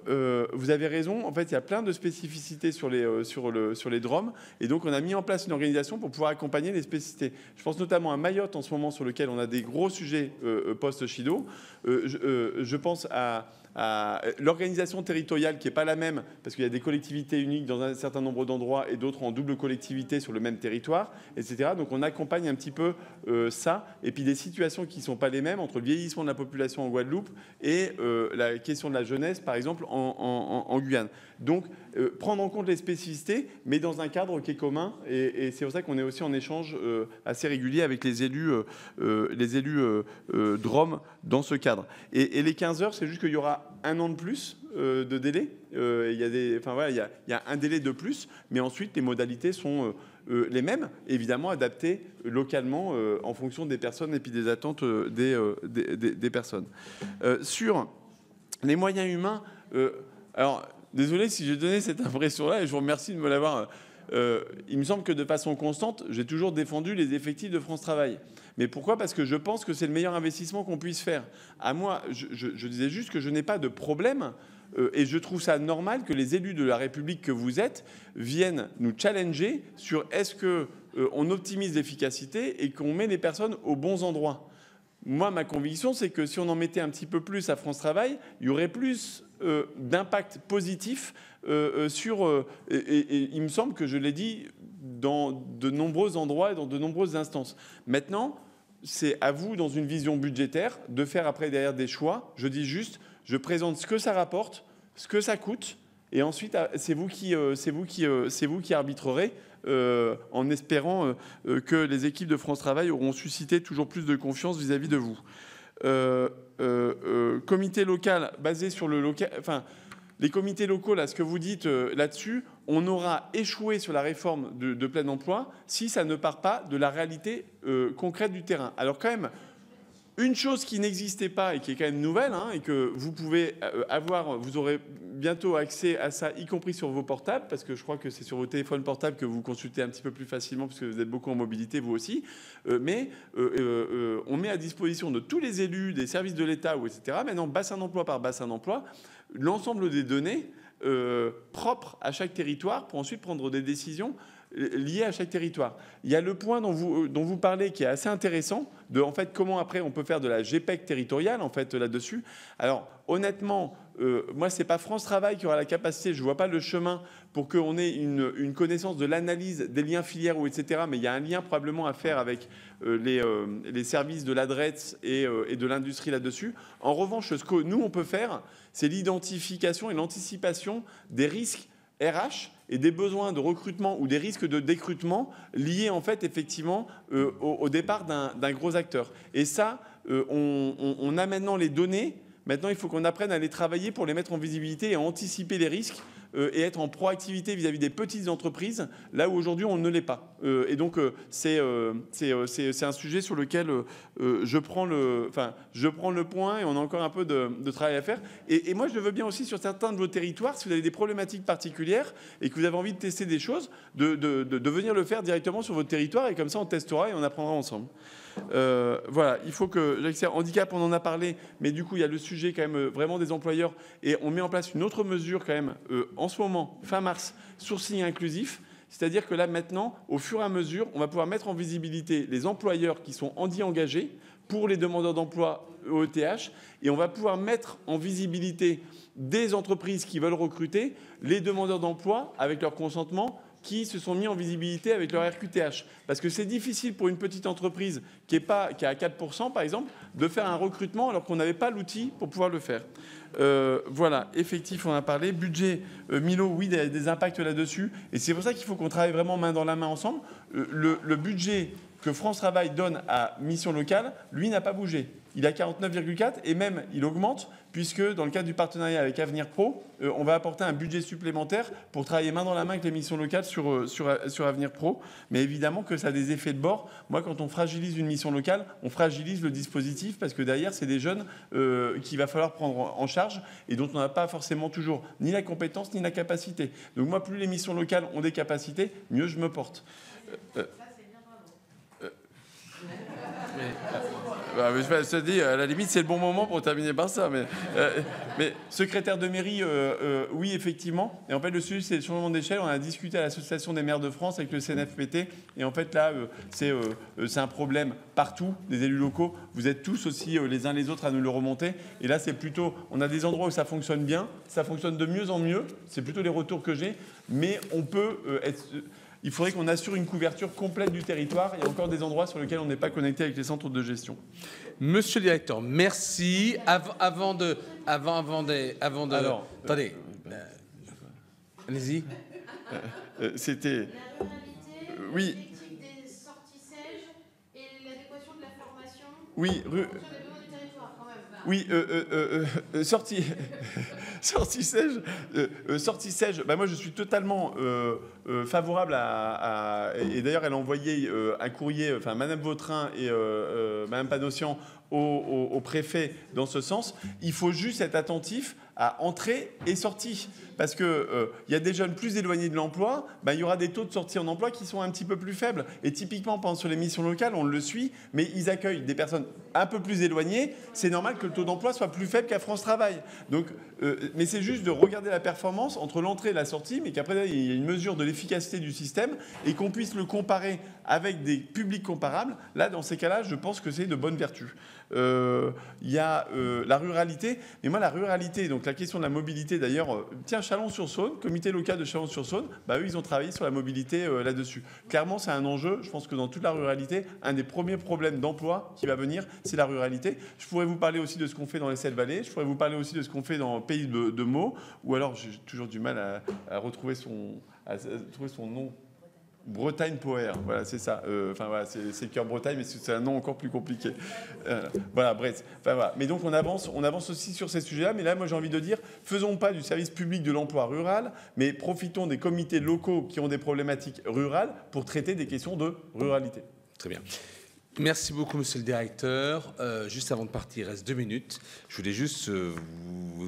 vous avez raison. En fait, il y a plein de spécificités sur les DROM. Et donc, on a mis en place une organisation pour pouvoir accompagner les spécificités. Je pense notamment à Mayotte en ce moment, sur lequel on a des gros sujets post-Chido. Je pense à l'organisation territoriale qui n'est pas la même, parce qu'il y a des collectivités uniques dans un certain nombre d'endroits et d'autres en double collectivité sur le même territoire, etc. Donc on accompagne un petit peu ça, et puis des situations qui ne sont pas les mêmes entre le vieillissement de la population en Guadeloupe et la question de la jeunesse, par exemple, en Guyane. Donc prendre en compte les spécificités, mais dans un cadre qui est commun, et c'est pour ça qu'on est aussi en échange assez régulier avec les élus DROM dans ce cadre. Et les 15 heures, c'est juste qu'il y aura un an de plus de délai. Il y a un délai de plus, mais ensuite les modalités sont les mêmes, évidemment adaptées localement en fonction des personnes et puis des attentes des personnes. Sur les moyens humains, alors désolé si j'ai donné cette impression-là et je vous remercie de me l'avoir. Il me semble que de façon constante, j'ai toujours défendu les effectifs de France Travail. Mais pourquoi ? Parce que je pense que c'est le meilleur investissement qu'on puisse faire. À moi, je disais juste que je n'ai pas de problème et je trouve ça normal que les élus de la République que vous êtes viennent nous challenger sur est-ce qu'on optimise l'efficacité et qu'on met les personnes aux bons endroits. Moi, ma conviction, c'est que si on en mettait un petit peu plus à France Travail, il y aurait plus d'impact positif sur... Et il me semble que je l'ai dit dans de nombreux endroits et dans de nombreuses instances. Maintenant, c'est à vous, dans une vision budgétaire, de faire après derrière des choix. Je dis juste, je présente ce que ça rapporte, ce que ça coûte, et ensuite, c'est vous qui arbitrerez en espérant que les équipes de France Travail auront suscité toujours plus de confiance vis-à-vis de vous. Comité local basé sur le local... Enfin, les comités locaux, là, ce que vous dites là-dessus, on aura échoué sur la réforme de plein emploi si ça ne part pas de la réalité concrète du terrain. Alors quand même, une chose qui n'existait pas et qui est quand même nouvelle, hein, et que vous pouvez avoir, vous aurez bientôt accès à ça, y compris sur vos portables, parce que je crois que c'est sur vos téléphones portables que vous consultez un petit peu plus facilement, parce que vous êtes beaucoup en mobilité, vous aussi. On met à disposition de tous les élus, des services de l'État, etc., maintenant, bassin d'emploi par bassin d'emploi, l'ensemble des données propres à chaque territoire pour ensuite prendre des décisions liées à chaque territoire. Il y a le point dont vous parlez qui est assez intéressant, de en fait comment après on peut faire de la GPEC territoriale en fait là-dessus. Alors honnêtement, moi c'est pas France Travail qui aura la capacité, je vois pas le chemin pour qu'on ait une connaissance de l'analyse des liens filières ou etc. Mais il y a un lien probablement à faire avec les services de l'ADRETS et de l'industrie là-dessus. En revanche, ce que nous on peut faire, c'est l'identification et l'anticipation des risques RH et des besoins de recrutement ou des risques de décrutement liés en fait effectivement au départ d'un gros acteur. Et ça, on a maintenant les données. Maintenant, il faut qu'on apprenne à les travailler pour les mettre en visibilité et à anticiper les risques et être en proactivité vis-à-vis des petites entreprises, là où aujourd'hui on ne l'est pas. Et donc c'est un sujet sur lequel je prends le point et on a encore un peu de travail à faire. Et moi je veux bien aussi sur certains de vos territoires, si vous avez des problématiques particulières et que vous avez envie de tester des choses, de venir le faire directement sur votre territoire et comme ça on testera et on apprendra ensemble. Voilà, il faut que l'accès handicap, on en a parlé, mais du coup il y a le sujet quand même vraiment des employeurs et on met en place une autre mesure quand même en ce moment, fin mars, sourcing inclusif, c'est-à-dire que là maintenant, au fur et à mesure, on va pouvoir mettre en visibilité les employeurs qui sont handi-engagés pour les demandeurs d'emploi ETH et on va pouvoir mettre en visibilité des entreprises qui veulent recruter les demandeurs d'emploi avec leur consentement qui se sont mis en visibilité avec leur RQTH. Parce que c'est difficile pour une petite entreprise qui est à 4%, par exemple, de faire un recrutement alors qu'on n'avait pas l'outil pour pouvoir le faire. Voilà, effectif, on en a parlé. Budget, Milo, oui, des impacts là-dessus. Et c'est pour ça qu'il faut qu'on travaille vraiment main dans la main ensemble. Le budget que France Travail donne à Mission Locale, lui, n'a pas bougé. Il a 49,4 et même il augmente puisque dans le cadre du partenariat avec Avenir Pro, on va apporter un budget supplémentaire pour travailler main dans la main avec les missions locales sur Avenir Pro. Mais évidemment que ça a des effets de bord. Moi, quand on fragilise une mission locale, on fragilise le dispositif parce que derrière, c'est des jeunes qu'il va falloir prendre en charge et dont on n'a pas forcément toujours ni la compétence ni la capacité. Donc moi, plus les missions locales ont des capacités, mieux je me porte. Je te dis, à la limite, c'est le bon moment pour terminer par ça. Mais secrétaire de mairie, oui, effectivement. Et en fait, le sujet, c'est le changement d'échelle. On a discuté à l'Association des maires de France avec le CNFPT. Et en fait, là, c'est un problème partout, des élus locaux. Vous êtes tous aussi les uns les autres à nous le remonter. Et là, c'est plutôt, on a des endroits où ça fonctionne bien. Ça fonctionne de mieux en mieux. C'est plutôt les retours que j'ai. Mais on peut il faudrait qu'on assure une couverture complète du territoire. Il y a encore des endroits sur lesquels on n'est pas connecté avec les centres de gestion. Monsieur le directeur, merci. Avant de... Alors, attendez. Allez-y. C'était... oui. Des sorties SAIG et l'adéquation de la formation. Oui, oui, sortie SAIG, moi je suis totalement favorable et d'ailleurs elle a envoyé un courrier, enfin Madame Vautrin et Madame Panossian au préfet dans ce sens. Il faut juste être attentif à entrée et sortie. Parce qu'il y a des jeunes plus éloignés de l'emploi, il y aura des taux de sortie en emploi qui sont un petit peu plus faibles. Et typiquement, sur les missions locales, on le suit, mais ils accueillent des personnes un peu plus éloignées. C'est normal que le taux d'emploi soit plus faible qu'à France Travail. Donc, mais c'est juste de regarder la performance entre l'entrée et la sortie, mais qu'après, il y a une mesure de l'efficacité du système et qu'on puisse le comparer avec des publics comparables. Là, dans ces cas-là, je pense que c'est de bonne vertu. Il y a la ruralité. Mais moi, la ruralité, donc la question de la mobilité, d'ailleurs, tiens, Chalon-sur-Saône, comité local de Chalon-sur-Saône, eux, ils ont travaillé sur la mobilité là-dessus. Clairement, c'est un enjeu. Je pense que dans toute la ruralité, un des premiers problèmes d'emploi qui va venir, c'est la ruralité. Je pourrais vous parler aussi de ce qu'on fait dans les 7 vallées. Je pourrais vous parler aussi de ce qu'on fait dans le pays de Meaux. Ou alors, j'ai toujours du mal à retrouver trouver son nom. Bretagne Poer, voilà, c'est ça. Voilà, c'est Cœur Bretagne, mais c'est un nom encore plus compliqué. Voilà, bref. Voilà. Mais donc on avance aussi sur ces sujets-là. Mais là, moi, j'ai envie de dire, faisons pas du service public de l'emploi rural, mais profitons des comités locaux qui ont des problématiques rurales pour traiter des questions de ruralité. Très bien. Merci beaucoup, monsieur le directeur. Juste avant de partir, il reste 2 minutes. Je voulais juste vous